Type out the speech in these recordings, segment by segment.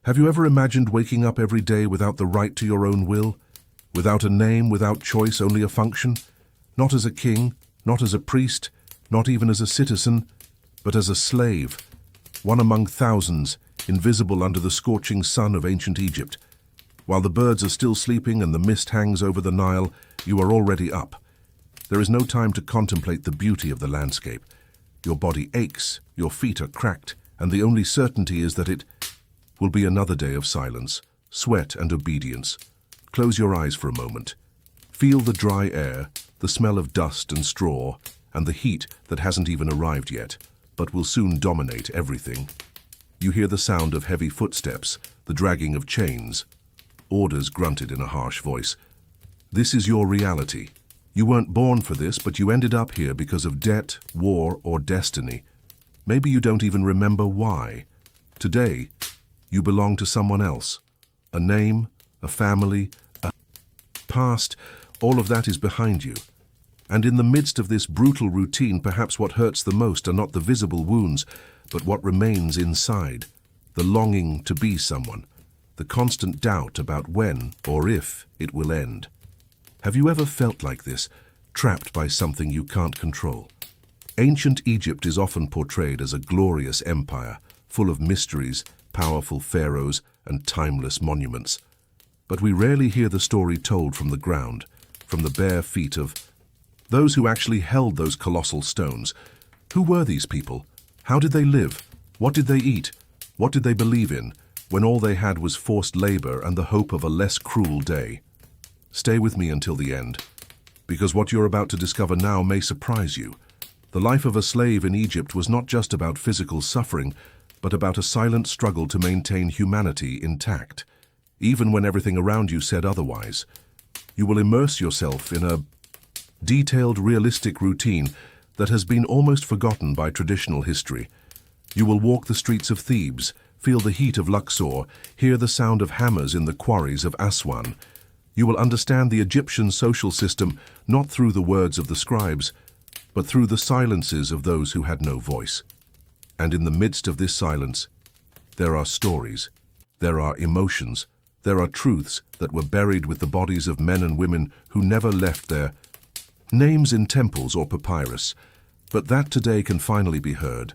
Have you ever imagined waking up every day without the right to your own will? Without a name, without choice, only a function? Not as a king, not as a priest, not even as a citizen, but as a slave, one among thousands, invisible under the scorching sun of ancient Egypt. While the birds are still sleeping and the mist hangs over the Nile, you are already up. There is no time to contemplate the beauty of the landscape. Your body aches, your feet are cracked, and the only certainty is that it will be another day of silence, sweat and obedience. Close your eyes for a moment. Feel the dry air, the smell of dust and straw, and the heat that hasn't even arrived yet, but will soon dominate everything. You hear the sound of heavy footsteps, the dragging of chains. Orders grunted in a harsh voice. This is your reality. You weren't born for this, but you ended up here because of debt, war, or destiny. Maybe you don't even remember why. Today, you belong to someone else. A name, a family, a past, all of that is behind you. And in the midst of this brutal routine, perhaps what hurts the most are not the visible wounds, but what remains inside. The longing to be someone. The constant doubt about when or if it will end. Have you ever felt like this, trapped by something you can't control? Ancient Egypt is often portrayed as a glorious empire, full of mysteries, powerful pharaohs, and timeless monuments. But we rarely hear the story told from the ground, from the bare feet of those who actually held those colossal stones. Who were these people? How did they live? What did they eat? What did they believe in, when all they had was forced labor and the hope of a less cruel day? Stay with me until the end, because what you're about to discover now may surprise you. The life of a slave in Egypt was not just about physical suffering, but about a silent struggle to maintain humanity intact, even when everything around you said otherwise. You will immerse yourself in a detailed, realistic routine that has been almost forgotten by traditional history. You will walk the streets of Thebes, feel the heat of Luxor, hear the sound of hammers in the quarries of Aswan. You will understand the Egyptian social system not through the words of the scribes, but through the silences of those who had no voice. And in the midst of this silence, there are stories, there are emotions, there are truths that were buried with the bodies of men and women who never left their names in temples or papyrus. But that today can finally be heard.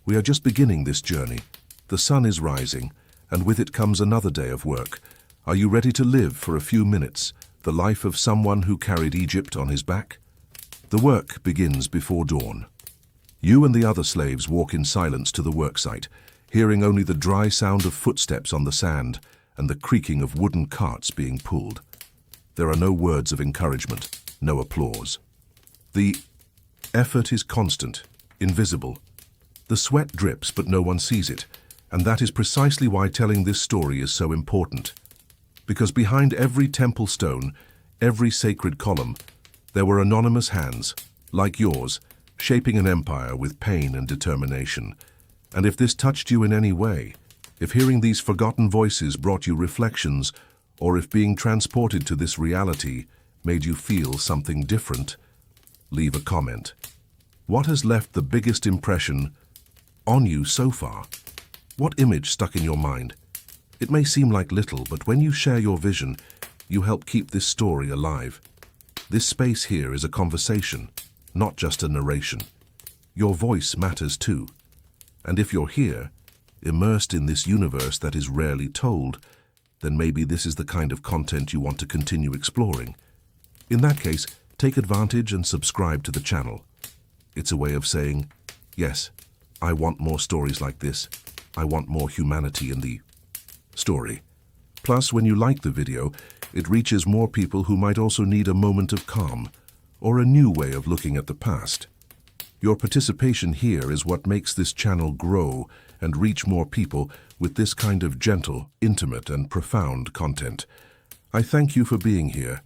We are just beginning this journey. The sun is rising, and with it comes another day of work. Are you ready to live for a few minutes the life of someone who carried Egypt on his back? The work begins before dawn. You and the other slaves walk in silence to the worksite, hearing only the dry sound of footsteps on the sand and the creaking of wooden carts being pulled. There are no words of encouragement, no applause. The effort is constant, invisible. The sweat drips, but no one sees it, and that is precisely why telling this story is so important. Because behind every temple stone, every sacred column, there were anonymous hands, like yours, shaping an empire with pain and determination. And if this touched you in any way, if hearing these forgotten voices brought you reflections, or if being transported to this reality made you feel something different, leave a comment. What has left the biggest impression on you so far? What image stuck in your mind? It may seem like little, but when you share your vision, you help keep this story alive. This space here is a conversation, not just a narration. Your voice matters too. And if you're here, immersed in this universe that is rarely told, then maybe this is the kind of content you want to continue exploring. In that case, take advantage and subscribe to the channel. It's a way of saying, yes, I want more stories like this. I want more humanity in the story. Plus, when you like the video, it reaches more people who might also need a moment of calm or a new way of looking at the past. Your participation here is what makes this channel grow and reach more people with this kind of gentle, intimate, and profound content. I thank you for being here.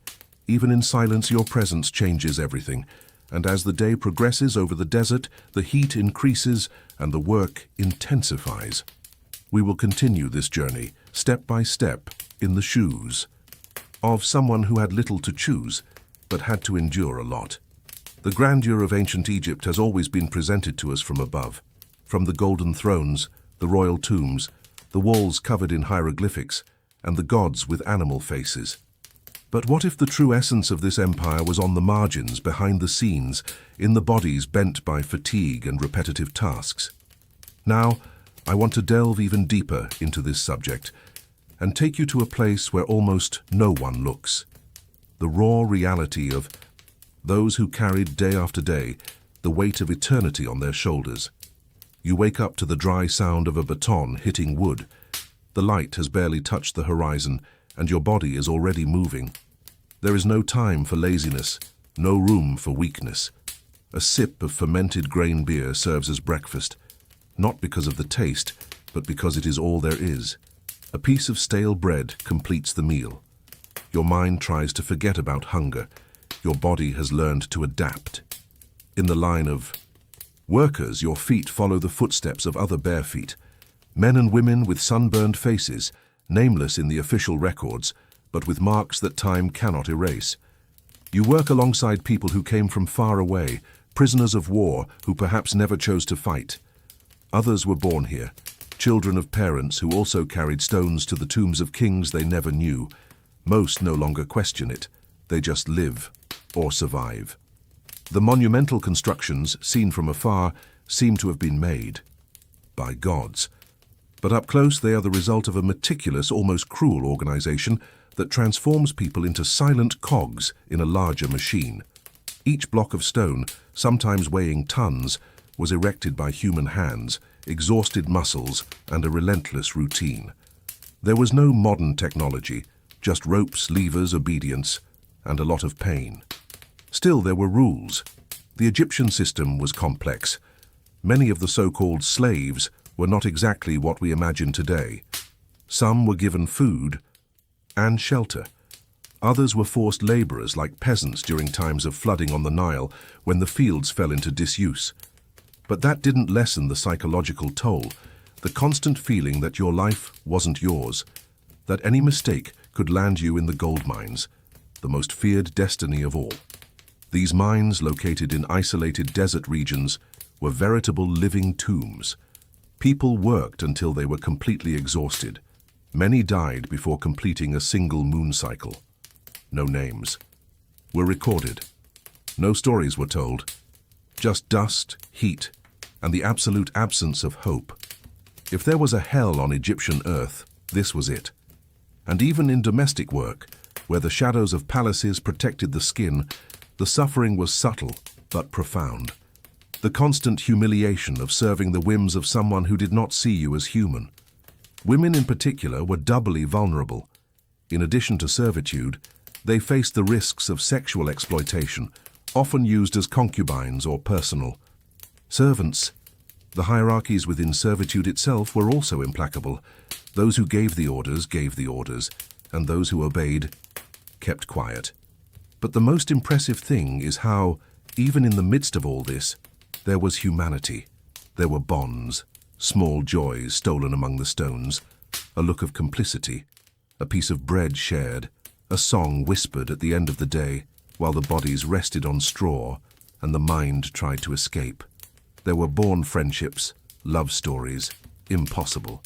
Even in silence, your presence changes everything. And as the day progresses over the desert, the heat increases and the work intensifies. We will continue this journey, step by step, in the shoes of someone who had little to choose, but had to endure a lot. The grandeur of ancient Egypt has always been presented to us from above. From the golden thrones, the royal tombs, the walls covered in hieroglyphics, and the gods with animal faces. But what if the true essence of this empire was on the margins, behind the scenes, in the bodies bent by fatigue and repetitive tasks? Now, I want to delve even deeper into this subject and take you to a place where almost no one looks. The raw reality of those who carried day after day the weight of eternity on their shoulders. You wake up to the dry sound of a baton hitting wood. The light has barely touched the horizon, and your body is already moving. There is no time for laziness, no room for weakness. A sip of fermented grain beer serves as breakfast, not because of the taste, but because it is all there is. A piece of stale bread completes the meal. Your mind tries to forget about hunger. Your body has learned to adapt. In the line of workers, your feet follow the footsteps of other bare feet. Men and women with sunburned faces, nameless in the official records, but with marks that time cannot erase. You work alongside people who came from far away, prisoners of war who perhaps never chose to fight. Others were born here, children of parents who also carried stones to the tombs of kings they never knew. Most no longer question it. They just live or survive. The monumental constructions, seen from afar, seem to have been made by gods. But up close, they are the result of a meticulous, almost cruel organization that transforms people into silent cogs in a larger machine. Each block of stone, sometimes weighing tons, was erected by human hands, exhausted muscles, and a relentless routine. There was no modern technology, just ropes, levers, obedience, and a lot of pain. Still, there were rules. The Egyptian system was complex. Many of the so-called slaves were not exactly what we imagine today. Some were given food and shelter. Others were forced laborers like peasants during times of flooding on the Nile when the fields fell into disuse. But that didn't lessen the psychological toll, the constant feeling that your life wasn't yours, that any mistake could land you in the gold mines, the most feared destiny of all. These mines, located in isolated desert regions, were veritable living tombs. People worked until they were completely exhausted. Many died before completing a single moon cycle. No names were recorded. No stories were told. Just dust, heat, and the absolute absence of hope. If there was a hell on Egyptian earth, this was it. And even in domestic work, where the shadows of palaces protected the skin, the suffering was subtle but profound. The constant humiliation of serving the whims of someone who did not see you as human. Women in particular were doubly vulnerable. In addition to servitude, they faced the risks of sexual exploitation, often used as concubines or personal. Servants. The hierarchies within servitude itself were also implacable. Those who gave the orders, and those who obeyed kept quiet. But the most impressive thing is how, even in the midst of all this, there was humanity. There were bonds, small joys stolen among the stones, a look of complicity, a piece of bread shared, a song whispered at the end of the day, while the bodies rested on straw and the mind tried to escape. There were born friendships, love stories, impossible.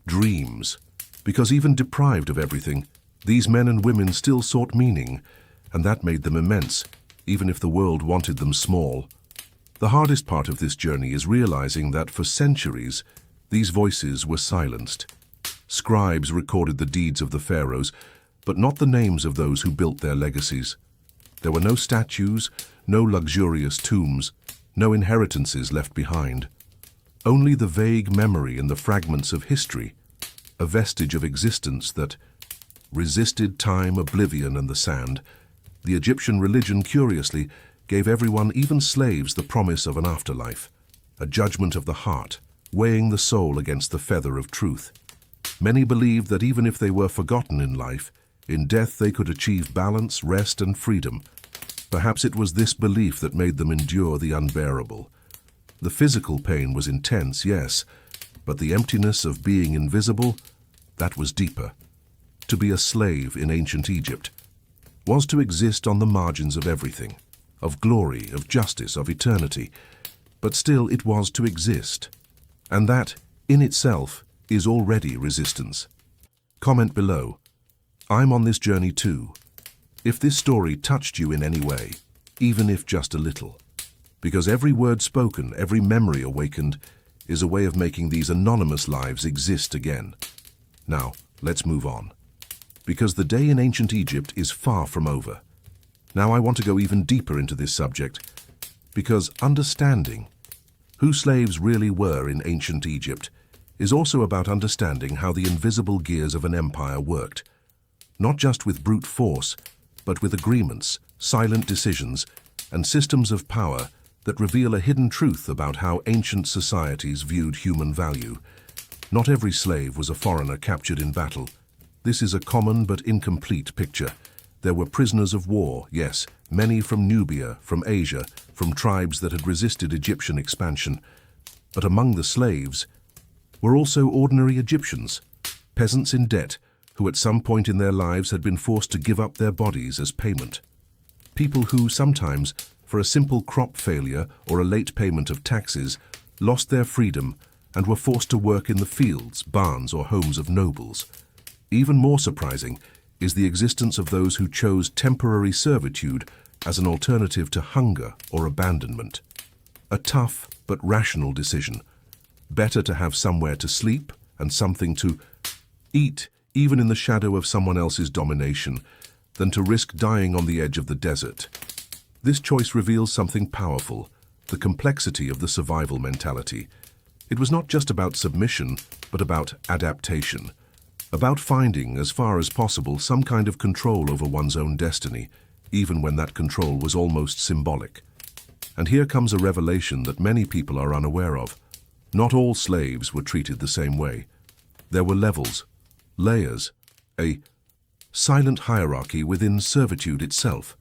Dreams, because even deprived of everything, these men and women still sought meaning, and that made them immense, even if the world wanted them small. The hardest part of this journey is realizing that for centuries, these voices were silenced. Scribes recorded the deeds of the pharaohs, but not the names of those who built their legacies. There were no statues, no luxurious tombs, no inheritances left behind. Only the vague memory in the fragments of history, a vestige of existence that resisted time, oblivion, and the sand. The Egyptian religion, curiously, gave everyone, even slaves, the promise of an afterlife, a judgment of the heart, weighing the soul against the feather of truth. Many believed that even if they were forgotten in life, in death they could achieve balance, rest, and freedom. Perhaps it was this belief that made them endure the unbearable. The physical pain was intense, yes, but the emptiness of being invisible, that was deeper. To be a slave in ancient Egypt was to exist on the margins of everything, of glory, of justice, of eternity, but still it was to exist. And that, in itself, is already resistance. Comment below. I'm on this journey too. If this story touched you in any way, even if just a little, because every word spoken, every memory awakened, is a way of making these anonymous lives exist again. Now, let's move on. Because the day in ancient Egypt is far from over. Now I want to go even deeper into this subject, because understanding who slaves really were in ancient Egypt is also about understanding how the invisible gears of an empire worked, not just with brute force, but with agreements, silent decisions, and systems of power that reveal a hidden truth about how ancient societies viewed human value. Not every slave was a foreigner captured in battle. This is a common but incomplete picture. There were prisoners of war, yes, many from Nubia, from Asia, from tribes that had resisted Egyptian expansion. But among the slaves were also ordinary Egyptians, peasants in debt, who at some point in their lives had been forced to give up their bodies as payment. People who sometimes, for a simple crop failure or a late payment of taxes, lost their freedom and were forced to work in the fields, barns, or homes of nobles. Even more surprising is the existence of those who chose temporary servitude as an alternative to hunger or abandonment. A tough but rational decision. Better to have somewhere to sleep and something to eat, even in the shadow of someone else's domination, than to risk dying on the edge of the desert. This choice reveals something powerful, the complexity of the survival mentality. It was not just about submission, but about adaptation, about finding, as far as possible, some kind of control over one's own destiny, even when that control was almost symbolic. And here comes a revelation that many people are unaware of. Not all slaves were treated the same way. There were levels, layers, a silent hierarchy within servitude itself.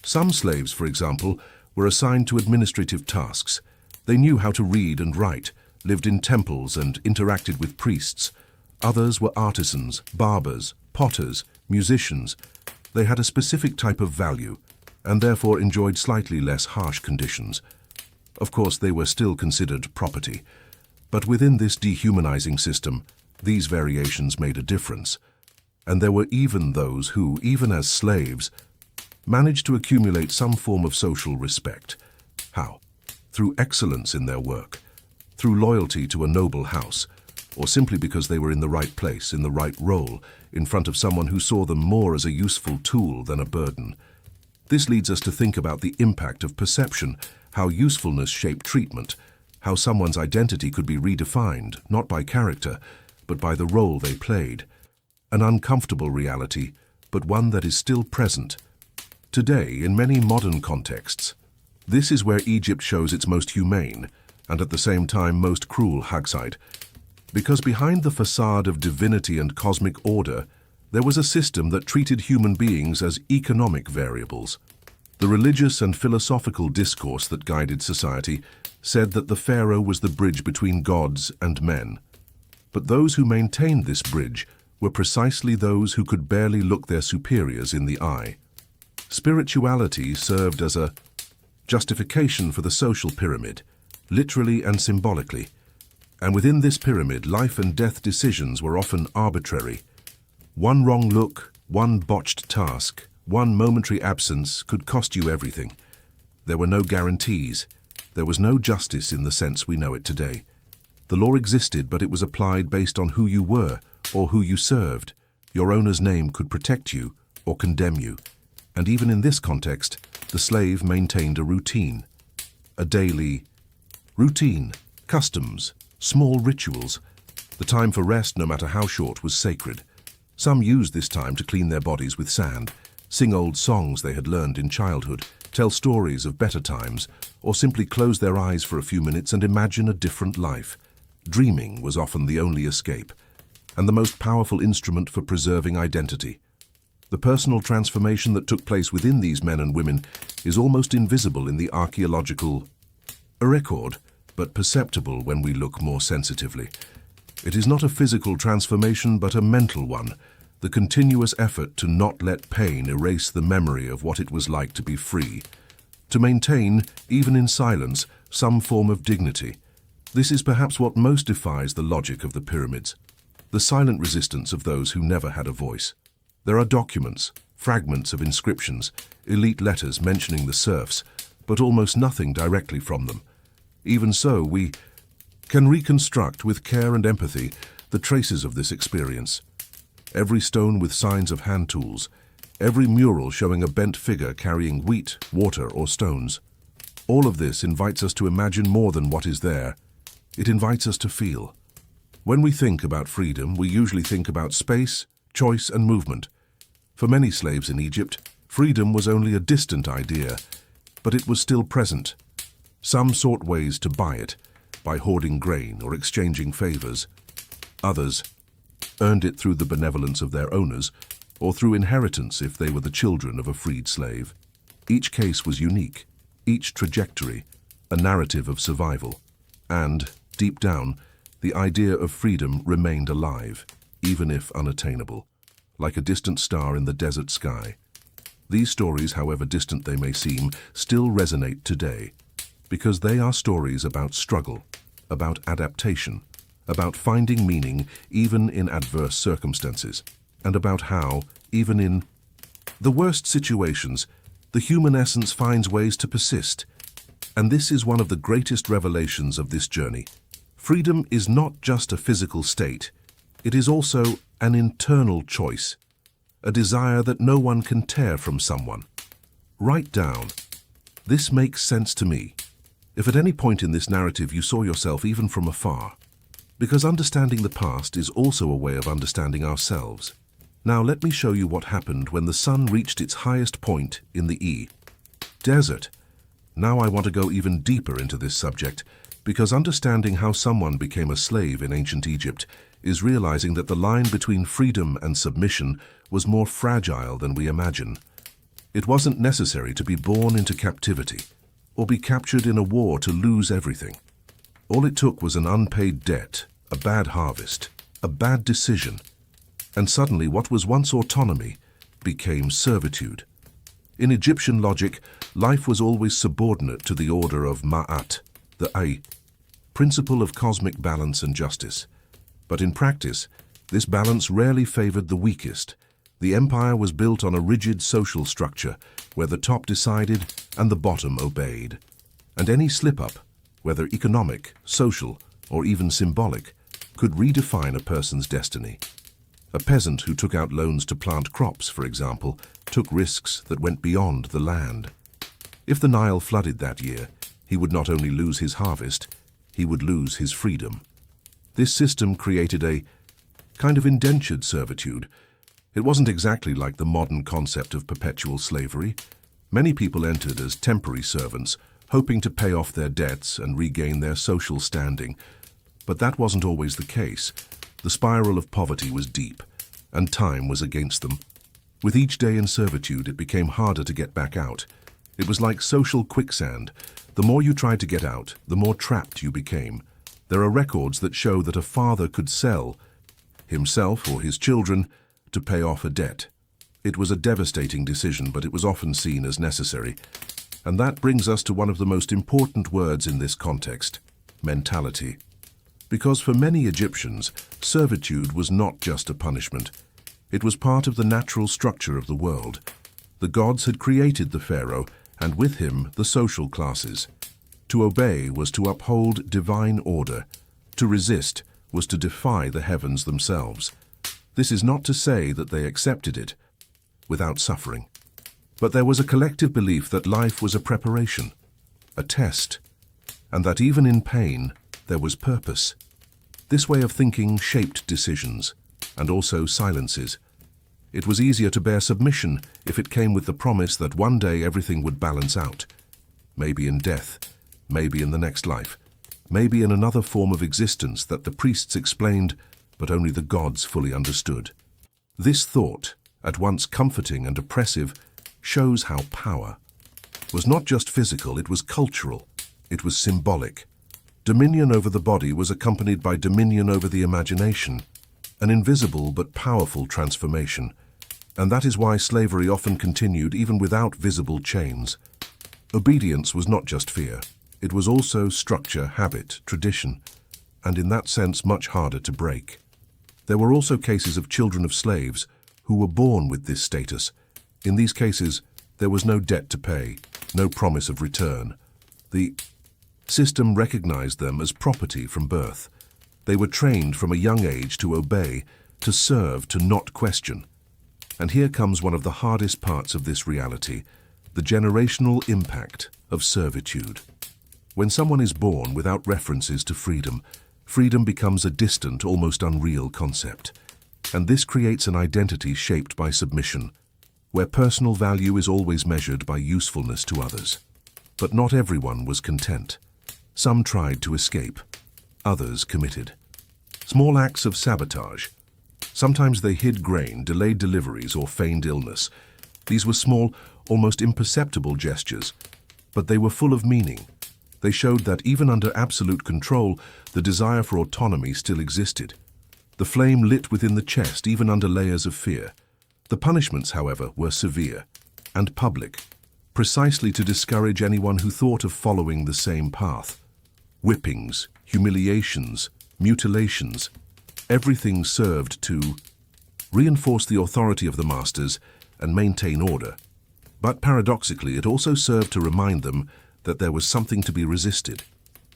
Some slaves, for example, were assigned to administrative tasks. They knew how to read and write, lived in temples and interacted with priests. Others were artisans, barbers, potters, musicians. They had a specific type of value, and therefore enjoyed slightly less harsh conditions. Of course, they were still considered property. But within this dehumanizing system, these variations made a difference. And there were even those who, even as slaves, managed to accumulate some form of social respect. How? Through excellence in their work, through loyalty to a noble house, or simply because they were in the right place, in the right role, in front of someone who saw them more as a useful tool than a burden. This leads us to think about the impact of perception, how usefulness shaped treatment, how someone's identity could be redefined, not by character, but by the role they played. An uncomfortable reality, but one that is still present. Today, in many modern contexts, this is where Egypt shows its most humane, and at the same time most cruel side. Because behind the facade of divinity and cosmic order, there was a system that treated human beings as economic variables. The religious and philosophical discourse that guided society said that the pharaoh was the bridge between gods and men. But those who maintained this bridge were precisely those who could barely look their superiors in the eye. Spirituality served as a justification for the social pyramid, literally and symbolically. And within this pyramid, life and death decisions were often arbitrary. One wrong look, one botched task, one momentary absence could cost you everything. There were no guarantees. There was no justice in the sense we know it today. The law existed, but it was applied based on who you were or who you served. Your owner's name could protect you or condemn you. And even in this context, the slave maintained a routine. A daily routine, customs, small rituals. The time for rest, no matter how short, was sacred. Some used this time to clean their bodies with sand, sing old songs they had learned in childhood, tell stories of better times, or simply close their eyes for a few minutes and imagine a different life. Dreaming was often the only escape, and the most powerful instrument for preserving identity. The personal transformation that took place within these men and women is almost invisible in the archaeological record, but perceptible when we look more sensitively. It is not a physical transformation, but a mental one, the continuous effort to not let pain erase the memory of what it was like to be free, to maintain, even in silence, some form of dignity. This is perhaps what most defies the logic of the pyramids, the silent resistance of those who never had a voice. There are documents, fragments of inscriptions, elite letters mentioning the serfs, but almost nothing directly from them. Even so, we can reconstruct with care and empathy the traces of this experience. Every stone with signs of hand tools, every mural showing a bent figure carrying wheat, water, or stones. All of this invites us to imagine more than what is there. It invites us to feel. When we think about freedom, we usually think about space, choice, and movement. For many slaves in Egypt, freedom was only a distant idea, but it was still present. Some sought ways to buy it, by hoarding grain or exchanging favors. Others earned it through the benevolence of their owners, or through inheritance if they were the children of a freed slave. Each case was unique, each trajectory, a narrative of survival. And, deep down, the idea of freedom remained alive, even if unattainable, like a distant star in the desert sky. These stories, however distant they may seem, still resonate today, because they are stories about struggle, about adaptation, about finding meaning even in adverse circumstances, and about how, even in the worst situations, the human essence finds ways to persist. And this is one of the greatest revelations of this journey. Freedom is not just a physical state, it is also an internal choice, a desire that no one can tear from someone. Write down, "This makes sense to me," if at any point in this narrative you saw yourself even from afar. Because understanding the past is also a way of understanding ourselves. Now let me show you what happened when the sun reached its highest point in the desert. Now I want to go even deeper into this subject, because understanding how someone became a slave in ancient Egypt is realizing that the line between freedom and submission was more fragile than we imagine. It wasn't necessary to be born into captivity, or be captured in a war to lose everything. All it took was an unpaid debt, a bad harvest, a bad decision, and suddenly what was once autonomy became servitude. In Egyptian logic, life was always subordinate to the order of Ma'at, the principle of cosmic balance and justice. But in practice, this balance rarely favored the weakest. The empire was built on a rigid social structure where the top decided and the bottom obeyed. And any slip-up, whether economic, social, or even symbolic, could redefine a person's destiny. A peasant who took out loans to plant crops, for example, took risks that went beyond the land. If the Nile flooded that year, he would not only lose his harvest, he would lose his freedom. This system created a kind of indentured servitude. It wasn't exactly like the modern concept of perpetual slavery. Many people entered as temporary servants, hoping to pay off their debts and regain their social standing. But that wasn't always the case. The spiral of poverty was deep, and time was against them. With each day in servitude, it became harder to get back out. It was like social quicksand. The more you tried to get out, the more trapped you became. There are records that show that a father could sell himself or his children to pay off a debt. It was a devastating decision, but it was often seen as necessary. And that brings us to one of the most important words in this context: mentality. Because for many Egyptians, servitude was not just a punishment. It was part of the natural structure of the world. The gods had created the pharaoh, and with him the social classes. To obey was to uphold divine order. To resist was to defy the heavens themselves. This is not to say that they accepted it without suffering. But there was a collective belief that life was a preparation, a test, and that even in pain, there was purpose. This way of thinking shaped decisions, and also silences. It was easier to bear submission if it came with the promise that one day everything would balance out. Maybe in death, maybe in the next life, maybe in another form of existence that the priests explained, but only the gods fully understood. This thought, at once comforting and oppressive, shows how power was not just physical, it was cultural, it was symbolic. Dominion over the body was accompanied by dominion over the imagination, an invisible but powerful transformation. And that is why slavery often continued even without visible chains. Obedience was not just fear, It was also structure, habit, tradition, and in that sense much harder to break. There were also cases of children of slaves who were born with this status. In these cases, there was no debt to pay, no promise of return. The system recognized them as property from birth. They were trained from a young age to obey, to serve, to not question. And here comes one of the hardest parts of this reality, the generational impact of servitude. When someone is born without references to freedom, freedom becomes a distant, almost unreal concept. And this creates an identity shaped by submission, where personal value is always measured by usefulness to others. But not everyone was content. Some tried to escape. Others committed. Small acts of sabotage. Sometimes they hid grain, delayed deliveries, or feigned illness. These were small, almost imperceptible gestures, but they were full of meaning. They showed that even under absolute control, the desire for autonomy still existed. The flame lit within the chest, even under layers of fear. The punishments, however, were severe and public, precisely to discourage anyone who thought of following the same path. Whippings, humiliations, mutilations, everything served to reinforce the authority of the masters and maintain order. But paradoxically, it also served to remind them that there was something to be resisted,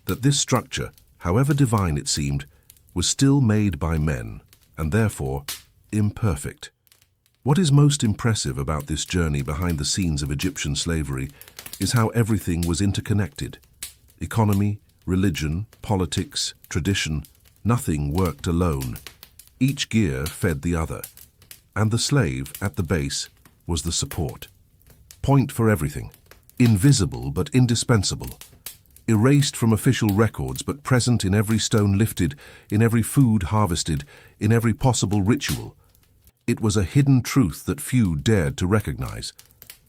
that this structure, however divine it seemed, was still made by men, and therefore imperfect. What is most impressive about this journey behind the scenes of Egyptian slavery is how everything was interconnected. Economy, religion, politics, tradition, nothing worked alone. Each gear fed the other, and the slave, at the base, was the support. Point for everything. Invisible but indispensable. Erased from official records but present in every stone lifted, in every food harvested, in every possible ritual. It was a hidden truth that few dared to recognize.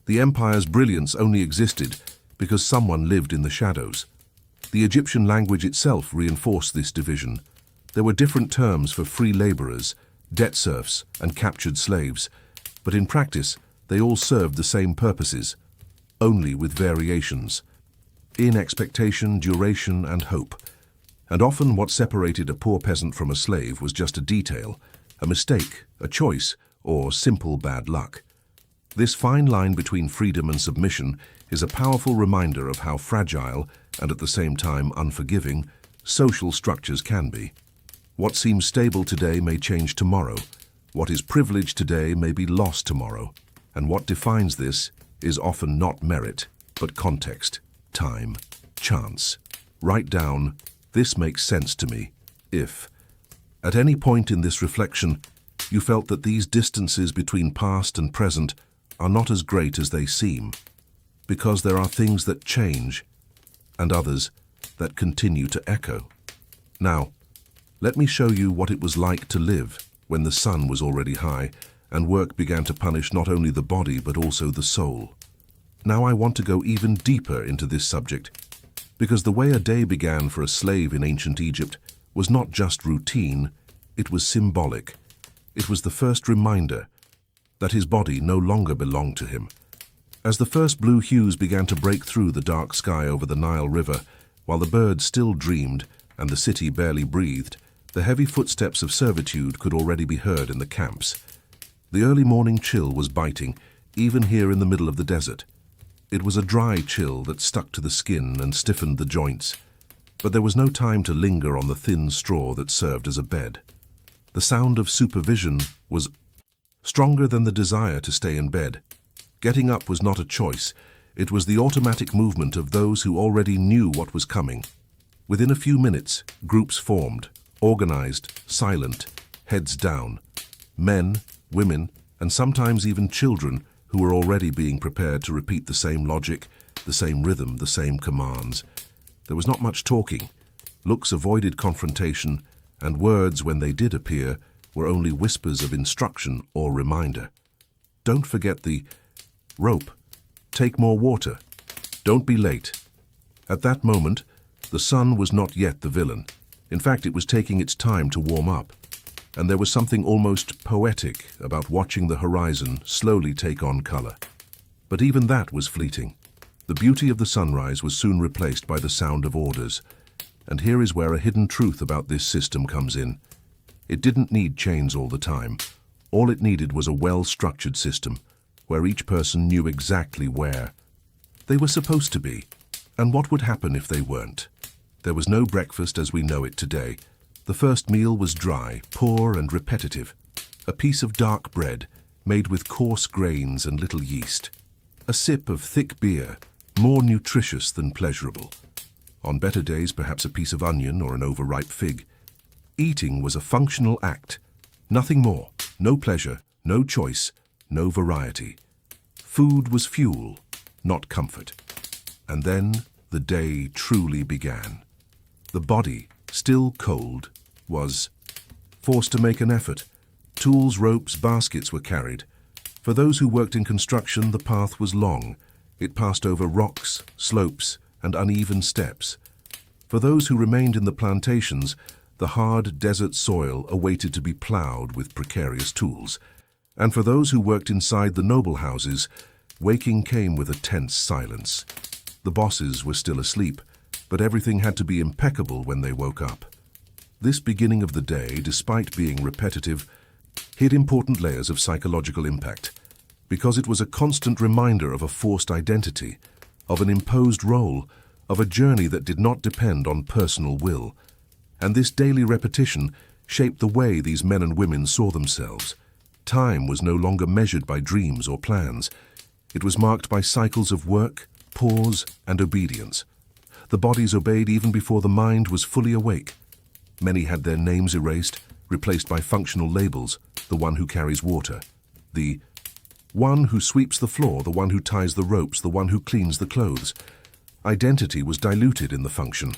The empire's brilliance only existed because someone lived in the shadows. The Egyptian language itself reinforced this division. There were different terms for free laborers, debt serfs, and captured slaves, but in practice, they all served the same purposes, only with variations, in expectation, duration, and hope. And often what separated a poor peasant from a slave was just a detail, a mistake, a choice, or simple bad luck. This fine line between freedom and submission is a powerful reminder of how fragile, and at the same time unforgiving, social structures can be. What seems stable today may change tomorrow. What is privileged today may be lost tomorrow. And what defines this is often not merit, but context, time, chance. Write down, "This makes sense to me," if, at any point in this reflection, you felt that these distances between past and present are not as great as they seem, because there are things that change and others that continue to echo. Now, let me show you what it was like to live when the sun was already high and work began to punish not only the body but also the soul. Now I want to go even deeper into this subject, because the way a day began for a slave in ancient Egypt was not just routine, it was symbolic. It was the first reminder that his body no longer belonged to him. As the first blue hues began to break through the dark sky over the Nile River, while the birds still dreamed and the city barely breathed, the heavy footsteps of servitude could already be heard in the camps. The early morning chill was biting, even here in the middle of the desert. It was a dry chill that stuck to the skin and stiffened the joints, but there was no time to linger on the thin straw that served as a bed. The sound of supervision was stronger than the desire to stay in bed. Getting up was not a choice. It was the automatic movement of those who already knew what was coming. Within a few minutes, groups formed, organized, silent, heads down. Men, women, and sometimes even children who were already being prepared to repeat the same logic, the same rhythm, the same commands. There was not much talking. Looks avoided confrontation, and words, when they did appear, were only whispers of instruction or reminder. Don't forget the rope. Take more water. Don't be late. At that moment, the sun was not yet the villain. In fact, it was taking its time to warm up, and there was something almost poetic about watching the horizon slowly take on color. But even that was fleeting. The beauty of the sunrise was soon replaced by the sound of orders. And here is where a hidden truth about this system comes in. It didn't need chains all the time. All it needed was a well-structured system, where each person knew exactly where they were supposed to be, and what would happen if they weren't. There was no breakfast as we know it today. The first meal was dry, poor and repetitive. A piece of dark bread, made with coarse grains and little yeast. A sip of thick beer, more nutritious than pleasurable. On better days, perhaps a piece of onion or an overripe fig. Eating was a functional act. Nothing more. No pleasure, no choice, no variety. Food was fuel, not comfort. And then the day truly began. The body, still cold, was forced to make an effort. Tools, ropes, baskets were carried. For those who worked in construction, the path was long. It passed over rocks, slopes, and uneven steps. For those who remained in the plantations, the hard desert soil awaited to be plowed with precarious tools. And for those who worked inside the noble houses, waking came with a tense silence. The bosses were still asleep, but everything had to be impeccable when they woke up. This beginning of the day, despite being repetitive, hid important layers of psychological impact, because it was a constant reminder of a forced identity, of an imposed role, of a journey that did not depend on personal will. And this daily repetition shaped the way these men and women saw themselves. Time was no longer measured by dreams or plans. It was marked by cycles of work, pause, and obedience. The bodies obeyed even before the mind was fully awake. Many had their names erased, replaced by functional labels: the one who carries water, the one who sweeps the floor, the one who ties the ropes, the one who cleans the clothes. Identity was diluted in the function,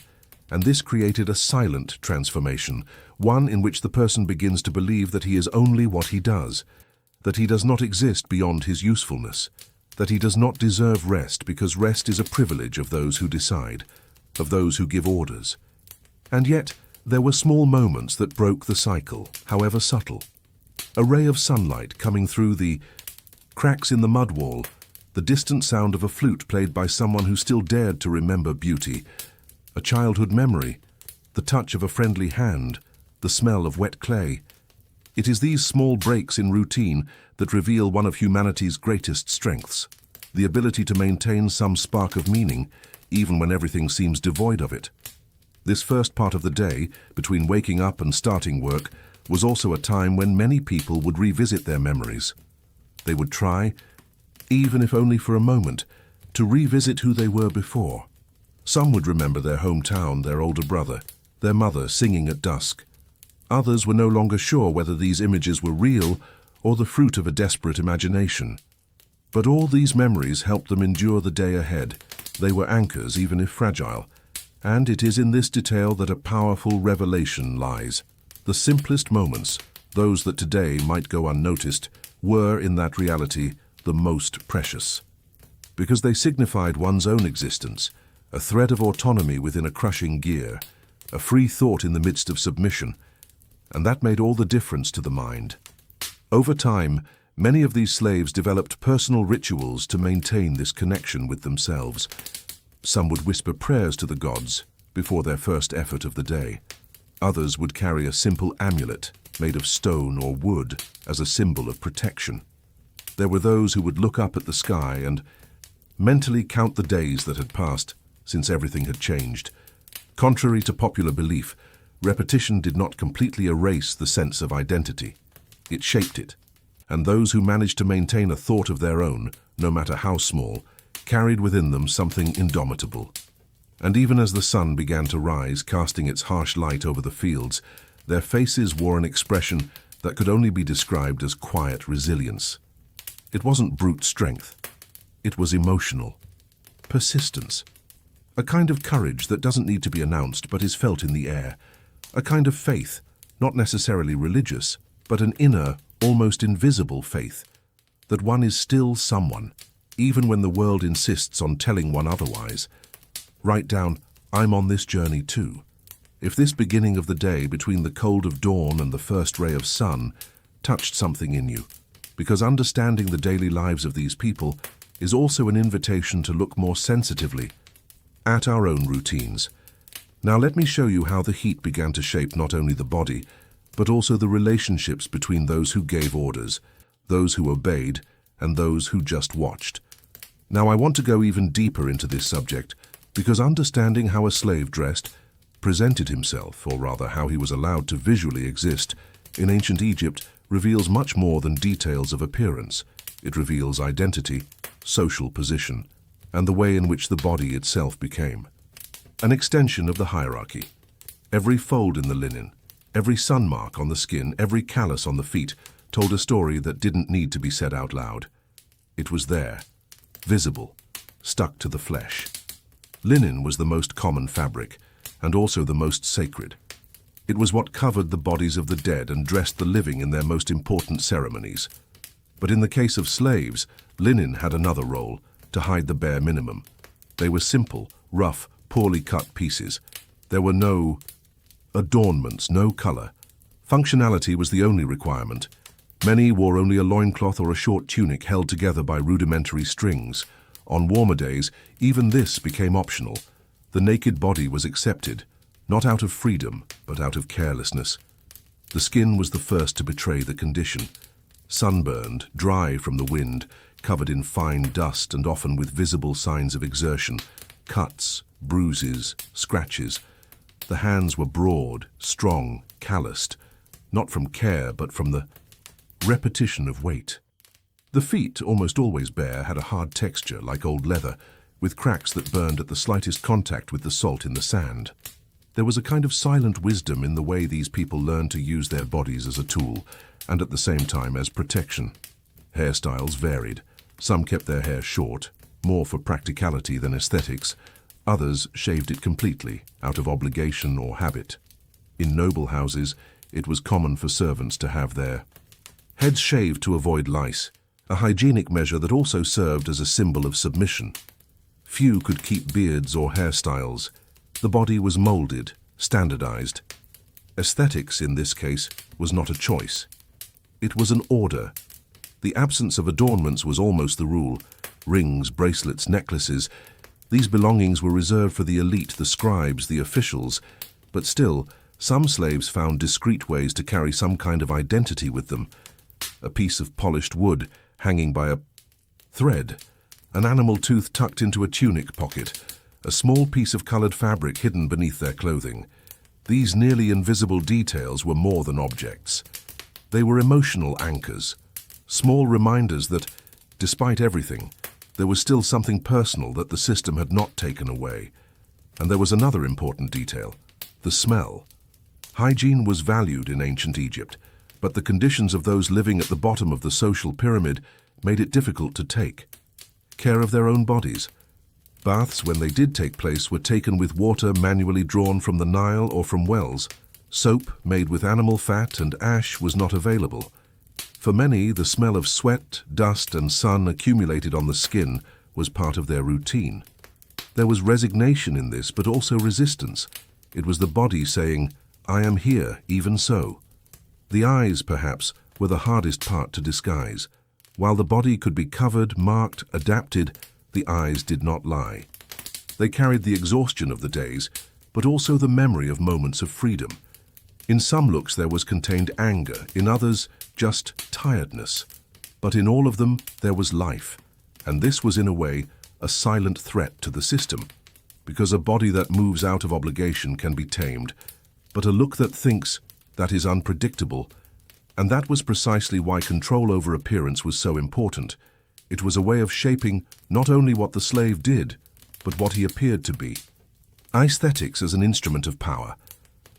and this created a silent transformation, one in which the person begins to believe that he is only what he does, that he does not exist beyond his usefulness, that he does not deserve rest because rest is a privilege of those who decide, of those who give orders. And yet, there were small moments that broke the cycle, however subtle. A ray of sunlight coming through the cracks in the mud wall, the distant sound of a flute played by someone who still dared to remember beauty, a childhood memory, the touch of a friendly hand, the smell of wet clay. It is these small breaks in routine that reveal one of humanity's greatest strengths, the ability to maintain some spark of meaning, even when everything seems devoid of it. This first part of the day, between waking up and starting work, was also a time when many people would revisit their memories. They would try, even if only for a moment, to revisit who they were before. Some would remember their hometown, their older brother, their mother singing at dusk. Others were no longer sure whether these images were real or the fruit of a desperate imagination. But all these memories helped them endure the day ahead. They were anchors, even if fragile. And it is in this detail that a powerful revelation lies. The simplest moments, those that today might go unnoticed, were, in that reality, the most precious. Because they signified one's own existence, a thread of autonomy within a crushing gear, a free thought in the midst of submission, and that made all the difference to the mind. Over time, many of these slaves developed personal rituals to maintain this connection with themselves. Some would whisper prayers to the gods before their first effort of the day. Others would carry a simple amulet made of stone or wood as a symbol of protection. There were those who would look up at the sky and mentally count the days that had passed since everything had changed. Contrary to popular belief, repetition did not completely erase the sense of identity. It shaped it, and those who managed to maintain a thought of their own, no matter how small, carried within them something indomitable. And even as the sun began to rise, casting its harsh light over the fields, their faces wore an expression that could only be described as quiet resilience. It wasn't brute strength. It was emotional. Persistence. A kind of courage that doesn't need to be announced but is felt in the air. A kind of faith, not necessarily religious, but an inner, almost invisible faith, that one is still someone, even when the world insists on telling one otherwise. Write down, "I'm on this journey too." If this beginning of the day between the cold of dawn and the first ray of sun touched something in you, because understanding the daily lives of these people is also an invitation to look more sensitively at our own routines. Now let me show you how the heat began to shape not only the body, but also the relationships between those who gave orders, those who obeyed, and those who just watched. Now I want to go even deeper into this subject, because understanding how a slave dressed, presented himself, or rather how he was allowed to visually exist, in ancient Egypt reveals much more than details of appearance. It reveals identity, social position, and the way in which the body itself became an extension of the hierarchy. Every fold in the linen, every sun mark on the skin, every callus on the feet told a story that didn't need to be said out loud. It was there, visible, stuck to the flesh. Linen was the most common fabric, and also the most sacred. It was what covered the bodies of the dead and dressed the living in their most important ceremonies. But in the case of slaves, linen had another role, to hide the bare minimum. They were simple, rough, poorly cut pieces. There were no adornments, no color. Functionality was the only requirement. Many wore only a loincloth or a short tunic held together by rudimentary strings. On warmer days, even this became optional. The naked body was accepted, not out of freedom, but out of carelessness. The skin was the first to betray the condition. Sunburned, dry from the wind, covered in fine dust and often with visible signs of exertion, cuts, bruises, scratches. The hands were broad, strong, calloused, not from care but from the repetition of weight. The feet, almost always bare, had a hard texture like old leather, with cracks that burned at the slightest contact with the salt in the sand. There was a kind of silent wisdom in the way these people learned to use their bodies as a tool, and at the same time as protection. Hairstyles varied. Some kept their hair short, more for practicality than aesthetics. Others shaved it completely, out of obligation or habit. In noble houses, it was common for servants to have their heads shaved to avoid lice, a hygienic measure that also served as a symbol of submission. Few could keep beards or hairstyles. The body was molded, standardized. Aesthetics, in this case, was not a choice. It was an order. The absence of adornments was almost the rule. Rings, bracelets, necklaces. These belongings were reserved for the elite, the scribes, the officials. But still, some slaves found discreet ways to carry some kind of identity with them. A piece of polished wood hanging by a thread, an animal tooth tucked into a tunic pocket, a small piece of colored fabric hidden beneath their clothing. These nearly invisible details were more than objects. They were emotional anchors, small reminders that, despite everything, there was still something personal that the system had not taken away. And there was another important detail, the smell. Hygiene was valued in ancient Egypt, but the conditions of those living at the bottom of the social pyramid made it difficult to take care of their own bodies. Baths, when they did take place, were taken with water manually drawn from the Nile or from wells. Soap made with animal fat and ash was not available. For many, the smell of sweat, dust, and sun accumulated on the skin was part of their routine. There was resignation in this, but also resistance. It was the body saying, "I am here, even so." The eyes, perhaps, were the hardest part to disguise. While the body could be covered, marked, adapted, the eyes did not lie. They carried the exhaustion of the days, but also the memory of moments of freedom. In some looks there was contained anger, in others just tiredness. But in all of them there was life, and this was in a way a silent threat to the system, because a body that moves out of obligation can be tamed, but a look that thinks, that is unpredictable. And that was precisely why control over appearance was so important. It was a way of shaping not only what the slave did, but what he appeared to be. Aesthetics as an instrument of power,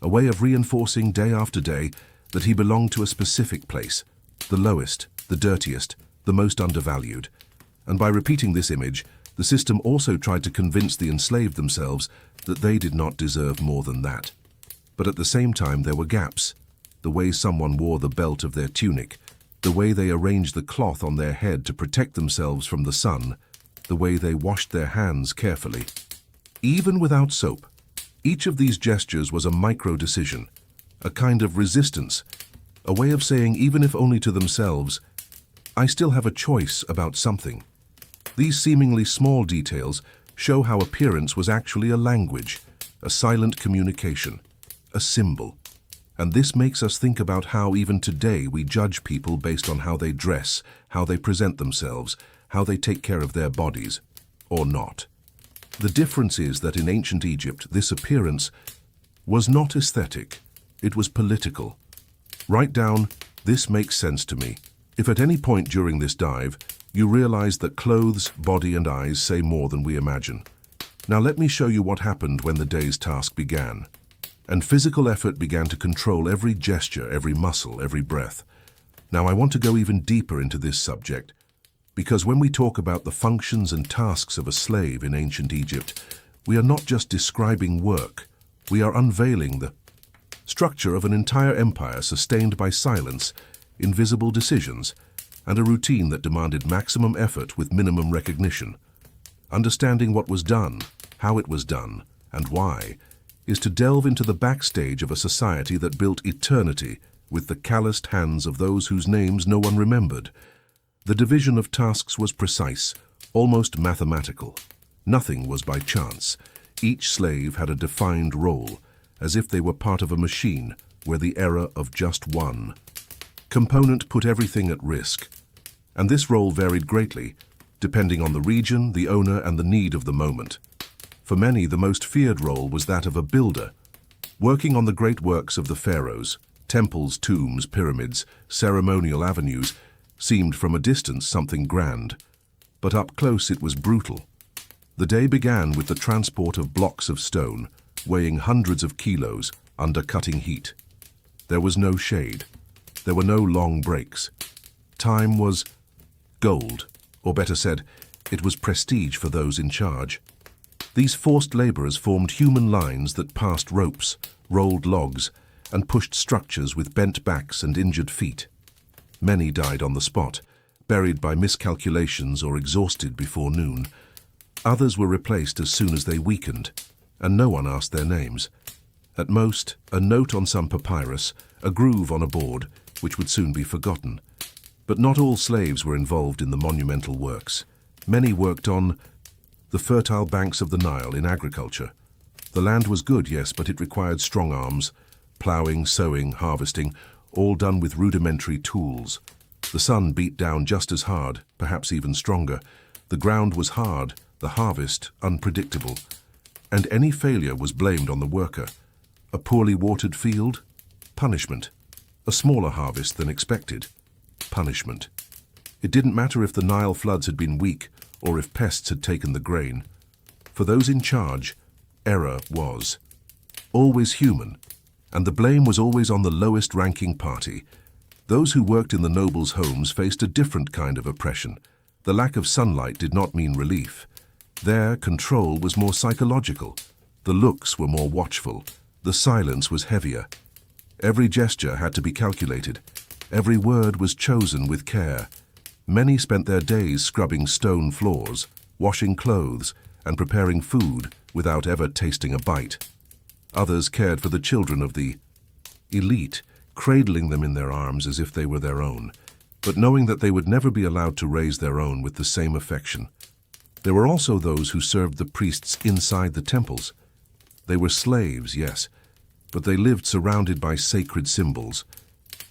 a way of reinforcing day after day that he belonged to a specific place, the lowest, the dirtiest, the most undervalued. And by repeating this image, the system also tried to convince the enslaved themselves that they did not deserve more than that. But at the same time there were gaps. The way someone wore the belt of their tunic, the way they arranged the cloth on their head to protect themselves from the sun, the way they washed their hands carefully. Even without soap, each of these gestures was a micro-decision, a kind of resistance, a way of saying, even if only to themselves, I still have a choice about something. These seemingly small details show how appearance was actually a language, a silent communication, a symbol. And this makes us think about how even today we judge people based on how they dress, how they present themselves, how they take care of their bodies, or not. The difference is that in ancient Egypt, this appearance was not aesthetic, it was political. Write down, "This makes sense to me." If at any point during this dive, you realize that clothes, body, and eyes say more than we imagine. Now let me show you what happened when the day's task began. And physical effort began to control every gesture, every muscle, every breath. Now I want to go even deeper into this subject, because when we talk about the functions and tasks of a slave in ancient Egypt, we are not just describing work, we are unveiling the structure of an entire empire sustained by silence, invisible decisions, and a routine that demanded maximum effort with minimum recognition. Understanding what was done, how it was done, and why, is to delve into the backstage of a society that built eternity with the calloused hands of those whose names no one remembered. The division of tasks was precise, almost mathematical. Nothing was by chance. Each slave had a defined role, as if they were part of a machine where the error of just one component put everything at risk. And this role varied greatly, depending on the region, the owner, and the need of the moment. For many, the most feared role was that of a builder, working on the great works of the pharaohs. Temples, tombs, pyramids, ceremonial avenues seemed from a distance something grand, but up close it was brutal. The day began with the transport of blocks of stone, weighing hundreds of kilos under cutting heat. There was no shade. There were no long breaks. Time was gold, or better said, it was prestige for those in charge. These forced laborers formed human lines that passed ropes, rolled logs, and pushed structures with bent backs and injured feet. Many died on the spot, buried by miscalculations or exhausted before noon. Others were replaced as soon as they weakened, and no one asked their names. At most, a note on some papyrus, a groove on a board, which would soon be forgotten. But not all slaves were involved in the monumental works. Many worked on the fertile banks of the Nile in agriculture. The land was good, yes, but it required strong arms, ploughing, sowing, harvesting, all done with rudimentary tools. The sun beat down just as hard, perhaps even stronger. The ground was hard, the harvest unpredictable, and any failure was blamed on the worker. A poorly watered field? Punishment. A smaller harvest than expected? Punishment. It didn't matter if the Nile floods had been weak or if pests had taken the grain. For those in charge, error was always human, and the blame was always on the lowest-ranking party. Those who worked in the nobles' homes faced a different kind of oppression. The lack of sunlight did not mean relief. Their control was more psychological. The looks were more watchful. The silence was heavier. Every gesture had to be calculated. Every word was chosen with care. Many spent their days scrubbing stone floors, washing clothes, and preparing food without ever tasting a bite. Others cared for the children of the elite, cradling them in their arms as if they were their own, but knowing that they would never be allowed to raise their own with the same affection. There were also those who served the priests inside the temples. They were slaves, yes, but they lived surrounded by sacred symbols.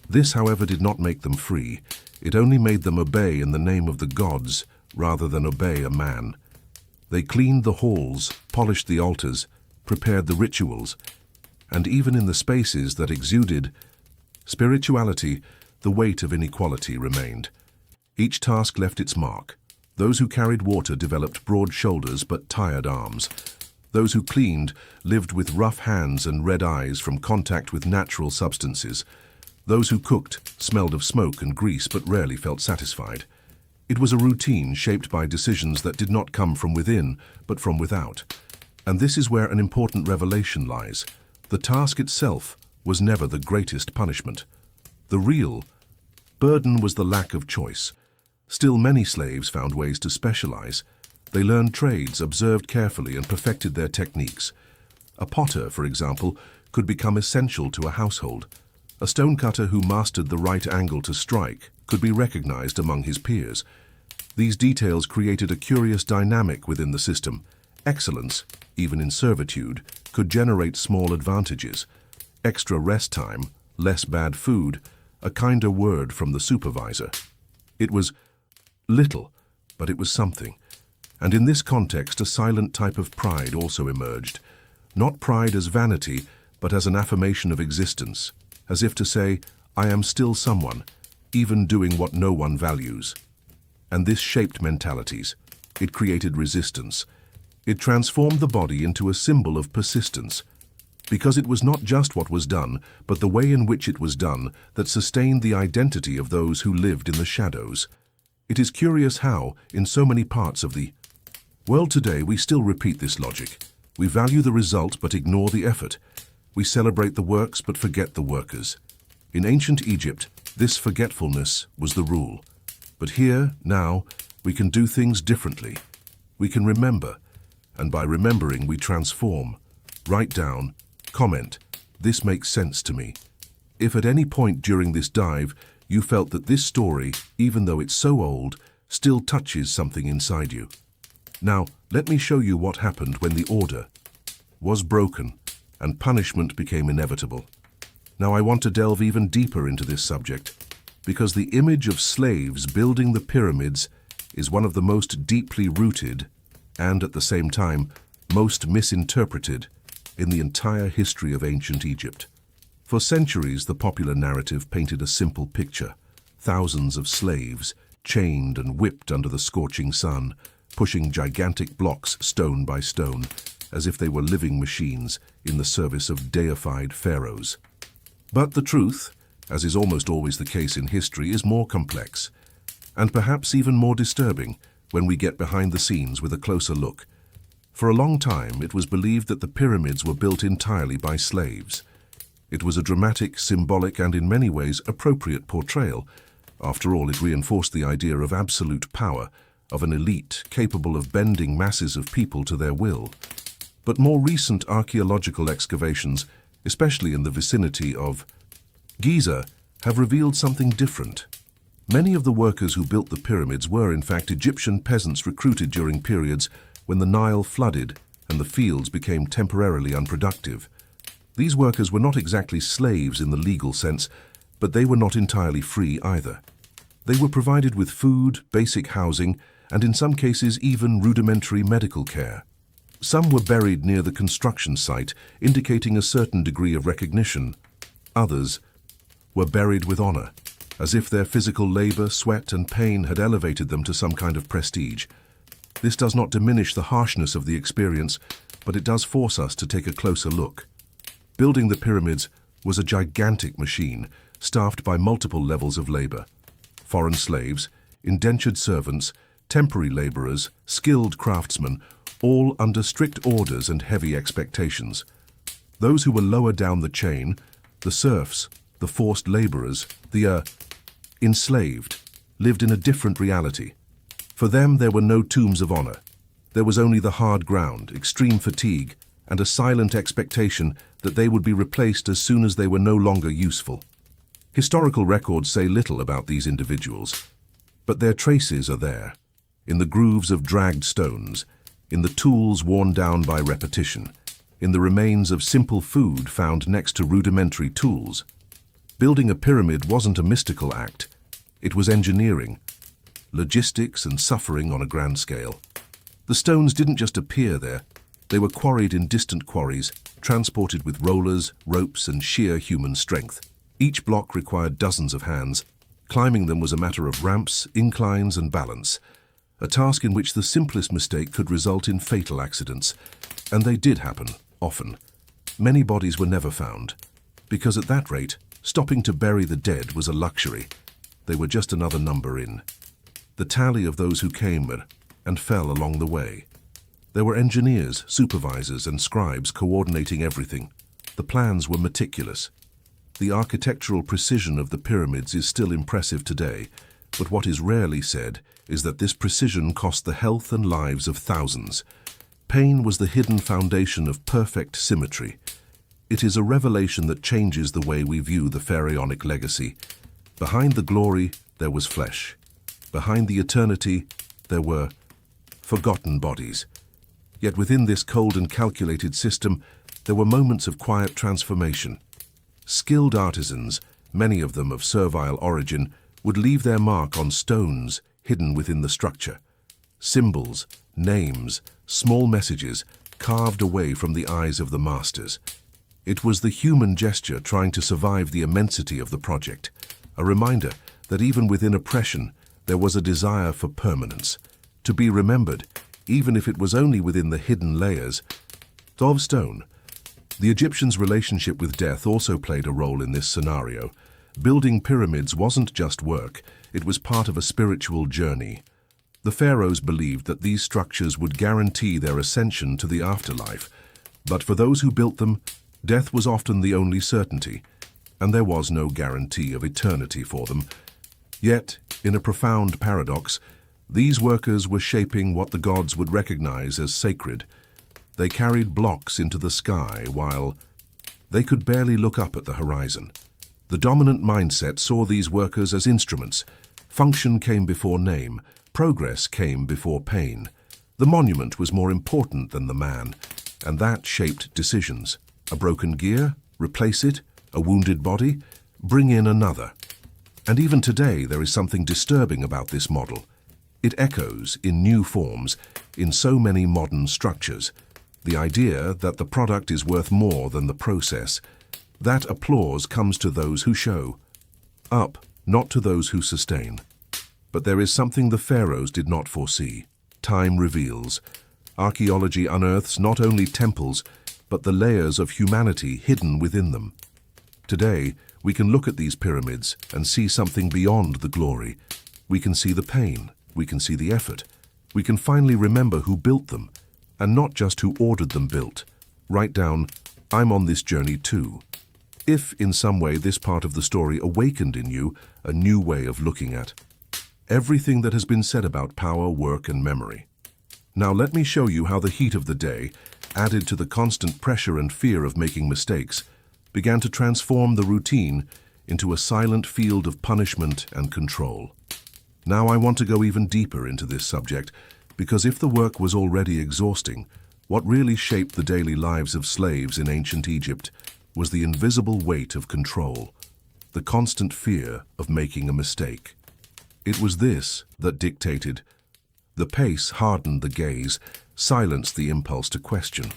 This, however, did not make them free. It only made them obey in the name of the gods rather than obey a man. They cleaned the halls, polished the altars, prepared the rituals, and even in the spaces that exuded spirituality, the weight of inequality remained. Each task left its mark. Those who carried water developed broad shoulders but tired arms. Those who cleaned lived with rough hands and red eyes from contact with natural substances. Those who cooked smelled of smoke and grease but rarely felt satisfied. It was a routine shaped by decisions that did not come from within, but from without. And this is where an important revelation lies. The task itself was never the greatest punishment. The real burden was the lack of choice. Still, many slaves found ways to specialize. They learned trades, observed carefully, and perfected their techniques. A potter, for example, could become essential to a household. A stonecutter who mastered the right angle to strike could be recognized among his peers. These details created a curious dynamic within the system. Excellence, even in servitude, could generate small advantages. Extra rest time, less bad food, a kinder word from the supervisor. It was little, but it was something. And in this context, a silent type of pride also emerged. Not pride as vanity, but as an affirmation of existence, as if to say, I am still someone, even doing what no one values. And this shaped mentalities. It created resistance. It transformed the body into a symbol of persistence, because it was not just what was done, but the way in which it was done that sustained the identity of those who lived in the shadows. It is curious how, in so many parts of the world today, we still repeat this logic. We value the result but ignore the effort. We celebrate the works but forget the workers. In ancient Egypt, this forgetfulness was the rule. But here, now, we can do things differently. We can remember, and by remembering we transform. Write down, comment, this makes sense to me. If at any point during this dive you felt that this story, even though it's so old, still touches something inside you. Now, let me show you what happened when the order was broken and punishment became inevitable. Now I want to delve even deeper into this subject, because the image of slaves building the pyramids is one of the most deeply rooted and, at the same time, most misinterpreted in the entire history of ancient Egypt. For centuries, the popular narrative painted a simple picture: thousands of slaves, chained and whipped under the scorching sun, pushing gigantic blocks stone by stone, as if they were living machines in the service of deified pharaohs. But the truth, as is almost always the case in history, is more complex, and perhaps even more disturbing when we get behind the scenes with a closer look. For a long time, it was believed that the pyramids were built entirely by slaves. It was a dramatic, symbolic, and in many ways appropriate portrayal. After all, it reinforced the idea of absolute power, of an elite capable of bending masses of people to their will. But more recent archaeological excavations, especially in the vicinity of Giza, have revealed something different. Many of the workers who built the pyramids were, in fact, Egyptian peasants recruited during periods when the Nile flooded and the fields became temporarily unproductive. These workers were not exactly slaves in the legal sense, but they were not entirely free either. They were provided with food, basic housing, and in some cases even rudimentary medical care. Some were buried near the construction site, indicating a certain degree of recognition. Others were buried with honor, as if their physical labor, sweat, and pain had elevated them to some kind of prestige. This does not diminish the harshness of the experience, but it does force us to take a closer look. Building the pyramids was a gigantic machine, staffed by multiple levels of labor. Foreign slaves, indentured servants, temporary laborers, skilled craftsmen, all under strict orders and heavy expectations. Those who were lower down the chain, the serfs, the forced laborers, the enslaved, lived in a different reality. For them, there were no tombs of honor. There was only the hard ground, extreme fatigue, and a silent expectation that they would be replaced as soon as they were no longer useful. Historical records say little about these individuals, but their traces are there, in the grooves of dragged stones, in the tools worn down by repetition, in the remains of simple food found next to rudimentary tools. Building a pyramid wasn't a mystical act. It was engineering, logistics, and suffering on a grand scale. The stones didn't just appear there. They were quarried in distant quarries, transported with rollers, ropes, and sheer human strength. Each block required dozens of hands. Climbing them was a matter of ramps, inclines, and balance, a task in which the simplest mistake could result in fatal accidents. And they did happen, often. Many bodies were never found, because at that rate, stopping to bury the dead was a luxury. They were just another number in the tally of those who came and fell along the way. There were engineers, supervisors, and scribes coordinating everything. The plans were meticulous. The architectural precision of the pyramids is still impressive today, but what is rarely said is that this precision cost the health and lives of thousands. Pain was the hidden foundation of perfect symmetry. It is a revelation that changes the way we view the pharaonic legacy. Behind the glory, there was flesh. Behind the eternity, There were forgotten bodies. Yet within this cold and calculated system, there were moments of quiet transformation. Skilled artisans, many of them of servile origin, would leave their mark on stones hidden within the structure. Symbols, names, small messages carved away from the eyes of the masters. It was the human gesture trying to survive the immensity of the project, a reminder that even within oppression, there was a desire for permanence, to be remembered, even if it was only within the hidden layers of stone. The Egyptians' relationship with death also played a role in this scenario. Building pyramids wasn't just work, it was part of a spiritual journey. The pharaohs believed that these structures would guarantee their ascension to the afterlife, but for those who built them, death was often the only certainty, and there was no guarantee of eternity for them. Yet, in a profound paradox, these workers were shaping what the gods would recognize as sacred. They carried blocks into the sky while they could barely look up at the horizon. The dominant mindset saw these workers as instruments. Function came before name, progress came before pain. The monument was more important than the man, and that shaped decisions. A broken gear? Replace it? A wounded body? Bring in another. And even today there is something disturbing about this model. It echoes in new forms in so many modern structures. The idea that the product is worth more than the process. That applause comes to those who show up, not to those who sustain. But there is something the pharaohs did not foresee. Time reveals. Archaeology unearths not only temples, but the layers of humanity hidden within them. Today, we can look at these pyramids and see something beyond the glory. We can see the pain. We can see the effort. We can finally remember who built them, and not just who ordered them built. Write down, I'm on this journey too. If, in some way, this part of the story awakened in you a new way of looking at everything that has been said about power, work, and memory. Now let me show you how the heat of the day, added to the constant pressure and fear of making mistakes, began to transform the routine into a silent field of punishment and control. Now I want to go even deeper into this subject, because if the work was already exhausting, what really shaped the daily lives of slaves in ancient Egypt was the invisible weight of control, the constant fear of making a mistake. It was this that dictated. The pace hardened the gaze, silenced the impulse to question.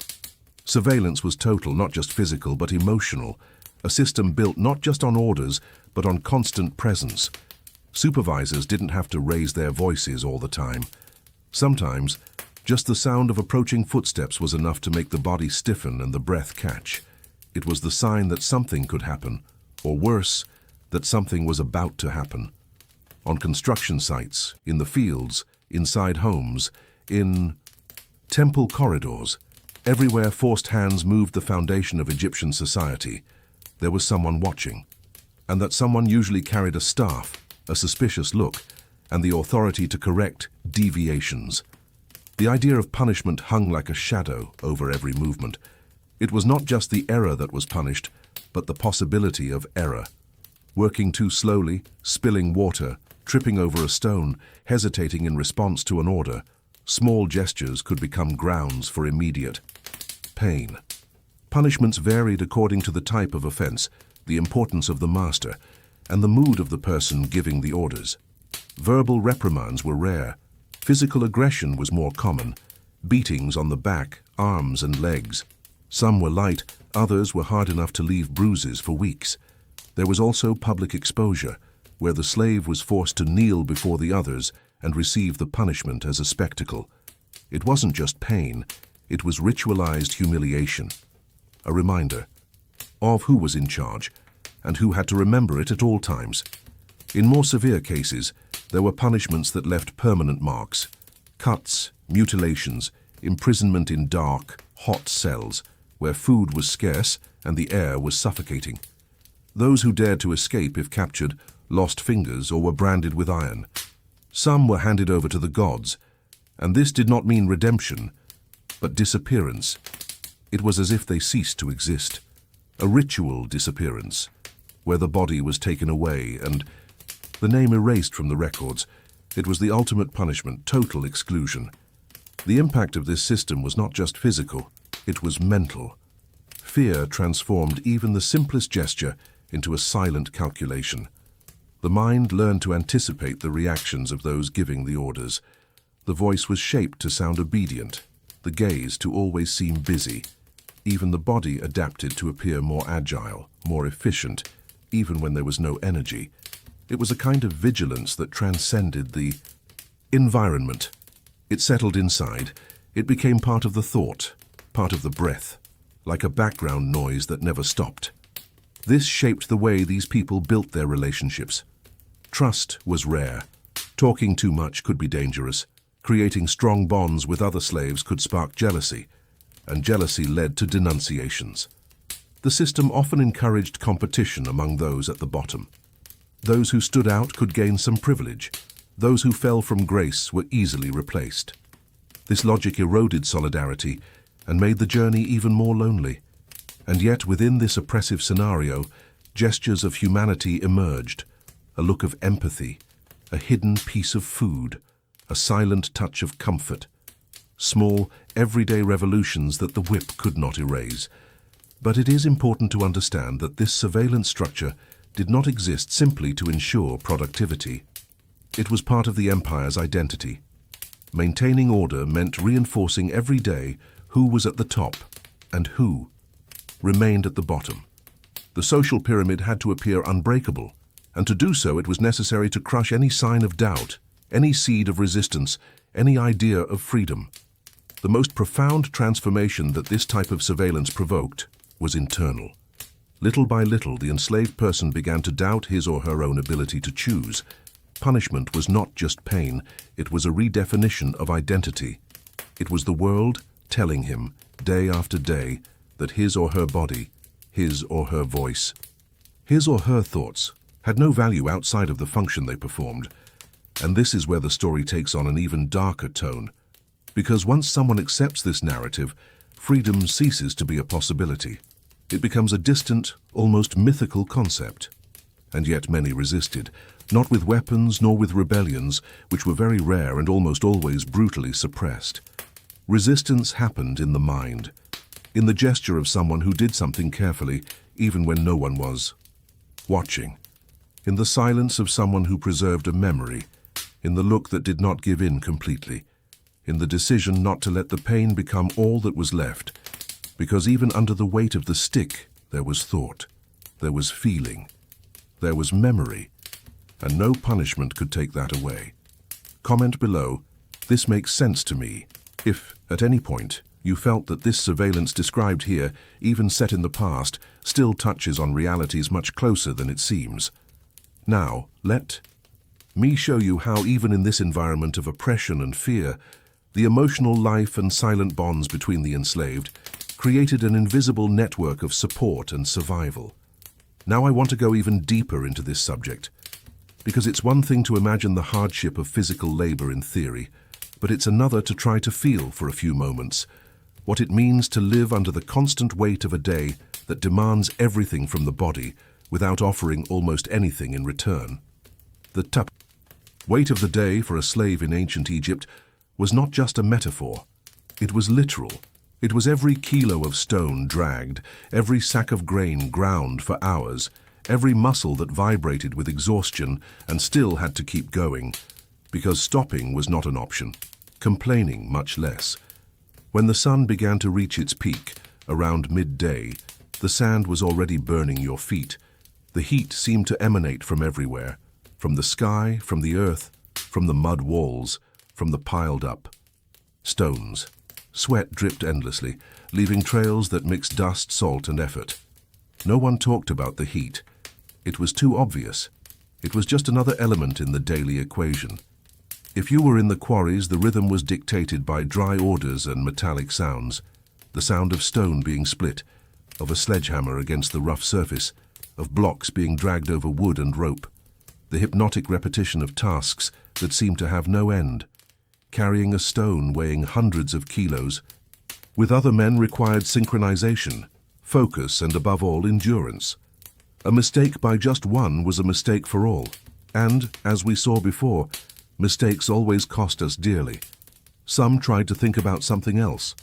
Surveillance was total, not just physical, but emotional, a system built not just on orders, but on constant presence. Supervisors didn't have to raise their voices all the time. Sometimes, just the sound of approaching footsteps was enough to make the body stiffen and the breath catch. It was the sign that something could happen, or worse, that something was about to happen. On construction sites, in the fields, inside homes, in temple corridors, everywhere forced hands moved the foundation of Egyptian society. There was someone watching, and that someone usually carried a staff, a suspicious look, and the authority to correct deviations. The idea of punishment hung like a shadow over every movement. It was not just the error that was punished, but the possibility of error. Working too slowly, spilling water, tripping over a stone, hesitating in response to an order, small gestures could become grounds for immediate pain. Punishments varied according to the type of offense, the importance of the master, and the mood of the person giving the orders. Verbal reprimands were rare. Physical aggression was more common. Beatings on the back, arms, and legs. Some were light, others were hard enough to leave bruises for weeks. There was also public exposure, where the slave was forced to kneel before the others and receive the punishment as a spectacle. It wasn't just pain, it was ritualized humiliation. A reminder of who was in charge and who had to remember it at all times. In more severe cases, there were punishments that left permanent marks. Cuts, mutilations, imprisonment in dark, hot cells, where food was scarce and the air was suffocating. Those who dared to escape if captured lost fingers or were branded with iron. Some were handed over to the gods, and this did not mean redemption, but disappearance. It was as if they ceased to exist. A ritual disappearance, where the body was taken away and the name erased from the records. It was the ultimate punishment, total exclusion. The impact of this system was not just physical, it was mental. Fear transformed even the simplest gesture into a silent calculation. The mind learned to anticipate the reactions of those giving the orders. The voice was shaped to sound obedient, the gaze to always seem busy. Even the body adapted to appear more agile, more efficient, even when there was no energy. It was a kind of vigilance that transcended the environment. It settled inside. It became part of the thought, part of the breath, like a background noise that never stopped. This shaped the way these people built their relationships. Trust was rare. Talking too much could be dangerous. Creating strong bonds with other slaves could spark jealousy, and jealousy led to denunciations. The system often encouraged competition among those at the bottom. Those who stood out could gain some privilege. Those who fell from grace were easily replaced. This logic eroded solidarity and made the journey even more lonely. And yet within this oppressive scenario, gestures of humanity emerged. A look of empathy, a hidden piece of food, a silent touch of comfort. Small, everyday revolutions that the whip could not erase. But it is important to understand that this surveillance structure did not exist simply to ensure productivity. It was part of the empire's identity. Maintaining order meant reinforcing every day who was at the top and who remained at the bottom. The social pyramid had to appear unbreakable, and to do so it was necessary to crush any sign of doubt, any seed of resistance, any idea of freedom. The most profound transformation that this type of surveillance provoked was internal. Little by little, the enslaved person began to doubt his or her own ability to choose. Punishment was not just pain, it was a redefinition of identity. It was the world telling him, day after day, that his or her body, his or her voice, his or her thoughts had no value outside of the function they performed. And this is where the story takes on an even darker tone. Because once someone accepts this narrative, freedom ceases to be a possibility. It becomes a distant, almost mythical concept. And yet many resisted, not with weapons nor with rebellions, which were very rare and almost always brutally suppressed. Resistance happened in the mind, in the gesture of someone who did something carefully, even when no one was watching, in the silence of someone who preserved a memory, in the look that did not give in completely, in the decision not to let the pain become all that was left, because even under the weight of the stick there was thought, there was feeling, there was memory, and no punishment could take that away. Comment below, this makes sense to me, if, at any point, you felt that this surveillance described here, even set in the past, still touches on realities much closer than it seems. Now, let me show you how even in this environment of oppression and fear, the emotional life and silent bonds between the enslaved created an invisible network of support and survival. Now I want to go even deeper into this subject, because it's one thing to imagine the hardship of physical labor in theory, but it's another to try to feel for a few moments what it means to live under the constant weight of a day that demands everything from the body without offering almost anything in return. The weight of the day for a slave in ancient Egypt was not just a metaphor. It was literal. It was every kilo of stone dragged, every sack of grain ground for hours, every muscle that vibrated with exhaustion and still had to keep going, because stopping was not an option, complaining much less. When the sun began to reach its peak, around midday, the sand was already burning your feet. The heat seemed to emanate from everywhere, from the sky, from the earth, from the mud walls, from the piled up stones. Sweat dripped endlessly, leaving trails that mixed dust, salt, and effort. No one talked about the heat. It was too obvious. It was just another element in the daily equation. If you were in the quarries, the rhythm was dictated by dry orders and metallic sounds. The sound of stone being split, of a sledgehammer against the rough surface, of blocks being dragged over wood and rope. The hypnotic repetition of tasks that seemed to have no end. Carrying a stone weighing hundreds of kilos, with other men required synchronization, focus, and above all, endurance. A mistake by just one was a mistake for all. And, as we saw before, Mistakes always cost us dearly. Some tried to think about something else.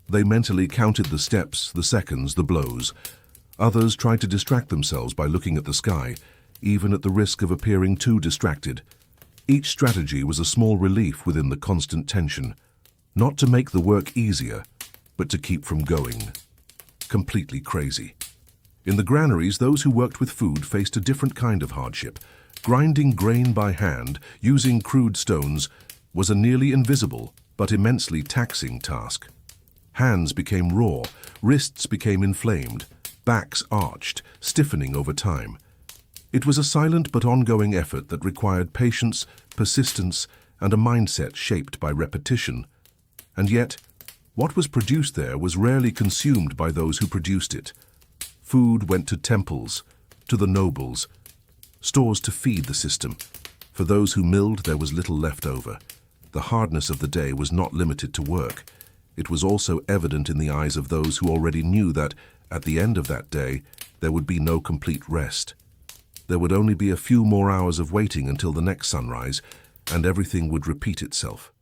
They mentally counted the steps, the seconds, the blows. Others tried to distract themselves by looking at the sky, even at the risk of appearing too distracted. Each strategy was a small relief within the constant tension, not to make the work easier, but to keep from going. Completely crazy. In the granaries, those who worked with food faced a different kind of hardship. Grinding grain by hand, using crude stones, was a nearly invisible but immensely taxing task. Hands became raw, wrists became inflamed, backs arched, stiffening over time. It was a silent but ongoing effort that required patience, persistence, and a mindset shaped by repetition. And yet, what was produced there was rarely consumed by those who produced it. Food went to temples, to the nobles, stores to feed the system. For those who milled, there was little left over. The hardness of the day was not limited to work. It was also evident in the eyes of those who already knew that, at the end of that day, there would be no complete rest. There would only be a few more hours of waiting until the next sunrise, and everything would repeat itself.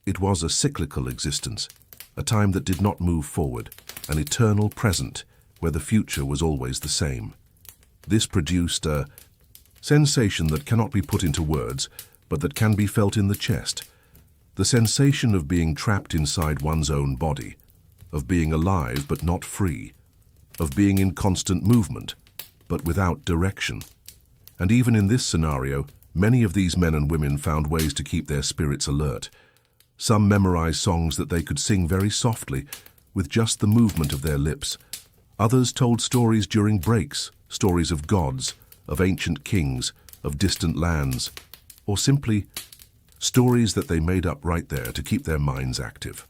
It was a cyclical existence, a time that did not move forward, an eternal present where the future was always the same. This produced a sensation that cannot be put into words, but that can be felt in the chest. The sensation of being trapped inside one's own body, of being alive but not free, of being in constant movement, but without direction. And even in this scenario, many of these men and women found ways to keep their spirits alert. Some memorized songs that they could sing very softly, with just the movement of their lips. Others told stories during breaks, stories of gods, of ancient kings, of distant lands, or simply stories that they made up right there to keep their minds active.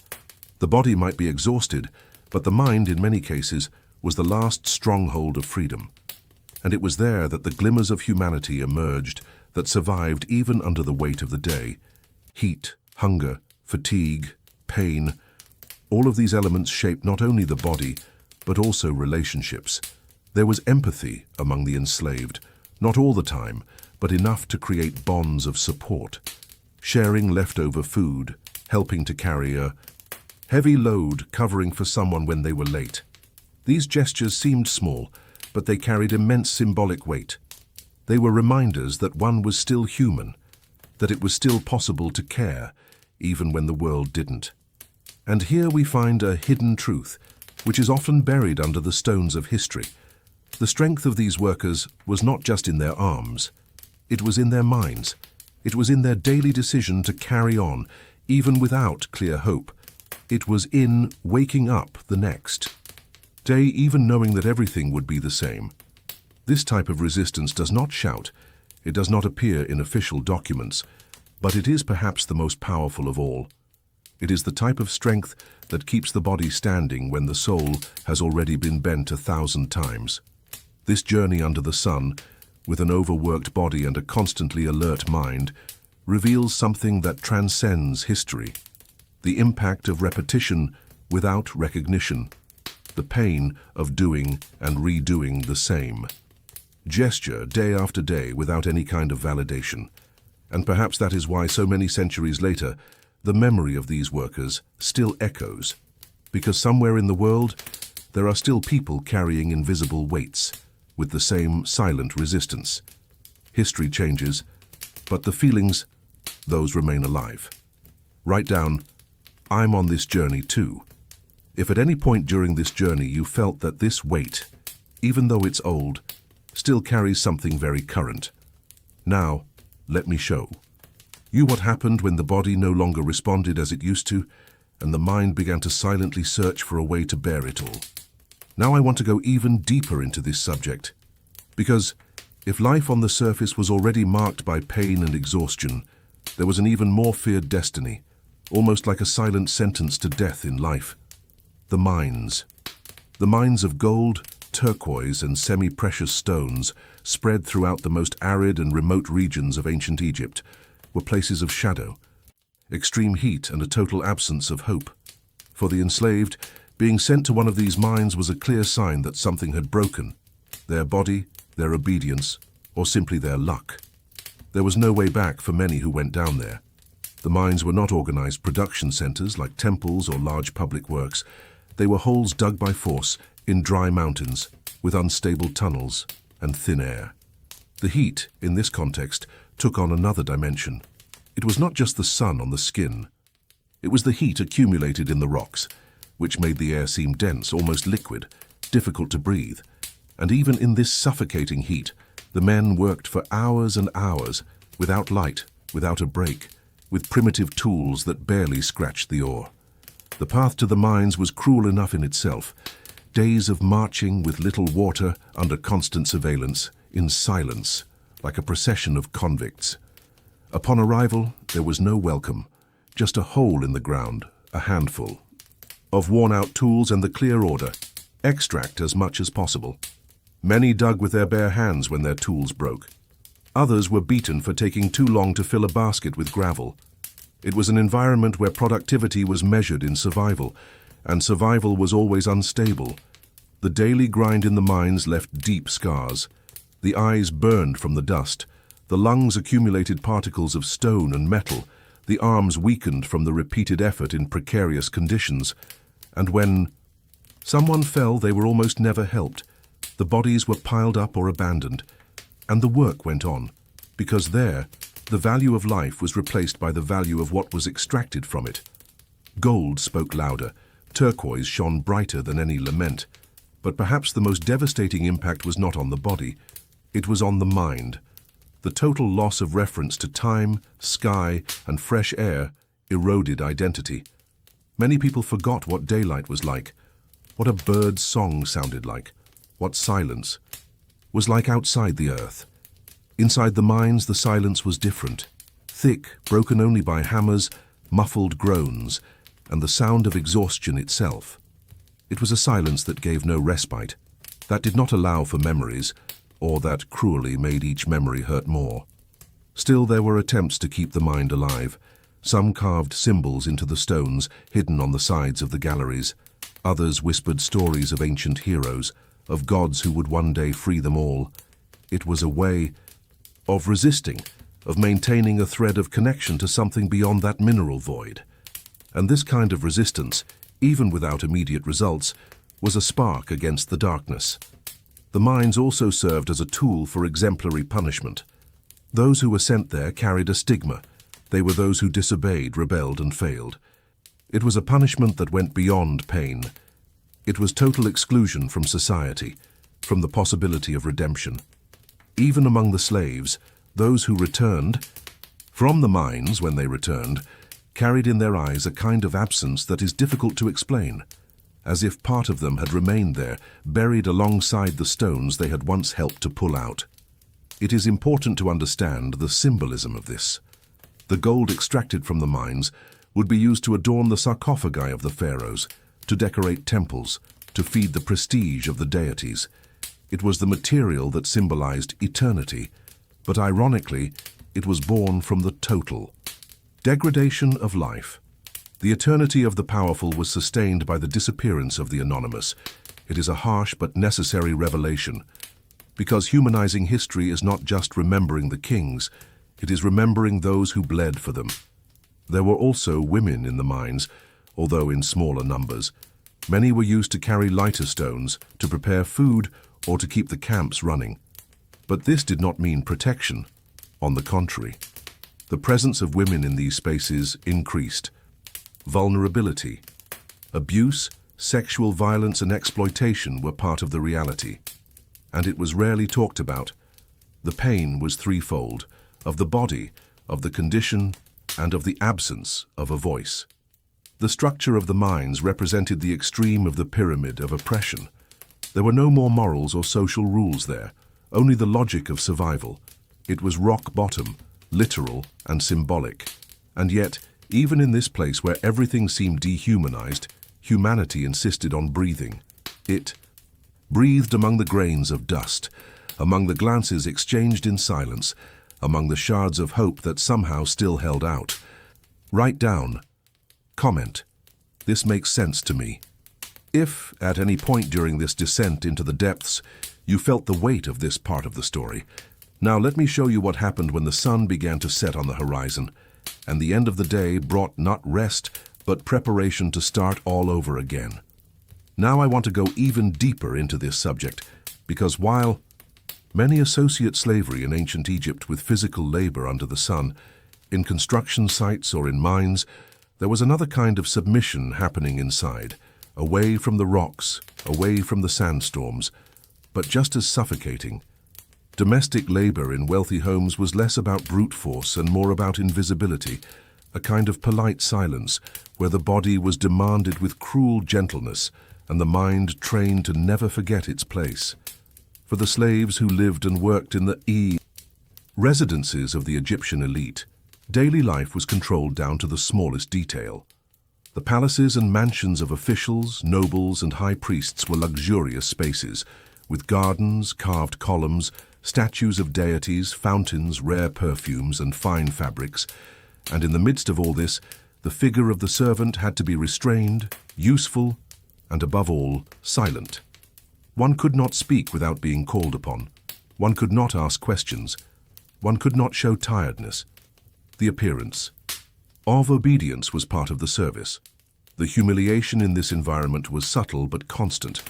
The body might be exhausted, but the mind, in many cases, was the last stronghold of freedom. And it was there that the glimmers of humanity emerged, that survived even under the weight of the day. Heat, hunger, fatigue, pain, all of these elements shaped not only the body, but also relationships. There was empathy among the enslaved, not all the time, but enough to create bonds of support. Sharing leftover food, helping to carry a heavy load, covering for someone when they were late. These gestures seemed small, but they carried immense symbolic weight. They were reminders that one was still human, that it was still possible to care, even when the world didn't. And here we find a hidden truth, which is often buried under the stones of history. The strength of these workers was not just in their arms. It was in their minds. It was in their daily decision to carry on, even without clear hope. It was in waking up the next day, even knowing that everything would be the same. This type of resistance does not shout. It does not appear in official documents, but it is perhaps the most powerful of all. It is the type of strength that keeps the body standing when the soul has already been bent 1,000 times. This journey under the sun, with an overworked body and a constantly alert mind, reveals something that transcends history. The impact of repetition without recognition. The pain of doing and redoing the same. Gesture day after day without any kind of validation. And perhaps that is why so many centuries later, the memory of these workers still echoes. Because somewhere in the world, there are still people carrying invisible weights, with the same silent resistance. History changes, but the feelings, those remain alive. Write down, I'm on this journey too. If at any point during this journey you felt that this weight, even though it's old, still carries something very current, now let me show you what happened when the body no longer responded as it used to, and the mind began to silently search for a way to bear it all. Now I want to go even deeper into this subject, because if life on the surface was already marked by pain and exhaustion, there was an even more feared destiny, almost like a silent sentence to death in life. The mines. The mines of gold, turquoise, and semi-precious stones, spread throughout the most arid and remote regions of ancient Egypt, were places of shadow, extreme heat, and a total absence of hope. For the enslaved, being sent to one of these mines was a clear sign that something had broken, their body, their obedience, or simply their luck. There was no way back for many who went down there. The mines were not organized production centers like temples or large public works. They were holes dug by force in dry mountains with unstable tunnels and thin air. The heat, in this context, took on another dimension. It was not just the sun on the skin. It was the heat accumulated in the rocks, which made the air seem dense, almost liquid, difficult to breathe. And even in this suffocating heat, the men worked for hours and hours, without light, without a break, with primitive tools that barely scratched the ore. The path to the mines was cruel enough in itself. Days of marching with little water under constant surveillance, in silence, like a procession of convicts. Upon arrival, there was no welcome, just a hole in the ground, a handful of worn-out tools and the clear order: extract as much as possible. Many dug with their bare hands when their tools broke. Others were beaten for taking too long to fill a basket with gravel. It was an environment where productivity was measured in survival, and survival was always unstable. The daily grind in the mines left deep scars. The eyes burned from the dust. The lungs accumulated particles of stone and metal. The arms weakened from the repeated effort in precarious conditions. And when someone fell, they were almost never helped. The bodies were piled up or abandoned. And the work went on, because there, the value of life was replaced by the value of what was extracted from it. Gold spoke louder. Turquoise shone brighter than any lament. But perhaps the most devastating impact was not on the body. It was on the mind. The total loss of reference to time, sky, and fresh air eroded identity. Many people forgot what daylight was like, what a bird's song sounded like, what silence was like outside the earth. Inside the mines, the silence was different. Thick, broken only by hammers, muffled groans, and the sound of exhaustion itself. It was a silence that gave no respite, that did not allow for memories, or that cruelly made each memory hurt more. Still, there were attempts to keep the mind alive. Some carved symbols into the stones hidden on the sides of the galleries. Others whispered stories of ancient heroes, of gods who would one day free them all. It was a way of resisting, of maintaining a thread of connection to something beyond that mineral void. And this kind of resistance, even without immediate results, was a spark against the darkness. The mines also served as a tool for exemplary punishment. Those who were sent there carried a stigma. They were those who disobeyed, rebelled, and failed. It was a punishment that went beyond pain. It was total exclusion from society, from the possibility of redemption. Even among the slaves, those who returned from the mines when they returned carried in their eyes a kind of absence that is difficult to explain, as if part of them had remained there, buried alongside the stones they had once helped to pull out. It is important to understand the symbolism of this. The gold extracted from the mines would be used to adorn the sarcophagi of the pharaohs, to decorate temples, to feed the prestige of the deities. It was the material that symbolized eternity, but ironically, it was born from the total degradation of life. The eternity of the powerful was sustained by the disappearance of the anonymous. It is a harsh but necessary revelation, because humanizing history is not just remembering the kings, it is remembering those who bled for them. There were also women in the mines, although in smaller numbers. Many were used to carry lighter stones, to prepare food, or to keep the camps running. But this did not mean protection. On the contrary, the presence of women in these spaces increased. Vulnerability, abuse, sexual violence, and exploitation were part of the reality. And it was rarely talked about. The pain was threefold: of the body, of the condition, and of the absence of a voice. The structure of the mines represented the extreme of the pyramid of oppression. There were no more morals or social rules there, only the logic of survival. It was rock bottom, literal and symbolic. And yet, even in this place where everything seemed dehumanized, humanity insisted on breathing. It breathed among the grains of dust, among the glances exchanged in silence, among the shards of hope that somehow still held out. Write down. Comment. This makes sense to me. If, at any point during this descent into the depths, you felt the weight of this part of the story, Now let me show you what happened when the sun began to set on the horizon, and the end of the day brought not rest, but preparation to start all over again. Now I want to go even deeper into this subject, because while many associate slavery in ancient Egypt with physical labor under the sun, in construction sites or in mines, there was another kind of submission happening inside, away from the rocks, away from the sandstorms, but just as suffocating. Domestic labor in wealthy homes was less about brute force and more about invisibility, a kind of polite silence where the body was demanded with cruel gentleness and the mind trained to never forget its place. For the slaves who lived and worked in the residences of the Egyptian elite, daily life was controlled down to the smallest detail. The palaces and mansions of officials, nobles, and high priests were luxurious spaces, with gardens, carved columns, statues of deities, fountains, rare perfumes, and fine fabrics. And in the midst of all this, the figure of the servant had to be restrained, useful, and above all, silent. One could not speak without being called upon. One could not ask questions. One could not show tiredness. The appearance of obedience was part of the service. The humiliation in this environment was subtle but constant,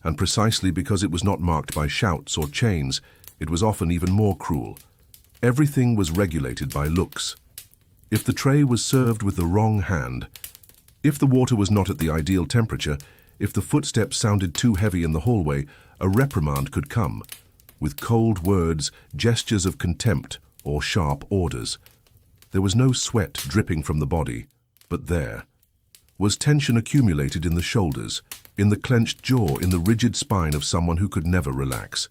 and precisely because it was not marked by shouts or chains, it was often even more cruel. Everything was regulated by looks. If the tray was served with the wrong hand, if the water was not at the ideal temperature, if the footsteps sounded too heavy in the hallway, a reprimand could come, with cold words, gestures of contempt, or sharp orders. There was no sweat dripping from the body, but there was tension accumulated in the shoulders, in the clenched jaw, in the rigid spine of someone who could never relax.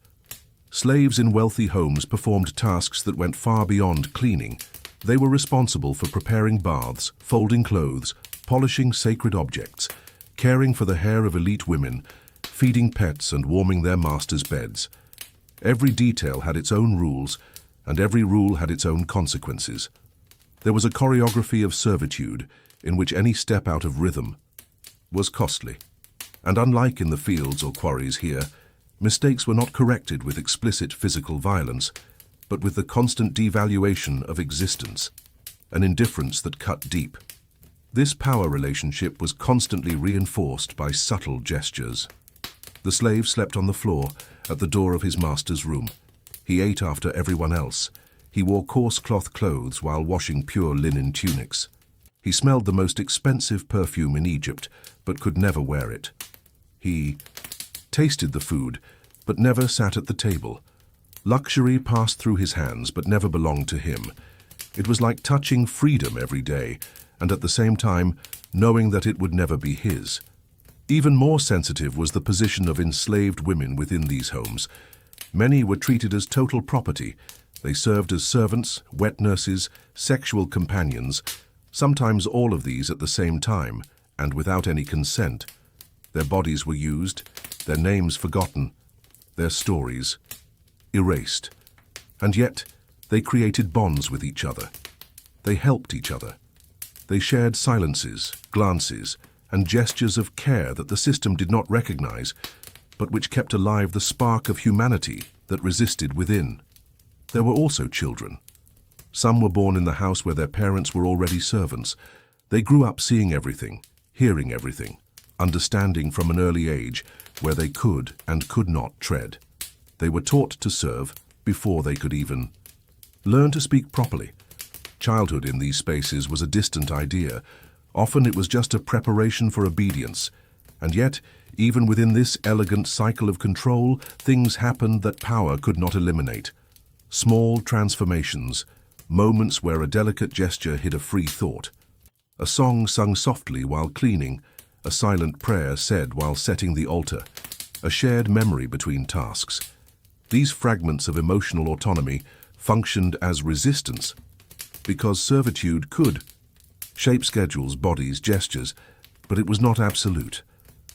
Slaves in wealthy homes performed tasks that went far beyond cleaning. They were responsible for preparing baths, folding clothes, polishing sacred objects, caring for the hair of elite women, feeding pets and warming their masters' beds. Every detail had its own rules, and every rule had its own consequences. There was a choreography of servitude in which any step out of rhythm was costly. And unlike in the fields or quarries here, mistakes were not corrected with explicit physical violence, but with the constant devaluation of existence, an indifference that cut deep. This power relationship was constantly reinforced by subtle gestures. The slave slept on the floor at the door of his master's room. He ate after everyone else. He wore coarse cloth clothes while washing pure linen tunics. He smelled the most expensive perfume in Egypt, but could never wear it. He tasted the food, but never sat at the table. Luxury passed through his hands, but never belonged to him. It was like touching freedom every day, and at the same time, knowing that it would never be his. Even more sensitive was the position of enslaved women within these homes. Many were treated as total property. They served as servants, wet nurses, sexual companions, sometimes all of these at the same time, and without any consent. Their bodies were used, their names forgotten, their stories erased. And yet, they created bonds with each other. They helped each other. They shared silences, glances, and gestures of care that the system did not recognize, but which kept alive the spark of humanity that resisted within. There were also children. Some were born in the house where their parents were already servants. They grew up seeing everything, hearing everything, understanding from an early age where they could and could not tread. They were taught to serve before they could even learn to speak properly. Childhood in these spaces was a distant idea. Often it was just a preparation for obedience. And yet, even within this elegant cycle of control, things happened that power could not eliminate. Small transformations, moments where a delicate gesture hid a free thought. A song sung softly while cleaning, a silent prayer said while setting the altar, a shared memory between tasks. These fragments of emotional autonomy functioned as resistance because servitude could shape schedules, bodies, gestures, but it was not absolute.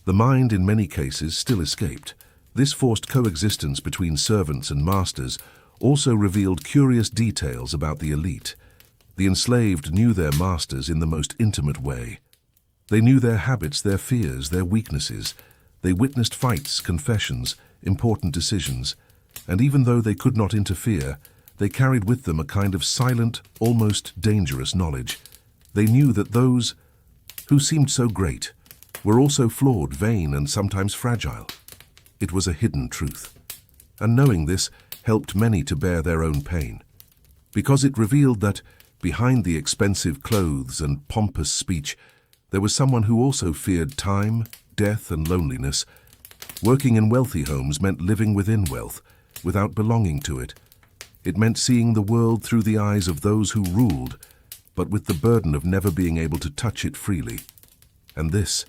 The mind, in many cases, still escaped. This forced coexistence between servants and masters also revealed curious details about the elite. The enslaved knew their masters in the most intimate way. They knew their habits, their fears, their weaknesses. They witnessed fights, confessions, important decisions, and even though they could not interfere, they carried with them a kind of silent, almost dangerous knowledge. They knew that those who seemed so great were also flawed, vain, and sometimes fragile. It was a hidden truth, and knowing this helped many to bear their own pain, because it revealed that behind the expensive clothes and pompous speech, there was someone who also feared time, death, and loneliness. Working in wealthy homes meant living within wealth, without belonging to it. It meant seeing the world through the eyes of those who ruled, but with the burden of never being able to touch it freely. And this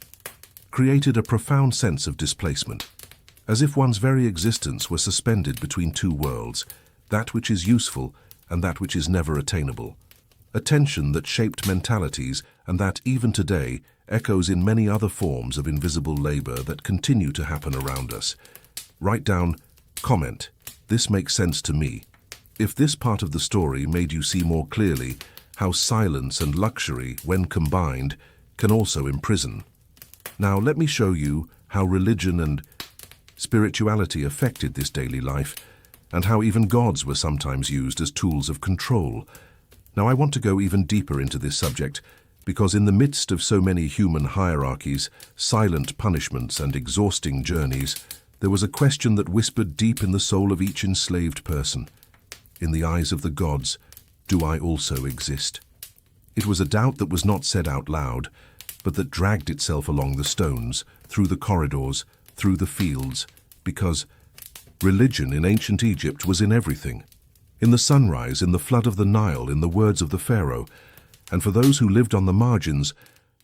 created a profound sense of displacement, as if one's very existence were suspended between two worlds, that which is useful and that which is never attainable. A tension that shaped mentalities and that, even today, echoes in many other forms of invisible labor that continue to happen around us. Write down, comment, "This makes sense to me." If this part of the story made you see more clearly how silence and luxury, when combined, can also imprison. Now let me show you how religion and spirituality affected this daily life, and how even gods were sometimes used as tools of control. Now I want to go even deeper into this subject, because in the midst of so many human hierarchies, silent punishments, and exhausting journeys, there was a question that whispered deep in the soul of each enslaved person. In the eyes of the gods, do I also exist? It was a doubt that was not said out loud, but that dragged itself along the stones, through the corridors, through the fields, because religion in ancient Egypt was in everything. In the sunrise, in the flood of the Nile, in the words of the Pharaoh, and for those who lived on the margins,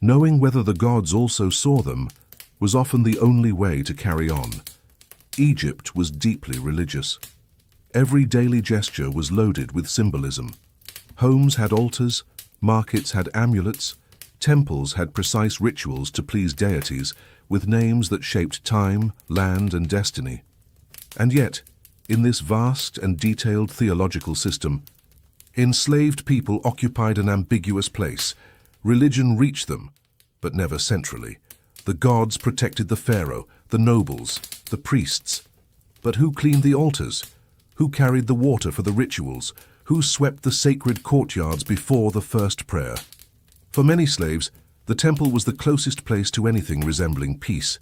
knowing whether the gods also saw them was often the only way to carry on. Egypt was deeply religious. Every daily gesture was loaded with symbolism. Homes had altars, markets had amulets, temples had precise rituals to please deities with names that shaped time, land, and destiny. And yet, in this vast and detailed theological system, enslaved people occupied an ambiguous place. Religion reached them, but never centrally. The gods protected the pharaoh, the nobles, the priests. But who cleaned the altars? Who carried the water for the rituals? Who swept the sacred courtyards before the first prayer? For many slaves, the temple was the closest place to anything resembling peace.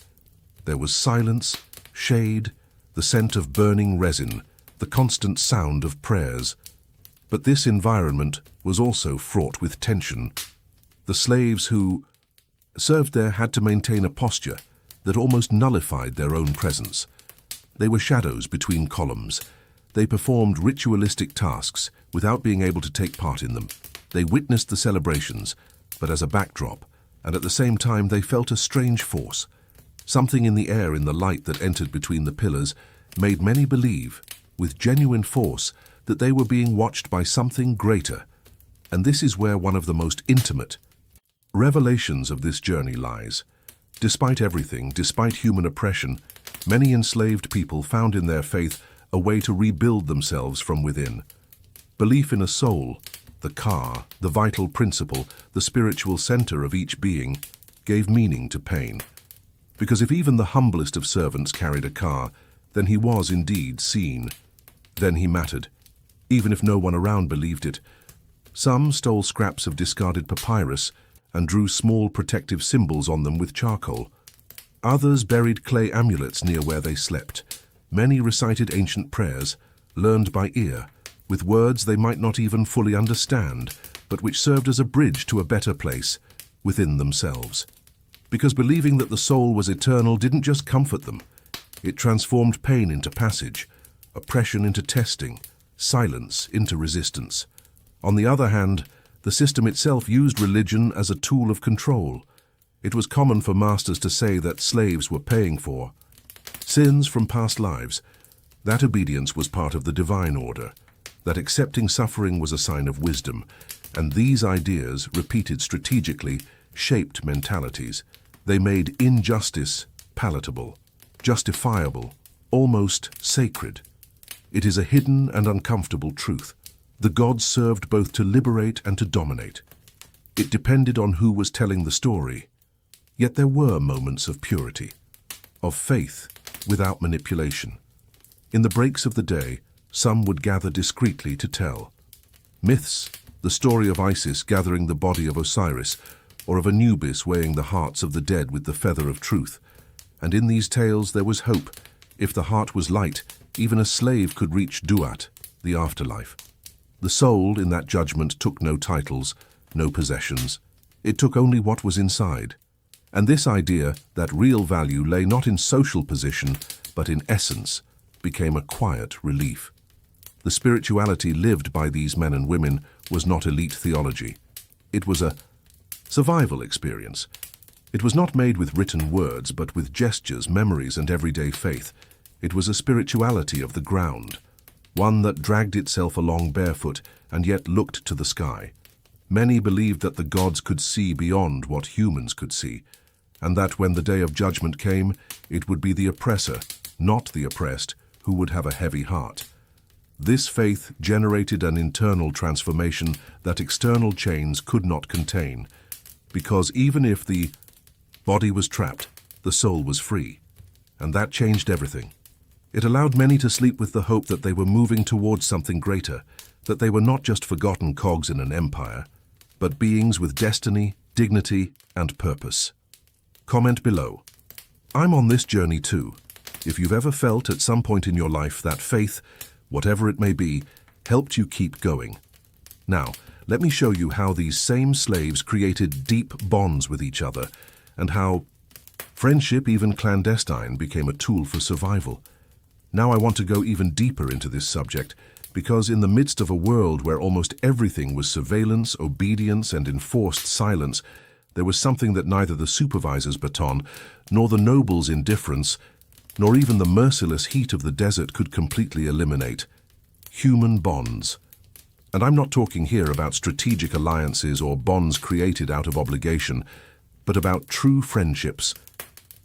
There was silence, shade, the scent of burning resin, the constant sound of prayers. But this environment was also fraught with tension. The slaves who served there had to maintain a posture that almost nullified their own presence. They were shadows between columns. They performed ritualistic tasks without being able to take part in them. They witnessed the celebrations, but as a backdrop, and at the same time they felt a strange force. Something in the air, in the light that entered between the pillars, made many believe, with genuine force, that they were being watched by something greater. And this is where one of the most intimate revelations of this journey lies. Despite everything, despite human oppression, many enslaved people found in their faith a way to rebuild themselves from within. Belief in a soul, the ka, the vital principle, the spiritual center of each being, gave meaning to pain. Because if even the humblest of servants carried a ka, then he was indeed seen. Then he mattered, even if no one around believed it. Some stole scraps of discarded papyrus and drew small protective symbols on them with charcoal. Others buried clay amulets near where they slept. Many recited ancient prayers, learned by ear, with words they might not even fully understand, but which served as a bridge to a better place within themselves. Because believing that the soul was eternal didn't just comfort them. It transformed pain into passage, oppression into testing, silence into resistance. On the other hand, the system itself used religion as a tool of control. It was common for masters to say that slaves were paying for sins from past lives. That obedience was part of the divine order, that accepting suffering was a sign of wisdom, and these ideas, repeated strategically, shaped mentalities. They made injustice palatable, justifiable, almost sacred. It is a hidden and uncomfortable truth. The gods served both to liberate and to dominate. It depended on who was telling the story. Yet there were moments of purity, of faith without manipulation. In the breaks of the day, some would gather discreetly to tell. Myths, the story of Isis gathering the body of Osiris, or of Anubis weighing the hearts of the dead with the feather of truth. And in these tales there was hope. If the heart was light, even a slave could reach Duat, the afterlife. The soul in that judgment took no titles, no possessions. It took only what was inside. And this idea that real value lay not in social position, but in essence, became a quiet relief. The spirituality lived by these men and women was not elite theology. It was a survival experience. It was not made with written words, but with gestures, memories, and everyday faith. It was a spirituality of the ground, one that dragged itself along barefoot and yet looked to the sky. Many believed that the gods could see beyond what humans could see, and that when the day of judgment came, it would be the oppressor, not the oppressed, who would have a heavy heart. This faith generated an internal transformation that external chains could not contain, because even if the body was trapped, the soul was free, and that changed everything. It allowed many to sleep with the hope that they were moving towards something greater, that they were not just forgotten cogs in an empire, but beings with destiny, dignity, and purpose. Comment below. I'm on this journey too. If you've ever felt at some point in your life that faith, whatever it may be, helped you keep going. Now, let me show you how these same slaves created deep bonds with each other, and how friendship, even clandestine, became a tool for survival. Now I want to go even deeper into this subject, because in the midst of a world where almost everything was surveillance, obedience, and enforced silence, there was something that neither the supervisor's baton, nor the noble's indifference, nor even the merciless heat of the desert could completely eliminate: human bonds. And I'm not talking here about strategic alliances or bonds created out of obligation, but about true friendships,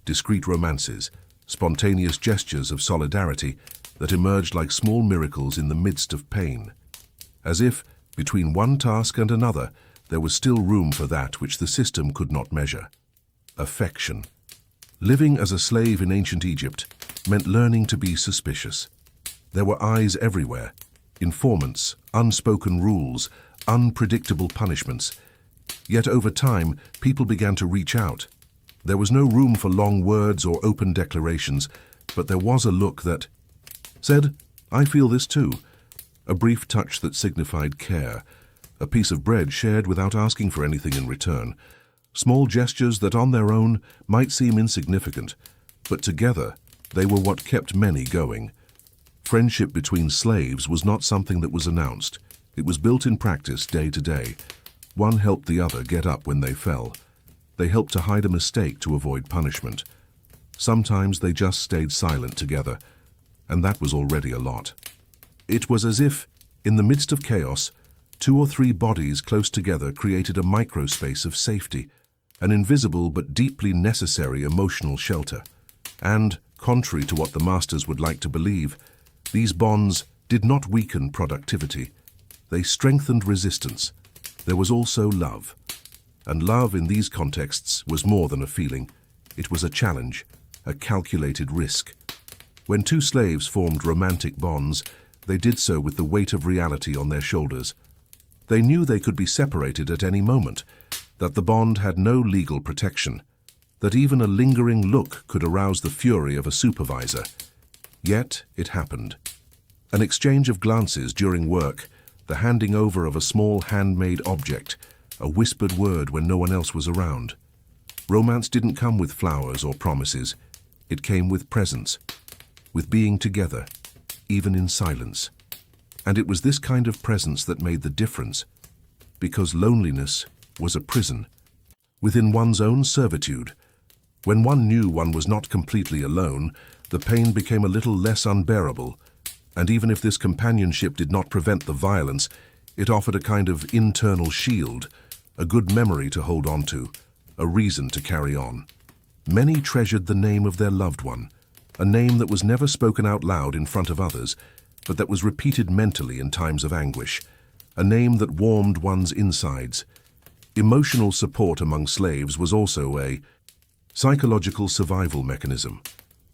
discreet romances, spontaneous gestures of solidarity that emerged like small miracles in the midst of pain. As if, between one task and another, there was still room for that which the system could not measure: affection. Living as a slave in ancient Egypt meant learning to be suspicious. There were eyes everywhere, informants, unspoken rules, unpredictable punishments. Yet over time, people began to reach out. There was no room for long words or open declarations, but there was a look that said, "I feel this too," a brief touch that signified care, a piece of bread shared without asking for anything in return. Small gestures that on their own might seem insignificant, but together they were what kept many going. Friendship between slaves was not something that was announced. It was built in practice day to day. One helped the other get up when they fell. They helped to hide a mistake to avoid punishment. Sometimes they just stayed silent together, and that was already a lot. It was as if, in the midst of chaos, 2 or 3 bodies close together created a microspace of safety, an invisible but deeply necessary emotional shelter. And, contrary to what the masters would like to believe, these bonds did not weaken productivity. They strengthened resistance. There was also love. And love in these contexts was more than a feeling. It was a challenge, a calculated risk. When 2 slaves formed romantic bonds, they did so with the weight of reality on their shoulders. They knew they could be separated at any moment, that the bond had no legal protection, that even a lingering look could arouse the fury of a supervisor. Yet it happened. An exchange of glances during work, the handing over of a small handmade object, a whispered word when no one else was around. Romance didn't come with flowers or promises. It came with presence, with being together, even in silence. And it was this kind of presence that made the difference, because loneliness was a prison within one's own servitude. When one knew one was not completely alone, the pain became a little less unbearable, and even if this companionship did not prevent the violence, it offered a kind of internal shield, a good memory to hold on to, a reason to carry on. Many treasured the name of their loved one, a name that was never spoken out loud in front of others, but that was repeated mentally in times of anguish, a name that warmed one's insides. Emotional support among slaves was also a psychological survival mechanism.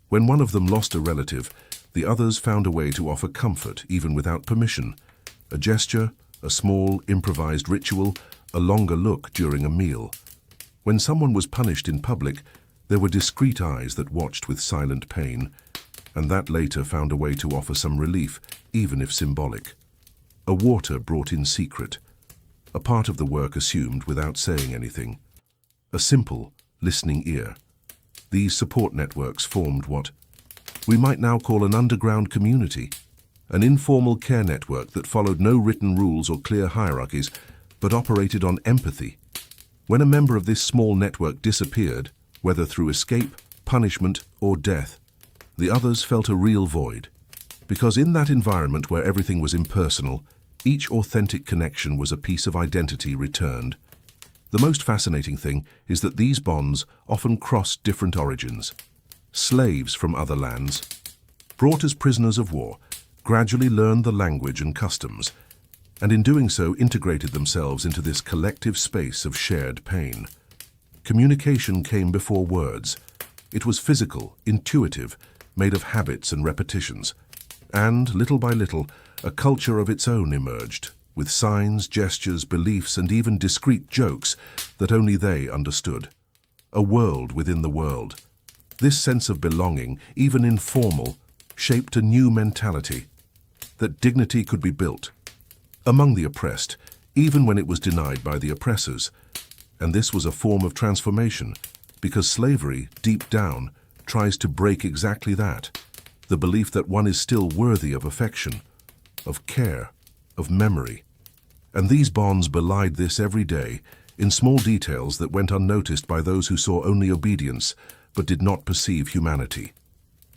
When one of them lost a relative, The others found a way to offer comfort even without permission. A gesture, a small improvised ritual, a longer look during a meal. When someone was punished in public, there were discreet eyes that watched with silent pain, and that later found a way to offer some relief, even if symbolic. A water brought in secret. A part of the work assumed without saying anything. A simple, listening ear. These support networks formed what we might now call an underground community, an informal care network that followed no written rules or clear hierarchies, but operated on empathy. When a member of this small network disappeared, whether through escape, punishment, or death, the others felt a real void. Because in that environment where everything was impersonal, each authentic connection was a piece of identity returned. The most fascinating thing is that these bonds often crossed different origins. Slaves from other lands, brought as prisoners of war, gradually learned the language and customs, and in doing so integrated themselves into this collective space of shared pain. Communication came before words. It was physical, intuitive, made of habits and repetitions. And, little by little, a culture of its own emerged, with signs, gestures, beliefs, and even discreet jokes that only they understood. A world within the world. This sense of belonging, even informal, shaped a new mentality, that dignity could be built among the oppressed, even when it was denied by the oppressors. And this was a form of transformation, because slavery, deep down, tries to break exactly that, the belief that one is still worthy of affection, of care, of memory. And these bonds belied this every day, in small details that went unnoticed by those who saw only obedience, but did not perceive humanity.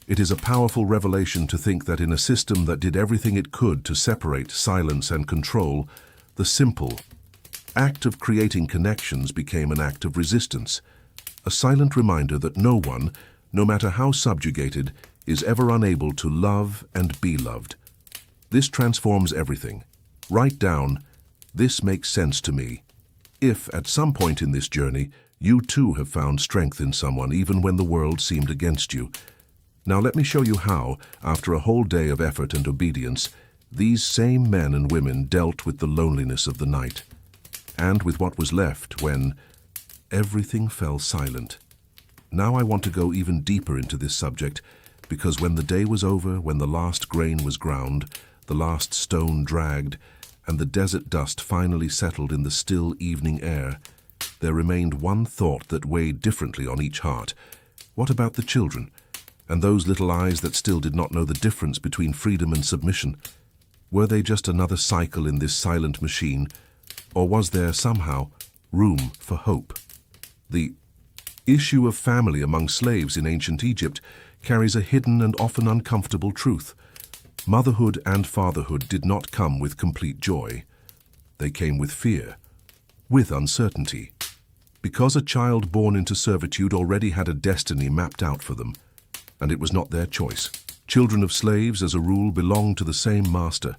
It is a powerful revelation to think that in a system that did everything it could to separate, silence, and control, the simple act of creating connections became an act of resistance, a silent reminder that no one, no matter how subjugated, is ever unable to love and be loved. This transforms everything. Write down, "This makes sense to me." If, at some point in this journey, you too have found strength in someone even when the world seemed against you. Now let me show you how, after a whole day of effort and obedience, these same men and women dealt with the loneliness of the night, and with what was left when everything fell silent. Now I want to go even deeper into this subject, because when the day was over, when the last grain was ground, the last stone dragged, and the desert dust finally settled in the still evening air, there remained one thought that weighed differently on each heart. What about the children? And those little eyes that still did not know the difference between freedom and submission? Were they just another cycle in this silent machine, or was there somehow room for hope? The issue of family among slaves in ancient Egypt carries a hidden and often uncomfortable truth. Motherhood and fatherhood did not come with complete joy. They came with fear, with uncertainty. Because a child born into servitude already had a destiny mapped out for them, and it was not their choice. Children of slaves, as a rule, belonged to the same master.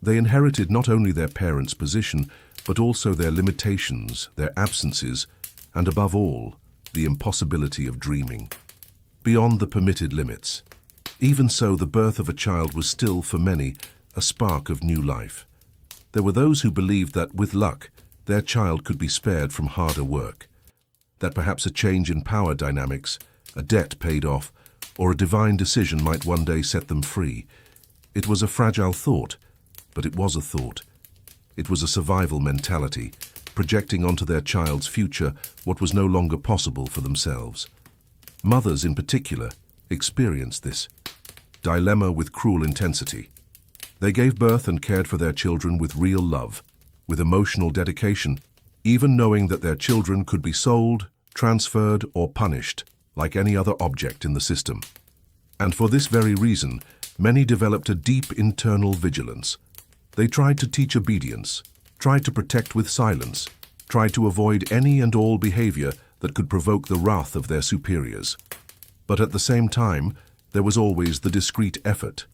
They inherited not only their parents' position, but also their limitations, their absences, and above all, the impossibility of dreaming beyond the permitted limits. Even so, the birth of a child was still, for many, a spark of new life. There were those who believed that, with luck, their child could be spared from harder work, that perhaps a change in power dynamics, a debt paid off, or a divine decision might one day set them free. It was a fragile thought, but it was a thought. It was a survival mentality, projecting onto their child's future what was no longer possible for themselves. Mothers, in particular, experienced this dilemma with cruel intensity. They gave birth and cared for their children with real love, with emotional dedication, even knowing that their children could be sold, transferred, or punished, like any other object in the system. And for this very reason, many developed a deep internal vigilance. They tried to teach obedience, tried to protect with silence, tried to avoid any and all behavior that could provoke the wrath of their superiors. But at the same time, there was always the discreet effort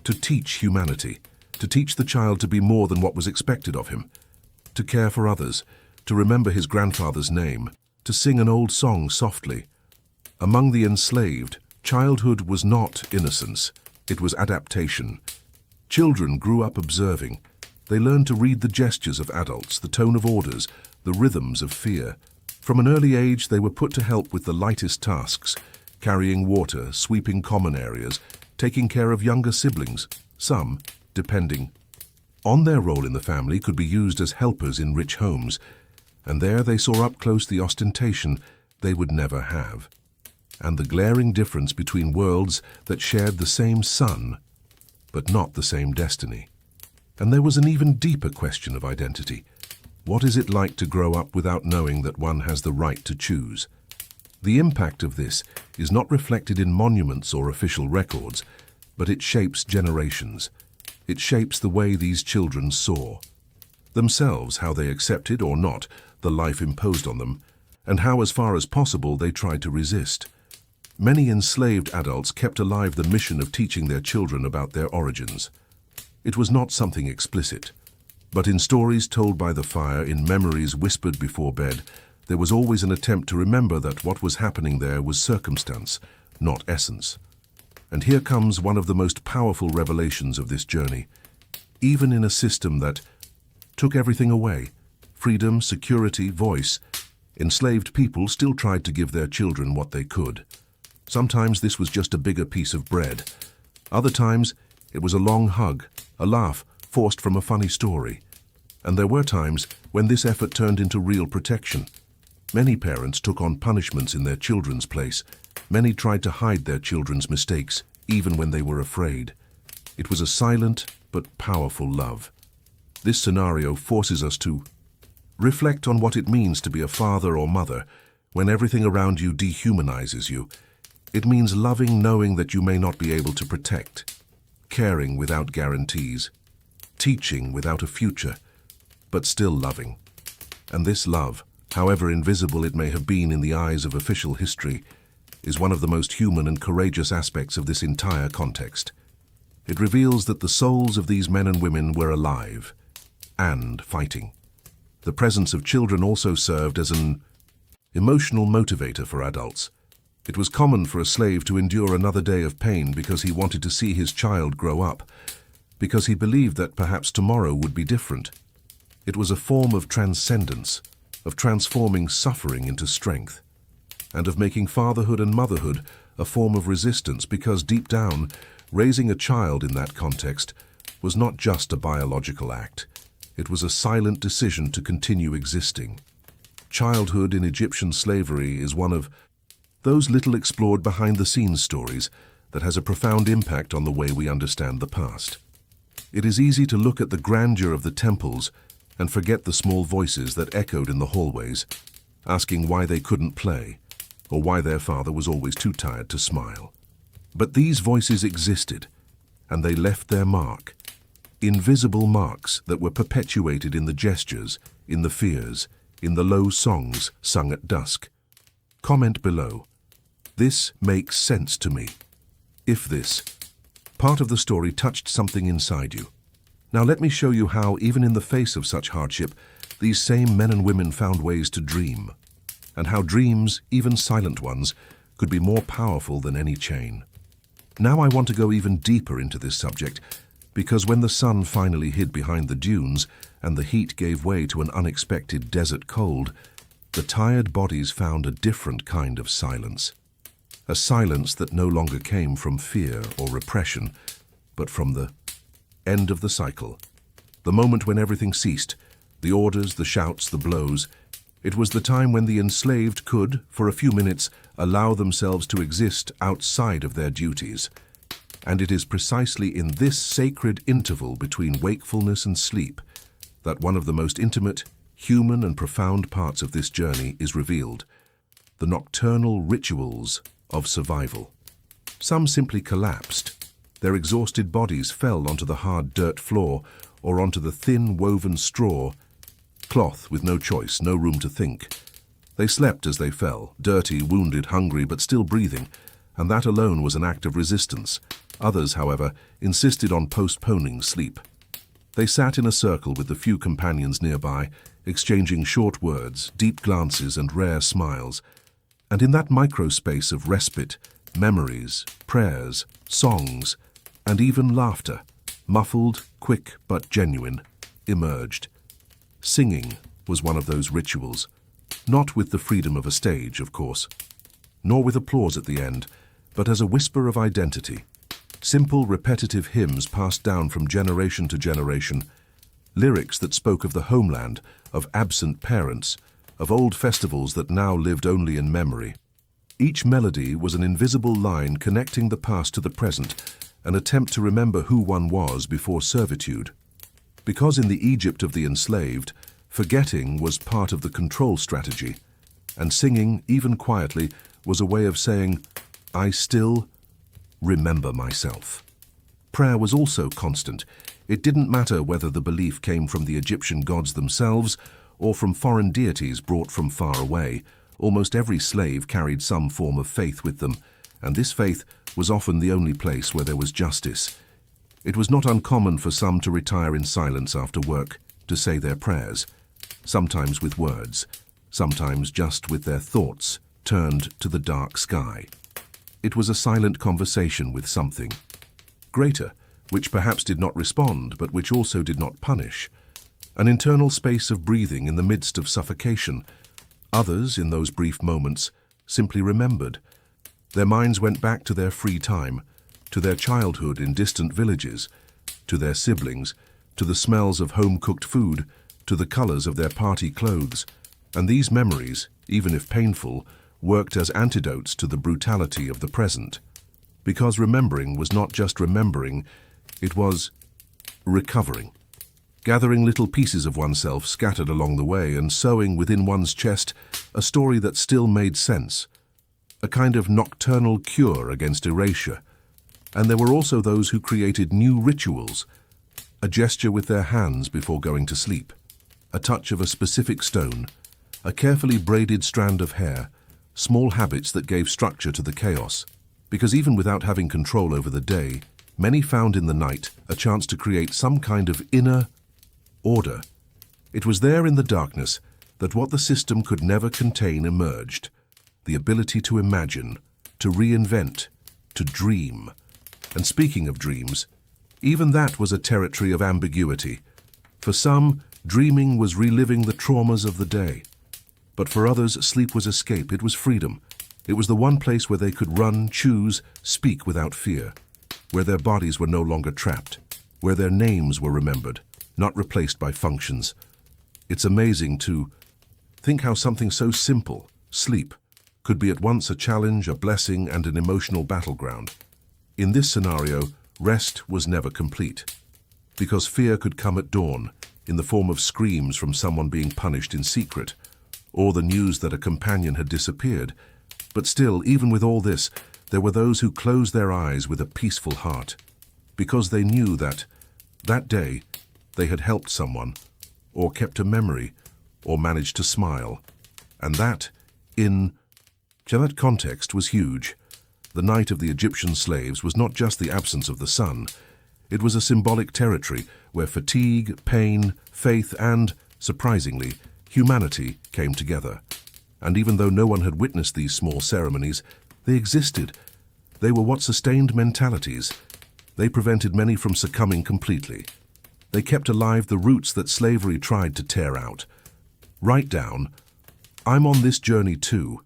to teach humanity, to teach the child to be more than what was expected of him, to care for others, to remember his grandfather's name, to sing an old song softly. Among the enslaved, childhood was not innocence. It was adaptation. Children grew up observing. They learned to read the gestures of adults, the tone of orders, the rhythms of fear. From an early age, they were put to help with the lightest tasks, carrying water, sweeping common areas, taking care of younger siblings, some, depending on their role in the family, could be used as helpers in rich homes, and there they saw up close the ostentation they would never have, and the glaring difference between worlds that shared the same sun, but not the same destiny. And there was an even deeper question of identity. What is it like to grow up without knowing that one has the right to choose? The impact of this is not reflected in monuments or official records, but it shapes generations. It shapes the way these children saw themselves, how they accepted or not the life imposed on them, and how, as far as possible, they tried to resist. Many enslaved adults kept alive the mission of teaching their children about their origins. It was not something explicit, but in stories told by the fire, in memories whispered before bed, there was always an attempt to remember that what was happening there was circumstance, not essence. And here comes one of the most powerful revelations of this journey. Even in a system that took everything away, freedom, security, voice, enslaved people still tried to give their children what they could. Sometimes this was just a bigger piece of bread. Other times it was a long hug, a laugh forced from a funny story. And there were times when this effort turned into real protection. Many parents took on punishments in their children's place. Many tried to hide their children's mistakes, even when they were afraid. It was a silent but powerful love. This scenario forces us to reflect on what it means to be a father or mother when everything around you dehumanizes you. It means loving knowing that you may not be able to protect, caring without guarantees, teaching without a future, but still loving. And this love, however invisible it may have been in the eyes of official history, is one of the most human and courageous aspects of this entire context. It reveals that the souls of these men and women were alive and fighting. The presence of children also served as an emotional motivator for adults. It was common for a slave to endure another day of pain because he wanted to see his child grow up, because he believed that perhaps tomorrow would be different. It was a form of transcendence, of transforming suffering into strength, and of making fatherhood and motherhood a form of resistance, because deep down, raising a child in that context was not just a biological act. It was a silent decision to continue existing. Childhood in Egyptian slavery is one of those little explored behind-the-scenes stories that has a profound impact on the way we understand the past. It is easy to look at the grandeur of the temples and forget the small voices that echoed in the hallways, asking why they couldn't play, or why their father was always too tired to smile. But these voices existed, and they left their mark. Invisible marks that were perpetuated in the gestures, in the fears, in the low songs sung at dusk. Comment below. This makes sense to me. If this part of the story touched something inside you. Now let me show you how, even in the face of such hardship, these same men and women found ways to dream, and how dreams, even silent ones, could be more powerful than any chain. Now I want to go even deeper into this subject, because when the sun finally hid behind the dunes and the heat gave way to an unexpected desert cold, the tired bodies found a different kind of silence. A silence that no longer came from fear or repression, but from the end of the cycle. The moment when everything ceased, the orders, the shouts, the blows. It was the time when the enslaved could, for a few minutes, allow themselves to exist outside of their duties. And it is precisely in this sacred interval between wakefulness and sleep that one of the most intimate, human and profound parts of this journey is revealed: the nocturnal rituals of survival. Some simply collapsed. Their exhausted bodies fell onto the hard dirt floor or onto the thin woven straw cloth with no choice, no room to think. They slept as they fell, dirty, wounded, hungry, but still breathing, and that alone was an act of resistance. Others, however, insisted on postponing sleep. They sat in a circle with the few companions nearby, exchanging short words, deep glances, and rare smiles. And in that microspace of respite, memories, prayers, songs, And even laughter, muffled, quick but genuine, emerged. Singing was one of those rituals, not with the freedom of a stage, of course, nor with applause at the end, but as a whisper of identity. Simple, repetitive hymns passed down from generation to generation, lyrics that spoke of the homeland, of absent parents, of old festivals that now lived only in memory. Each melody was an invisible line connecting the past to the present, an attempt to remember who one was before servitude. Because in the Egypt of the enslaved, forgetting was part of the control strategy, and singing, even quietly, was a way of saying, "I still remember myself." Prayer was also constant. It didn't matter whether the belief came from the Egyptian gods themselves or from foreign deities brought from far away. Almost every slave carried some form of faith with them, and this faith was often the only place where there was justice. It was not uncommon for some to retire in silence after work, to say their prayers, sometimes with words, sometimes just with their thoughts turned to the dark sky. It was a silent conversation with something greater, which perhaps did not respond, but which also did not punish. An internal space of breathing in the midst of suffocation. Others, in those brief moments, simply remembered. Their minds went back to their free time, to their childhood in distant villages, to their siblings, to the smells of home-cooked food, to the colors of their party clothes. And these memories, even if painful, worked as antidotes to the brutality of the present. Because remembering was not just remembering, it was recovering. Gathering little pieces of oneself scattered along the way and sewing within one's chest a story that still made sense. A kind of nocturnal cure against erasure. And there were also those who created new rituals. A gesture with their hands before going to sleep. A touch of a specific stone. A carefully braided strand of hair. Small habits that gave structure to the chaos. Because even without having control over the day, many found in the night a chance to create some kind of inner order. It was there in the darkness that what the system could never contain emerged. The ability to imagine, to reinvent, to dream. And speaking of dreams, even that was a territory of ambiguity. For some, dreaming was reliving the traumas of the day. But for others, sleep was escape, it was freedom. It was the one place where they could run, choose, speak without fear. Where their bodies were no longer trapped. Where their names were remembered, not replaced by functions. It's amazing to think how something so simple, sleep, could be at once a challenge, a blessing, and an emotional battleground. In this scenario, rest was never complete. Because fear could come at dawn, in the form of screams from someone being punished in secret, or the news that a companion had disappeared. But still, even with all this, there were those who closed their eyes with a peaceful heart, because they knew that day they had helped someone, or kept a memory, or managed to smile. And that context was huge. The night of the Egyptian slaves was not just the absence of the sun. It was a symbolic territory where fatigue, pain, faith, and, surprisingly, humanity came together. And even though no one had witnessed these small ceremonies, they existed. They were what sustained mentalities. They prevented many from succumbing completely. They kept alive the roots that slavery tried to tear out. Write down, "I'm on this journey too."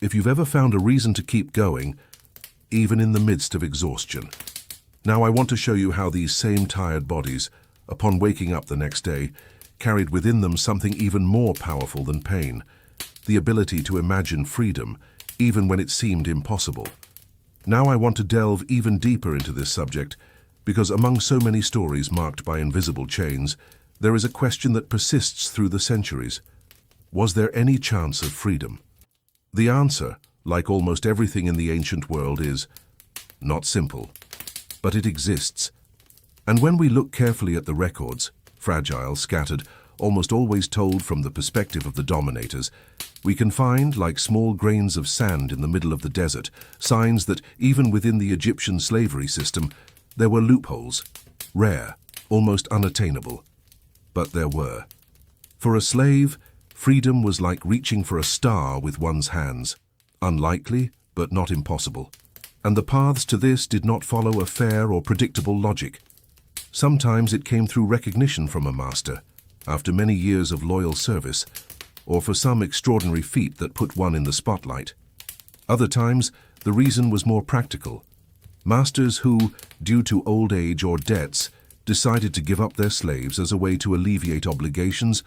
If you've ever found a reason to keep going, even in the midst of exhaustion. Now I want to show you how these same tired bodies, upon waking up the next day, carried within them something even more powerful than pain. The ability to imagine freedom, even when it seemed impossible. Now I want to delve even deeper into this subject, because among so many stories marked by invisible chains, there is a question that persists through the centuries. Was there any chance of freedom? The answer, like almost everything in the ancient world, is not simple, but it exists. And when we look carefully at the records, fragile, scattered, almost always told from the perspective of the dominators, we can find, like small grains of sand in the middle of the desert, signs that even within the Egyptian slavery system, there were loopholes, rare, almost unattainable. But there were. For a slave, freedom was like reaching for a star with one's hands. Unlikely, but not impossible. And the paths to this did not follow a fair or predictable logic. Sometimes it came through recognition from a master, after many years of loyal service, or for some extraordinary feat that put one in the spotlight. Other times, the reason was more practical. Masters who, due to old age or debts, decided to give up their slaves as a way to alleviate obligations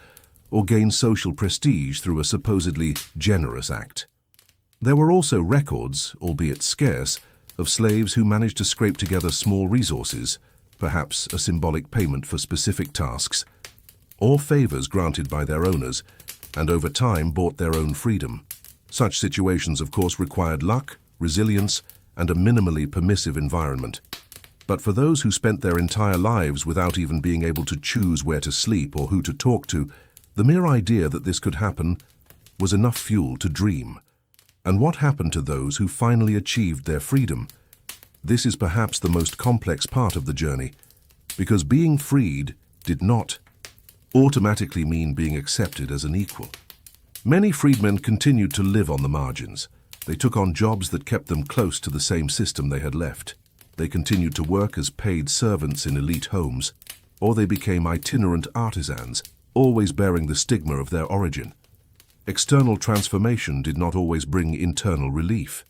or gain social prestige through a supposedly generous act. There were also records, albeit scarce, of slaves who managed to scrape together small resources, perhaps a symbolic payment for specific tasks, or favors granted by their owners, and over time bought their own freedom. Such situations, of course, required luck, resilience, and a minimally permissive environment. But for those who spent their entire lives without even being able to choose where to sleep or who to talk to, the mere idea that this could happen was enough fuel to dream. And what happened to those who finally achieved their freedom? This is perhaps the most complex part of the journey, because being freed did not automatically mean being accepted as an equal. Many freedmen continued to live on the margins. They took on jobs that kept them close to the same system they had left. They continued to work as paid servants in elite homes, or they became itinerant artisans, always bearing the stigma of their origin. External transformation did not always bring internal relief.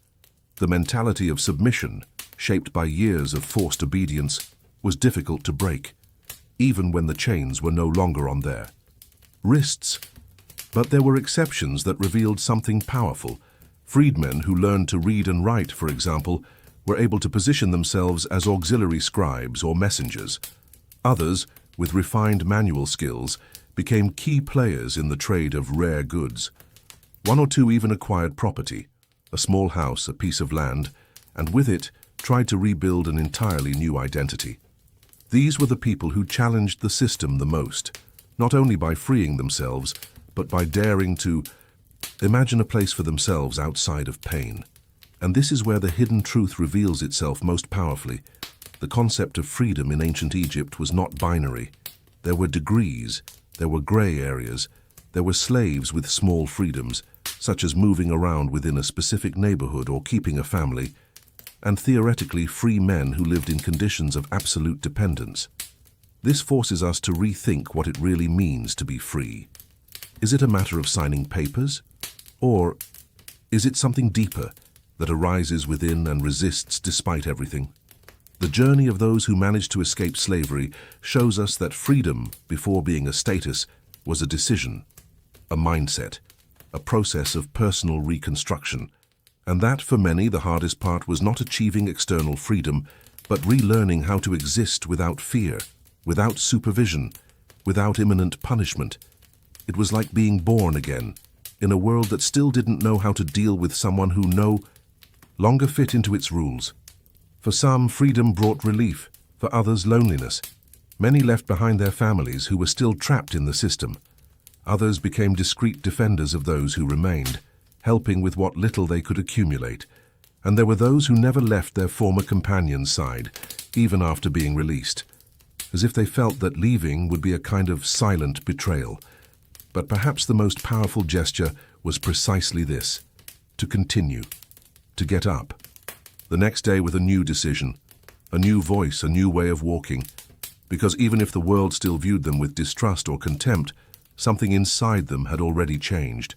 The mentality of submission, shaped by years of forced obedience, was difficult to break, even when the chains were no longer on their wrists. But there were exceptions that revealed something powerful. Freedmen who learned to read and write, for example, were able to position themselves as auxiliary scribes or messengers. Others, with refined manual skills, became key players in the trade of rare goods. One or two even acquired property, a small house, a piece of land, and with it tried to rebuild an entirely new identity. These were the people who challenged the system the most, not only by freeing themselves, but by daring to imagine a place for themselves outside of pain. And this is where the hidden truth reveals itself most powerfully. The concept of freedom in ancient Egypt was not binary. There were degrees, there were gray areas, there were slaves with small freedoms, such as moving around within a specific neighborhood or keeping a family, and theoretically free men who lived in conditions of absolute dependence. This forces us to rethink what it really means to be free. Is it a matter of signing papers? Or is it something deeper that arises within and resists despite everything? The journey of those who managed to escape slavery shows us that freedom, before being a status, was a decision, a mindset, a process of personal reconstruction. And that, for many, the hardest part was not achieving external freedom, but relearning how to exist without fear, without supervision, without imminent punishment. It was like being born again, in a world that still didn't know how to deal with someone who no longer fit into its rules. For some, freedom brought relief, for others loneliness. Many left behind their families who were still trapped in the system. Others became discreet defenders of those who remained, helping with what little they could accumulate. And there were those who never left their former companion's side, even after being released, as if they felt that leaving would be a kind of silent betrayal. But perhaps the most powerful gesture was precisely this: to continue, to get up. The next day with a new decision, a new voice, a new way of walking. Because even if the world still viewed them with distrust or contempt, something inside them had already changed.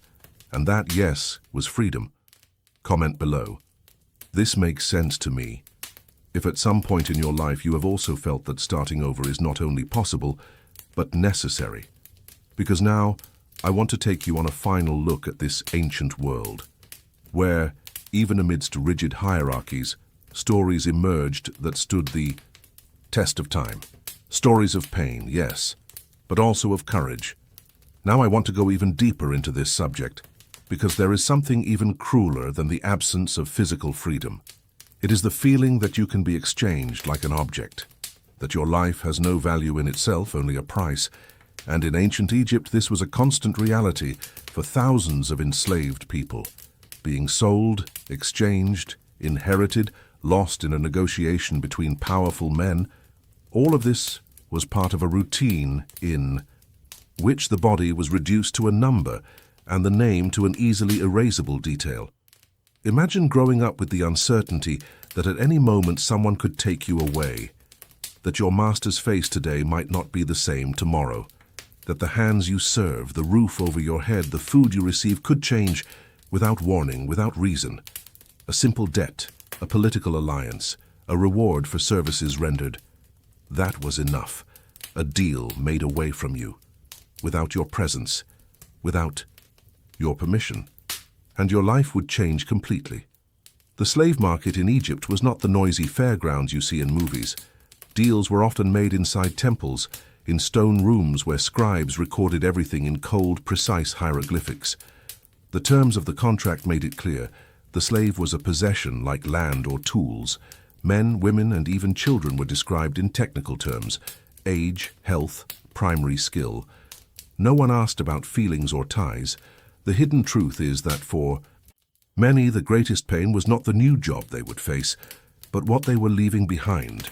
And that, yes, was freedom. Comment below. This makes sense to me. If at some point in your life you have also felt that starting over is not only possible, but necessary. Because now, I want to take you on a final look at this ancient world, where, even amidst rigid hierarchies, stories emerged that stood the test of time. Stories of pain, yes, but also of courage. Now I want to go even deeper into this subject, because there is something even crueler than the absence of physical freedom. It is the feeling that you can be exchanged like an object, that your life has no value in itself, only a price. And in ancient Egypt, this was a constant reality for thousands of enslaved people, being sold, exchanged, inherited, lost in a negotiation between powerful men. All of this was part of a routine in which the body was reduced to a number and the name to an easily erasable detail. Imagine growing up with the uncertainty that at any moment someone could take you away, that your master's face today might not be the same tomorrow, that the hands you serve, the roof over your head, the food you receive could change without warning, without reason. A simple debt, a political alliance, a reward for services rendered. That was enough. A deal made away from you, without your presence, without your permission. And your life would change completely. The slave market in Egypt was not the noisy fairgrounds you see in movies. Deals were often made inside temples, in stone rooms where scribes recorded everything in cold, precise hieroglyphics. The terms of the contract made it clear. The slave was a possession like land or tools. Men, women, and even children were described in technical terms: age, health, primary skill. No one asked about feelings or ties. The hidden truth is that for many, the greatest pain was not the new job they would face, but what they were leaving behind.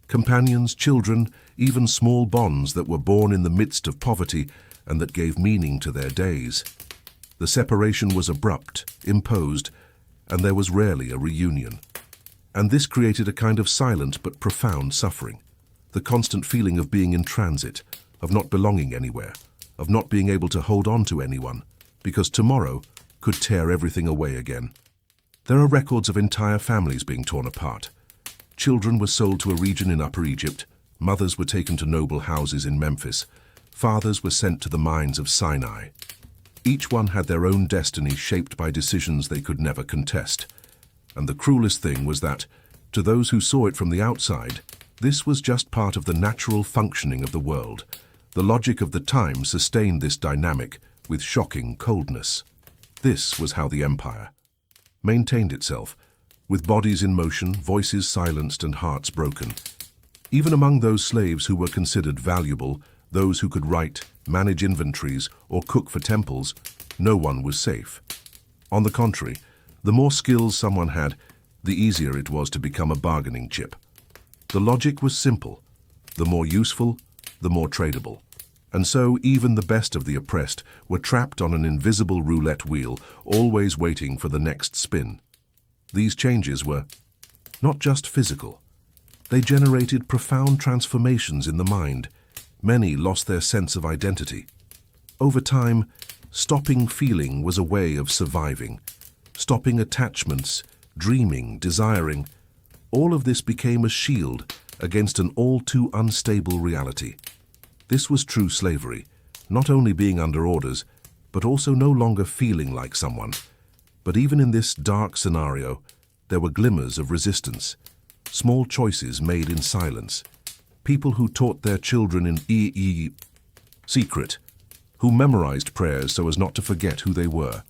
Companions, children, even small bonds that were born in the midst of poverty and that gave meaning to their days. The separation was abrupt, imposed, and there was rarely a reunion. And this created a kind of silent but profound suffering. The constant feeling of being in transit, of not belonging anywhere, of not being able to hold on to anyone, because tomorrow could tear everything away again. There are records of entire families being torn apart. Children were sold to a region in Upper Egypt, mothers were taken to noble houses in Memphis, fathers were sent to the mines of Sinai. Each one had their own destiny shaped by decisions they could never contest. And the cruelest thing was that, to those who saw it from the outside, this was just part of the natural functioning of the world. The logic of the time sustained this dynamic with shocking coldness. This was how the empire maintained itself, with bodies in motion, voices silenced, and hearts broken. Even among those slaves who were considered valuable, those who could write, manage inventories, or cook for temples, no one was safe. On the contrary, the more skills someone had, the easier it was to become a bargaining chip. The logic was simple: the more useful, the more tradable. And so even the best of the oppressed were trapped on an invisible roulette wheel, always waiting for the next spin. These changes were not just physical. They generated profound transformations in the mind. Many lost their sense of identity. Over time, stopping feeling was a way of surviving. Stopping attachments, dreaming, desiring, all of this became a shield against an all too unstable reality. This was true slavery, not only being under orders, but also no longer feeling like someone. But even in this dark scenario, there were glimmers of resistance, small choices made in silence, people who taught their children in secret, who memorized prayers so as not to forget who they were,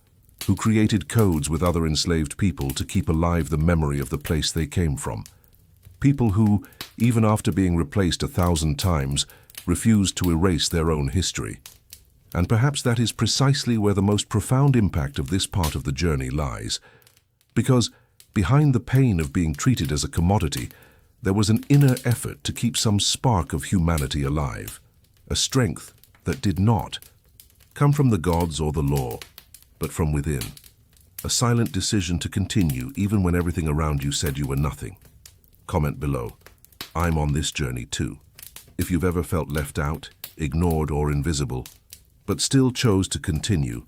who created codes with other enslaved people to keep alive the memory of the place they came from. People who, even after being replaced 1,000 times, refused to erase their own history. And perhaps that is precisely where the most profound impact of this part of the journey lies. Because behind the pain of being treated as a commodity, there was an inner effort to keep some spark of humanity alive, a strength that did not come from the gods or the law, but from within. A silent decision to continue even when everything around you said you were nothing. Comment below. I'm on this journey too. If you've ever felt left out, ignored, or invisible, but still chose to continue,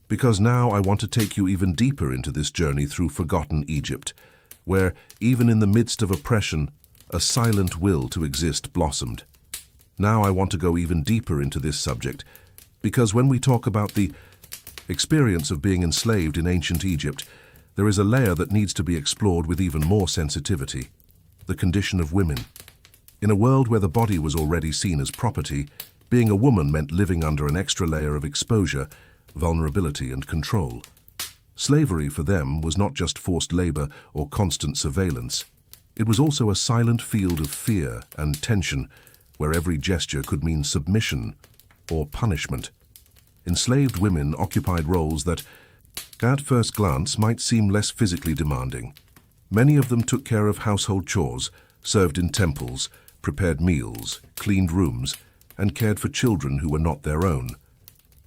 because now I want to take you even deeper into this journey through forgotten Egypt, where, even in the midst of oppression, a silent will to exist blossomed. Now I want to go even deeper into this subject, because when we talk about the experience of being enslaved in ancient Egypt, there is a layer that needs to be explored with even more sensitivity: the condition of women. In a world where the body was already seen as property, being a woman meant living under an extra layer of exposure, vulnerability, and control. Slavery for them was not just forced labor or constant surveillance. It was also a silent field of fear and tension, where every gesture could mean submission or punishment. Enslaved women occupied roles that, at first glance, might seem less physically demanding. Many of them took care of household chores, served in temples, prepared meals, cleaned rooms, and cared for children who were not their own.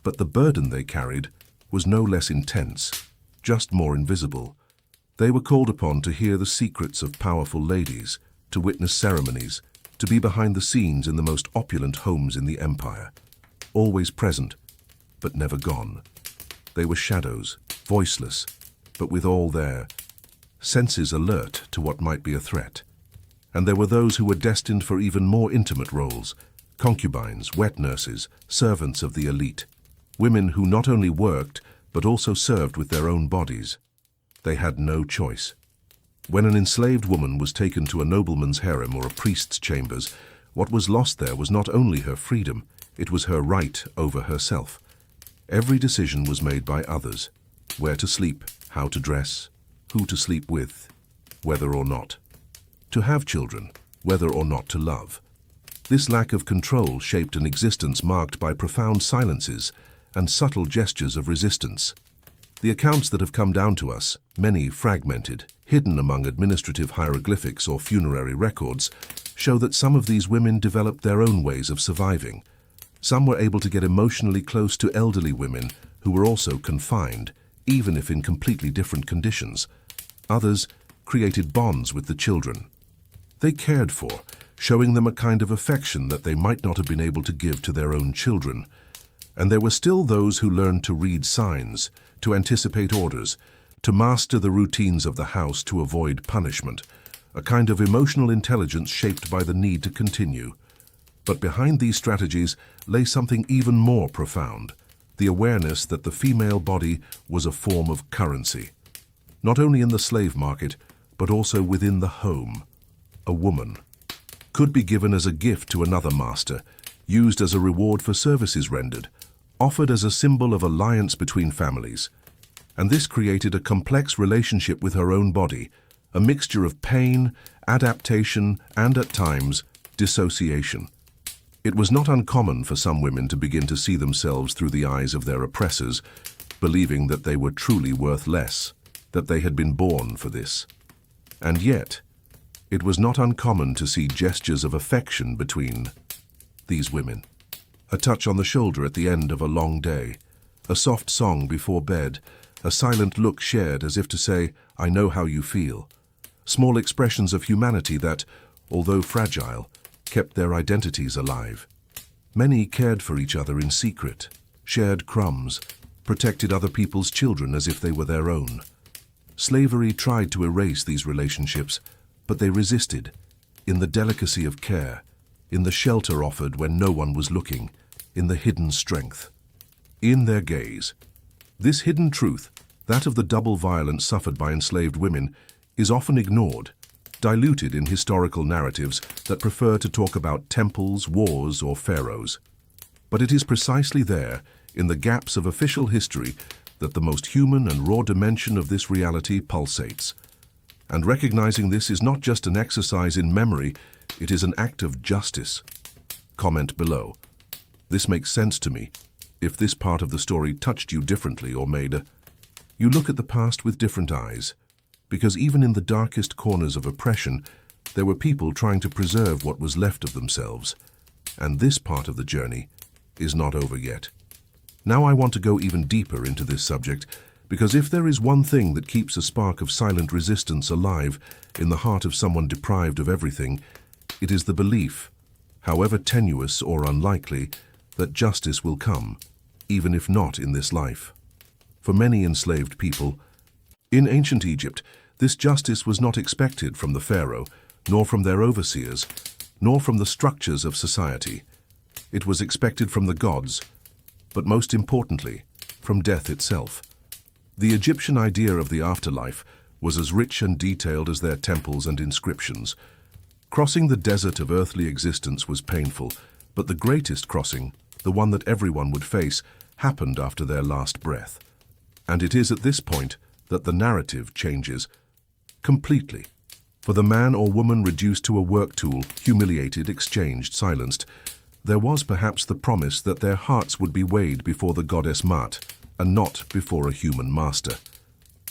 But the burden they carried was no less intense, just more invisible. They were called upon to hear the secrets of powerful ladies, to witness ceremonies, to be behind the scenes in the most opulent homes in the empire. Always present, but never gone. They were shadows, voiceless, but with all their senses alert to what might be a threat. And there were those who were destined for even more intimate roles: concubines, wet nurses, servants of the elite, women who not only worked, but also served with their own bodies. They had no choice. When an enslaved woman was taken to a nobleman's harem or a priest's chambers, what was lost there was not only her freedom, it was her right over herself. Every decision was made by others: where to sleep, how to dress, who to sleep with, whether or not to have children, whether or not to love. This lack of control shaped an existence marked by profound silences and subtle gestures of resistance. The accounts that have come down to us, many fragmented, hidden among administrative hieroglyphics or funerary records, show that some of these women developed their own ways of surviving. Some were able to get emotionally close to elderly women who were also confined, even if in completely different conditions. Others created bonds with the children they cared for, showing them a kind of affection that they might not have been able to give to their own children. And there were still those who learned to read signs, to anticipate orders, to master the routines of the house to avoid punishment, a kind of emotional intelligence shaped by the need to continue. But behind these strategies lay something even more profound: the awareness that the female body was a form of currency, not only in the slave market, but also within the home. A woman could be given as a gift to another master, used as a reward for services rendered, offered as a symbol of alliance between families. And this created a complex relationship with her own body, a mixture of pain, adaptation, and at times, dissociation. It was not uncommon for some women to begin to see themselves through the eyes of their oppressors, believing that they were truly worth less, that they had been born for this. And yet, it was not uncommon to see gestures of affection between these women. A touch on the shoulder at the end of a long day, a soft song before bed, a silent look shared as if to say, "I know how you feel." Small expressions of humanity that, although fragile, kept their identities alive. Many cared for each other in secret, shared crumbs, protected other people's children as if they were their own. Slavery tried to erase these relationships, but they resisted, in the delicacy of care, in the shelter offered when no one was looking, in the hidden strength. In their gaze, this hidden truth, that of the double violence suffered by enslaved women, is often ignored, diluted in historical narratives that prefer to talk about temples, wars, or pharaohs. But it is precisely there, in the gaps of official history, that the most human and raw dimension of this reality pulsates. And recognizing this is not just an exercise in memory, it is an act of justice. Comment below. This makes sense to me. If this part of the story touched you differently or made you look at the past with different eyes, because even in the darkest corners of oppression, there were people trying to preserve what was left of themselves. And this part of the journey is not over yet. Now I want to go even deeper into this subject, because if there is one thing that keeps a spark of silent resistance alive in the heart of someone deprived of everything, it is the belief, however tenuous or unlikely, that justice will come, even if not in this life. For many enslaved people, in ancient Egypt, this justice was not expected from the pharaoh, nor from their overseers, nor from the structures of society. It was expected from the gods, but most importantly, from death itself. The Egyptian idea of the afterlife was as rich and detailed as their temples and inscriptions. Crossing the desert of earthly existence was painful, but the greatest crossing, the one that everyone would face, happened after their last breath. And it is at this point that the narrative changes completely. For the man or woman reduced to a work tool, humiliated, exchanged, silenced, there was perhaps the promise that their hearts would be weighed before the goddess Mat, and not before a human master.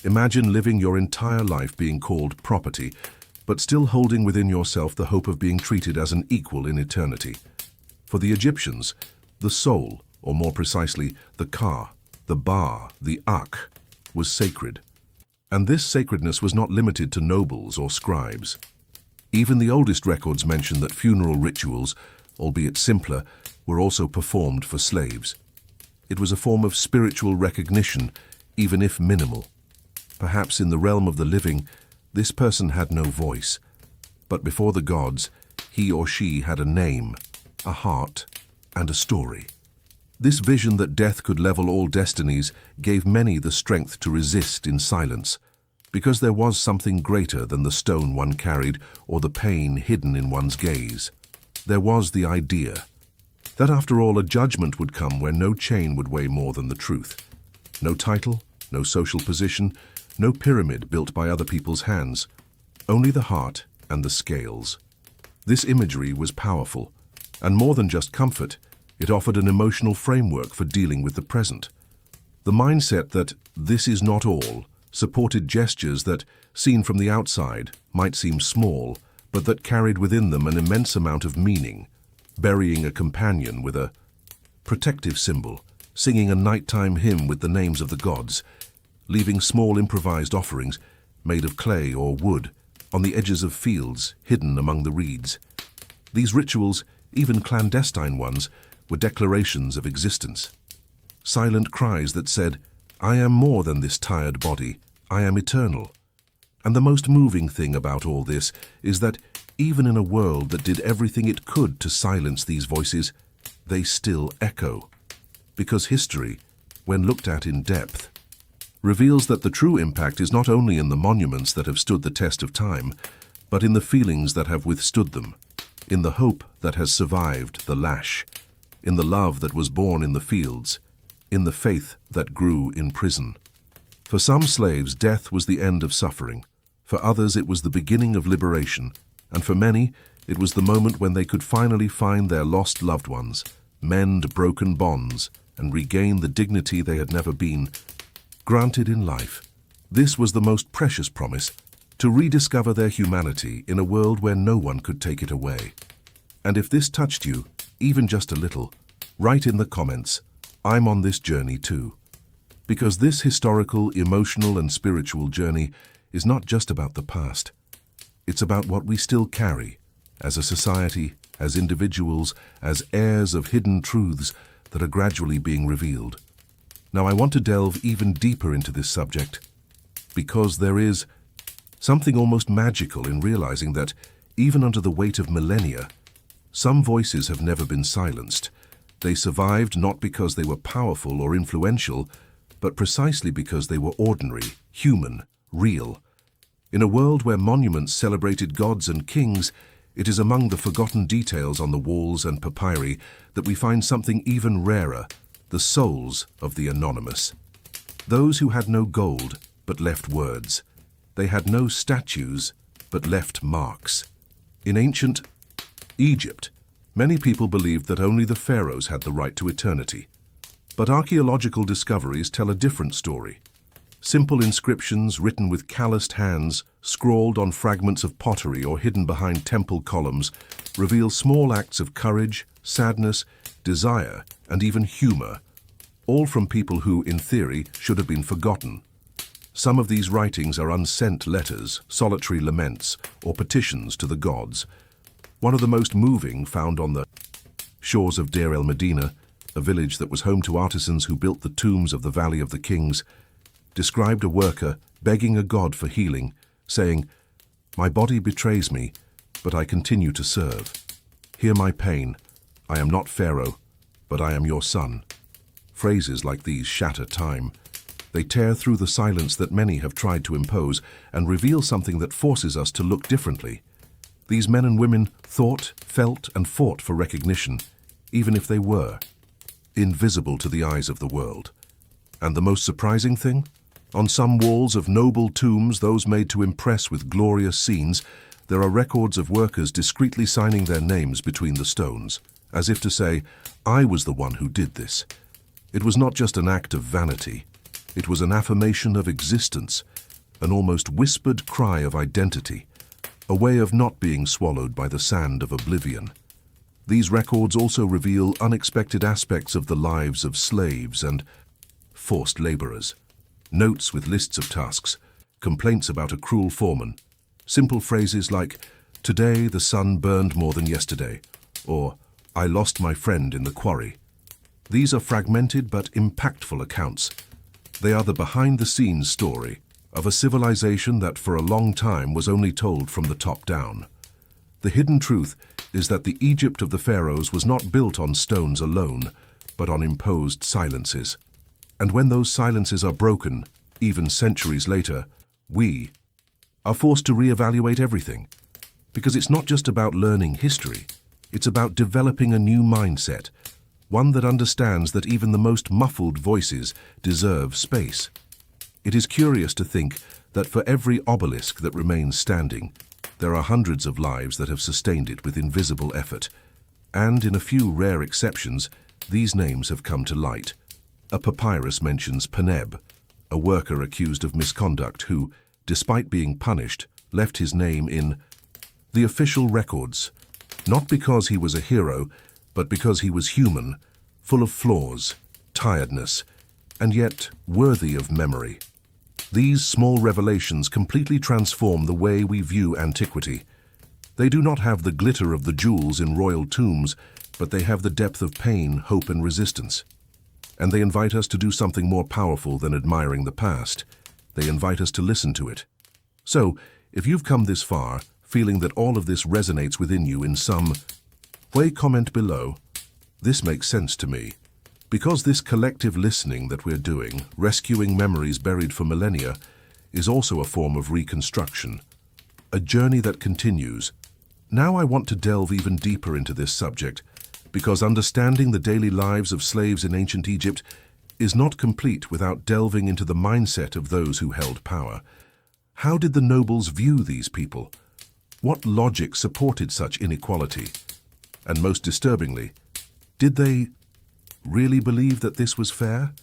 Imagine living your entire life being called property, but still holding within yourself the hope of being treated as an equal in eternity. For the Egyptians, the soul, or more precisely, the ka, the ba, the ak, was sacred. And this sacredness was not limited to nobles or scribes. Even the oldest records mention that funeral rituals, albeit simpler, were also performed for slaves. It was a form of spiritual recognition, even if minimal. Perhaps in the realm of the living, this person had no voice. But before the gods, he or she had a name, a heart, and a story. This vision that death could level all destinies gave many the strength to resist in silence, because there was something greater than the stone one carried or the pain hidden in one's gaze. There was the idea that after all a judgment would come where no chain would weigh more than the truth. No title, no social position, no pyramid built by other people's hands, only the heart and the scales. This imagery was powerful, and more than just comfort, it offered an emotional framework for dealing with the present. The mindset that this is not all supported gestures that, seen from the outside, might seem small, but that carried within them an immense amount of meaning, burying a companion with a protective symbol, singing a nighttime hymn with the names of the gods, leaving small improvised offerings, made of clay or wood, on the edges of fields hidden among the reeds. These rituals, even clandestine ones, were declarations of existence. Silent cries that said, "I am more than this tired body, I am eternal." And the most moving thing about all this is that even in a world that did everything it could to silence these voices, they still echo. Because history, when looked at in depth, reveals that the true impact is not only in the monuments that have stood the test of time, but in the feelings that have withstood them, in the hope that has survived the lash, in the love that was born in the fields, in the faith that grew in prison. For some slaves, death was the end of suffering. For others, it was the beginning of liberation. And for many, it was the moment when they could finally find their lost loved ones, mend broken bonds, and regain the dignity they had never been granted in life. This was the most precious promise, to rediscover their humanity in a world where no one could take it away. And if this touched you, even just a little, write in the comments, "I'm on this journey too." Because this historical, emotional, and spiritual journey is not just about the past. It's about what we still carry, as a society, as individuals, as heirs of hidden truths that are gradually being revealed. Now I want to delve even deeper into this subject, because there is something almost magical in realizing that, even under the weight of millennia, some voices have never been silenced. They survived not because they were powerful or influential, but precisely because they were ordinary, human, real. In a world where monuments celebrated gods and kings, it is among the forgotten details on the walls and papyri that we find something even rarer, the souls of the anonymous. Those who had no gold, but left words. They had no statues, but left marks. In ancient Egypt, many people believed that only the pharaohs had the right to eternity. But archaeological discoveries tell a different story. Simple inscriptions written with calloused hands, scrawled on fragments of pottery or hidden behind temple columns, reveal small acts of courage, sadness, desire, and even humor, all from people who, in theory, should have been forgotten. Some of these writings are unsent letters, solitary laments, or petitions to the gods. One of the most moving, found on the shores of Deir el-Medina, a village that was home to artisans who built the tombs of the Valley of the Kings, described a worker begging a god for healing, saying, "My body betrays me, but I continue to serve. Hear my pain. I am not Pharaoh, but I am your son." Phrases like these shatter time. They tear through the silence that many have tried to impose and reveal something that forces us to look differently. These men and women thought, felt, and fought for recognition, even if they were invisible to the eyes of the world. And the most surprising thing? On some walls of noble tombs, those made to impress with glorious scenes, there are records of workers discreetly signing their names between the stones, as if to say, "I was the one who did this." It was not just an act of vanity. It was an affirmation of existence, an almost whispered cry of identity, a way of not being swallowed by the sand of oblivion. These records also reveal unexpected aspects of the lives of slaves and forced laborers. Notes with lists of tasks, complaints about a cruel foreman, simple phrases like, "Today the sun burned more than yesterday," or "I lost my friend in the quarry." These are fragmented but impactful accounts. They are the behind-the-scenes story of a civilization that for a long time was only told from the top down. The hidden truth is that the Egypt of the pharaohs was not built on stones alone, but on imposed silences. And when those silences are broken, even centuries later, we are forced to reevaluate everything. Because it's not just about learning history, it's about developing a new mindset, one that understands that even the most muffled voices deserve space. It is curious to think that for every obelisk that remains standing, there are hundreds of lives that have sustained it with invisible effort. And in a few rare exceptions, these names have come to light. A papyrus mentions Peneb, a worker accused of misconduct who, despite being punished, left his name in the official records, not because he was a hero, but because he was human, full of flaws, tiredness, and yet worthy of memory. These small revelations completely transform the way we view antiquity. They do not have the glitter of the jewels in royal tombs, but they have the depth of pain, hope, and resistance. And they invite us to do something more powerful than admiring the past. They invite us to listen to it. So, if you've come this far, feeling that all of this resonates within you in some way, comment below. This makes sense to me. Because this collective listening that we're doing, rescuing memories buried for millennia, is also a form of reconstruction, a journey that continues. Now I want to delve even deeper into this subject, because understanding the daily lives of slaves in ancient Egypt is not complete without delving into the mindset of those who held power. How did the nobles view these people? What logic supported such inequality? And most disturbingly, did they really believe that this was fair?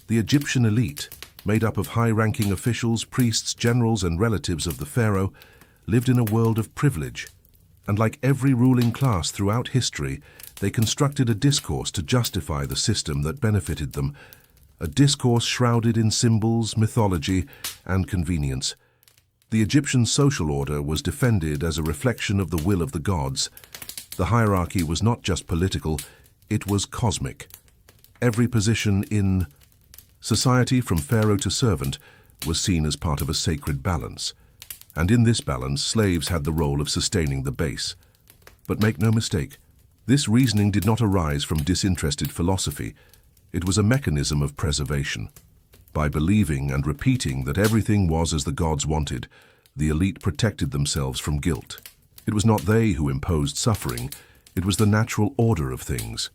The Egyptian elite, made up of high-ranking officials, priests, generals, and relatives of the pharaoh, lived in a world of privilege. And like every ruling class throughout history, they constructed a discourse to justify the system that benefited them, a discourse shrouded in symbols, mythology, and convenience. The Egyptian social order was defended as a reflection of the will of the gods. The hierarchy was not just political, it was cosmic. Every position in society, from pharaoh to servant, was seen as part of a sacred balance. And in this balance, slaves had the role of sustaining the base. But make no mistake, this reasoning did not arise from disinterested philosophy. It was a mechanism of preservation. By believing and repeating that everything was as the gods wanted, the elite protected themselves from guilt. It was not they who imposed suffering, it was the natural order of things.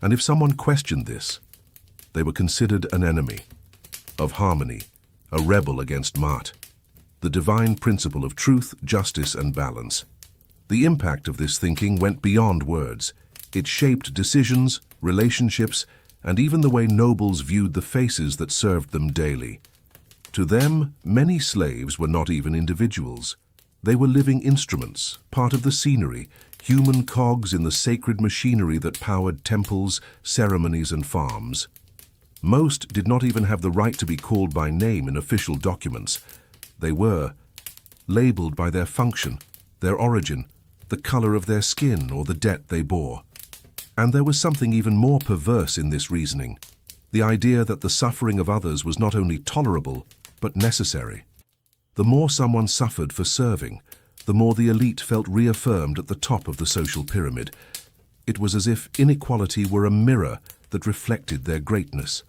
And if someone questioned this, they were considered an enemy of harmony, a rebel against Maat, the divine principle of truth, justice, and balance. The impact of this thinking went beyond words. It shaped decisions, relationships, and even the way nobles viewed the faces that served them daily. To them, many slaves were not even individuals. They were living instruments, part of the scenery, human cogs in the sacred machinery that powered temples, ceremonies, and farms. Most did not even have the right to be called by name in official documents. They were labeled by their function, their origin, the color of their skin, or the debt they bore. And there was something even more perverse in this reasoning, the idea that the suffering of others was not only tolerable, but necessary. The more someone suffered for serving, the more the elite felt reaffirmed at the top of the social pyramid. It was as if inequality were a mirror that reflected their greatness.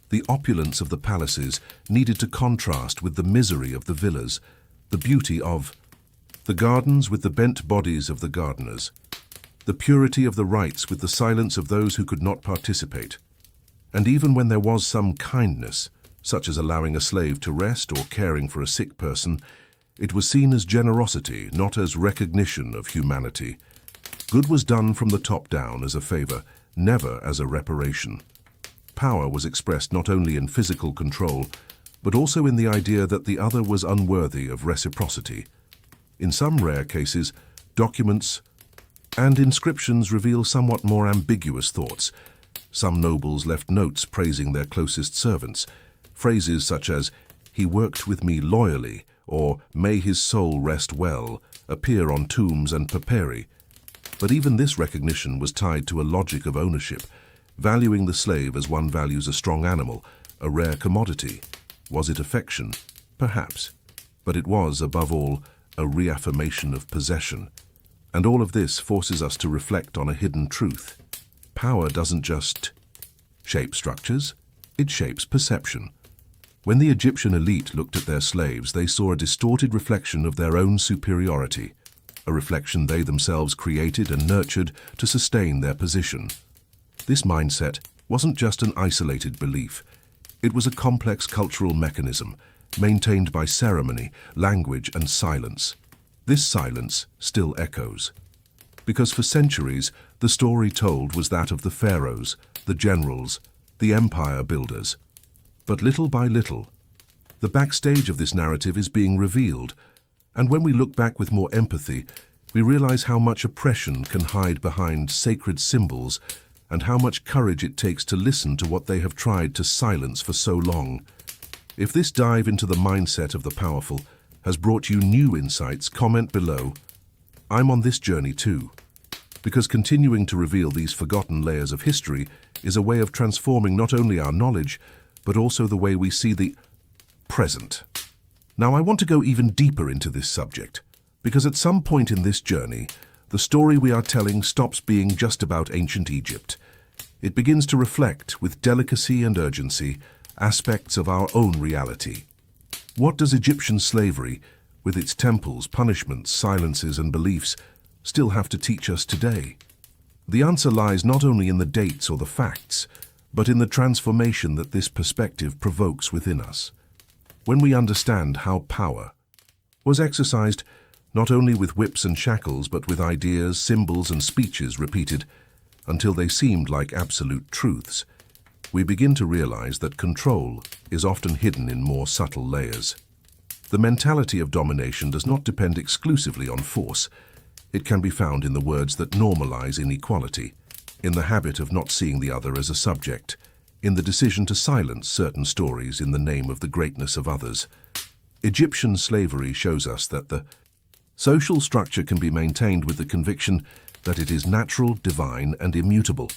The opulence of the palaces needed to contrast with the misery of the villas, the beauty of the gardens with the bent bodies of the gardeners, the purity of the rites with the silence of those who could not participate. And even when there was some kindness, such as allowing a slave to rest or caring for a sick person, it was seen as generosity, not as recognition of humanity. Good was done from the top down as a favor, never as a reparation. Power was expressed not only in physical control, but also in the idea that the other was unworthy of reciprocity. In some rare cases, documents and inscriptions reveal somewhat more ambiguous thoughts. Some nobles left notes praising their closest servants, phrases such as, "He worked with me loyally," or "May his soul rest well," appear on tombs and papyri. But even this recognition was tied to a logic of ownership, valuing the slave as one values a strong animal, a rare commodity. Was it affection? Perhaps. But it was, above all, a reaffirmation of possession. And all of this forces us to reflect on a hidden truth. Power doesn't just shape structures, it shapes perception. When the Egyptian elite looked at their slaves, they saw a distorted reflection of their own superiority, a reflection they themselves created and nurtured to sustain their position. This mindset wasn't just an isolated belief. It was a complex cultural mechanism, maintained by ceremony, language, and silence. This silence still echoes. Because for centuries, the story told was that of the pharaohs, the generals, the empire builders. But little by little, the backstage of this narrative is being revealed, and when we look back with more empathy, we realize how much oppression can hide behind sacred symbols and how much courage it takes to listen to what they have tried to silence for so long. If this dive into the mindset of the powerful has brought you new insights, comment below. I'm on this journey too, because continuing to reveal these forgotten layers of history is a way of transforming not only our knowledge, but also the way we see the present. Now, I want to go even deeper into this subject, because at some point in this journey, the story we are telling stops being just about ancient Egypt. It begins to reflect, with delicacy and urgency, aspects of our own reality. What does Egyptian slavery, with its temples, punishments, silences, and beliefs, still have to teach us today? The answer lies not only in the dates or the facts, but in the transformation that this perspective provokes within us. When we understand how power was exercised not only with whips and shackles, but with ideas, symbols, and speeches repeated until they seemed like absolute truths, we begin to realize that control is often hidden in more subtle layers. The mentality of domination does not depend exclusively on force. It can be found in the words that normalize inequality, in the habit of not seeing the other as a subject, in the decision to silence certain stories in the name of the greatness of others. Egyptian slavery shows us that the social structure can be maintained with the conviction that it is natural, divine, and immutable.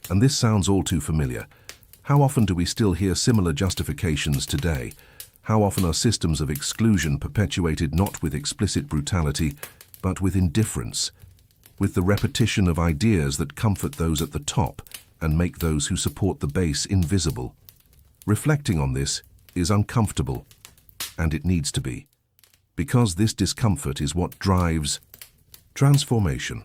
And this sounds all too familiar. How often do we still hear similar justifications today? How often are systems of exclusion perpetuated not with explicit brutality, but with indifference, with the repetition of ideas that comfort those at the top and make those who support the base invisible? Reflecting on this is uncomfortable, and it needs to be, because this discomfort is what drives transformation.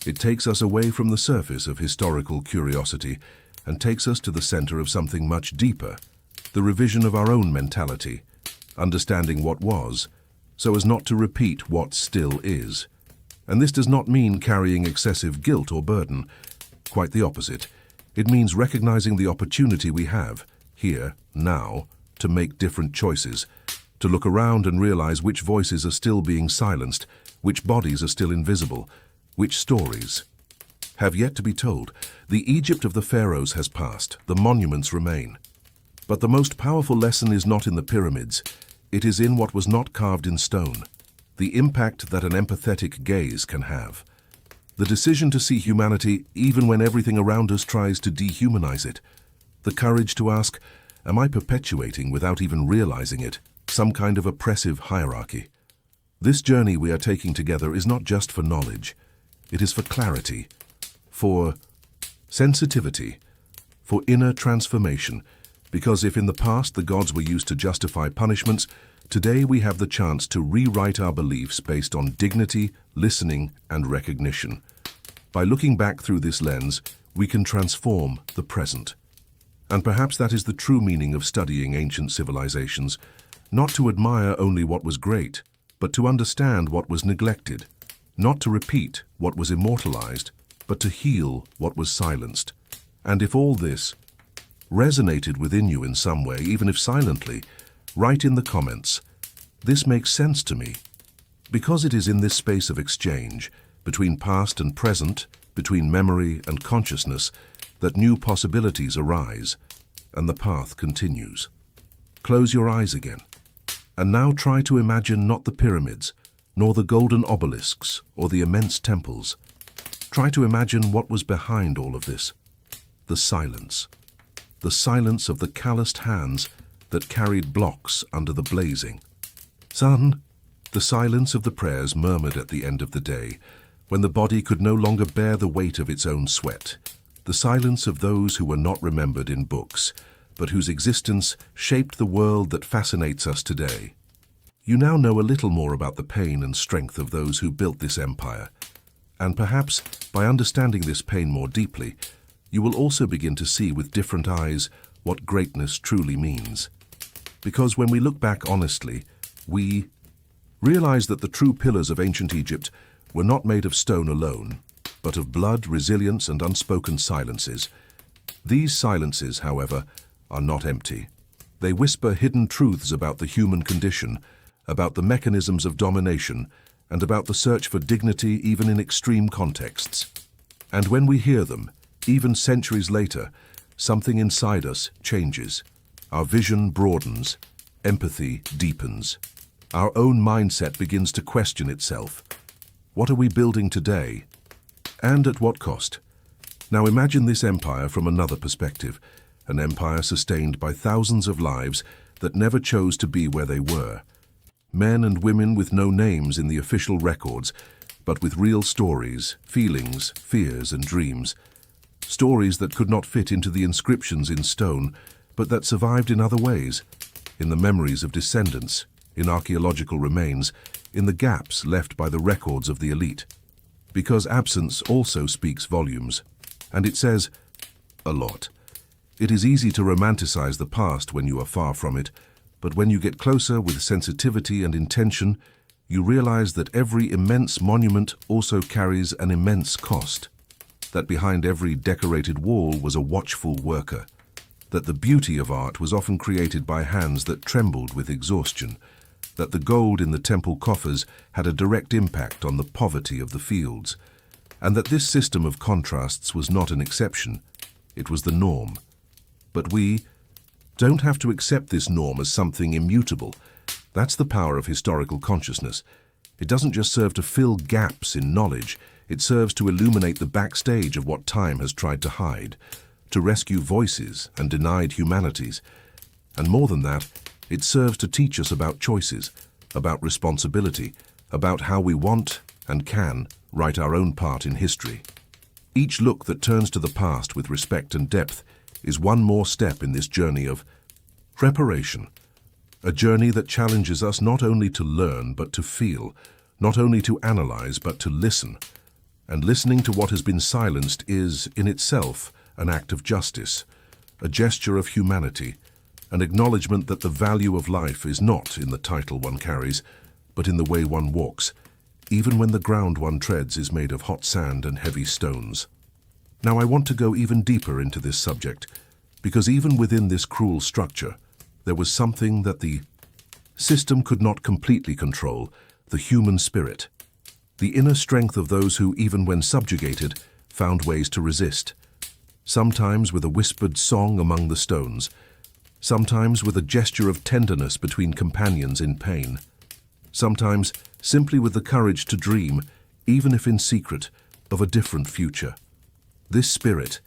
It takes us away from the surface of historical curiosity and takes us to the center of something much deeper, the revision of our own mentality, understanding what was, so as not to repeat what still is. And this does not mean carrying excessive guilt or burden. Quite the opposite. It means recognizing the opportunity we have, here, now, to make different choices, to look around and realize which voices are still being silenced, which bodies are still invisible, which stories have yet to be told. The Egypt of the pharaohs has passed, the monuments remain. But the most powerful lesson is not in the pyramids, it is in what was not carved in stone, the impact that an empathetic gaze can have. The decision to see humanity even when everything around us tries to dehumanize it. The courage to ask, am I perpetuating, without even realizing it, some kind of oppressive hierarchy? This journey we are taking together is not just for knowledge. It is for clarity, for sensitivity, for inner transformation. Because if in the past the gods were used to justify punishments, today we have the chance to rewrite our beliefs based on dignity, listening, and recognition. By looking back through this lens, we can transform the present. And perhaps that is the true meaning of studying ancient civilizations, not to admire only what was great, but to understand what was neglected, not to repeat what was immortalized, but to heal what was silenced. And if all this resonated within you in some way, even if silently, write in the comments, "This makes sense to me." Because it is in this space of exchange, between past and present, between memory and consciousness, that new possibilities arise and the path continues. Close your eyes again. And now try to imagine not the pyramids, nor the golden obelisks, or the immense temples. Try to imagine what was behind all of this. The silence. The silence of the calloused hands that carried blocks under the blazing sun. The silence of the prayers murmured at the end of the day, when the body could no longer bear the weight of its own sweat. The silence of those who were not remembered in books, but whose existence shaped the world that fascinates us today. You now know a little more about the pain and strength of those who built this empire, and perhaps, by understanding this pain more deeply, you will also begin to see with different eyes what greatness truly means. Because when we look back honestly, we realize that the true pillars of ancient Egypt were not made of stone alone, but of blood, resilience, and unspoken silences. These silences, however, are not empty. They whisper hidden truths about the human condition, about the mechanisms of domination, and about the search for dignity even in extreme contexts. And when we hear them, even centuries later, something inside us changes. Our vision broadens, empathy deepens. Our own mindset begins to question itself. What are we building today? And at what cost? Now imagine this empire from another perspective, an empire sustained by thousands of lives that never chose to be where they were. Men and women with no names in the official records, but with real stories, feelings, fears, and dreams. Stories that could not fit into the inscriptions in stone, but that survived in other ways, in the memories of descendants, in archaeological remains, in the gaps left by the records of the elite. Because absence also speaks volumes, and it says a lot. It is easy to romanticize the past when you are far from it, but when you get closer with sensitivity and intention, you realize that every immense monument also carries an immense cost, that behind every decorated wall was a watchful worker, that the beauty of art was often created by hands that trembled with exhaustion, that the gold in the temple coffers had a direct impact on the poverty of the fields, and that this system of contrasts was not an exception, it was the norm. But we don't have to accept this norm as something immutable. That's the power of historical consciousness. It doesn't just serve to fill gaps in knowledge, it serves to illuminate the backstage of what time has tried to hide, to rescue voices and denied humanities. And more than that, it serves to teach us about choices, about responsibility, about how we want and can write our own part in history. Each look that turns to the past with respect and depth is one more step in this journey of preparation, a journey that challenges us not only to learn but to feel, not only to analyze but to listen. And listening to what has been silenced is, in itself, an act of justice, a gesture of humanity, an acknowledgement that the value of life is not in the title one carries, but in the way one walks, even when the ground one treads is made of hot sand and heavy stones. Now I want to go even deeper into this subject, because even within this cruel structure, there was something that the system could not completely control, the human spirit, the inner strength of those who, even when subjugated, found ways to resist, sometimes with a whispered song among the stones, sometimes with a gesture of tenderness between companions in pain, sometimes simply with the courage to dream, even if in secret, of a different future. This spirit,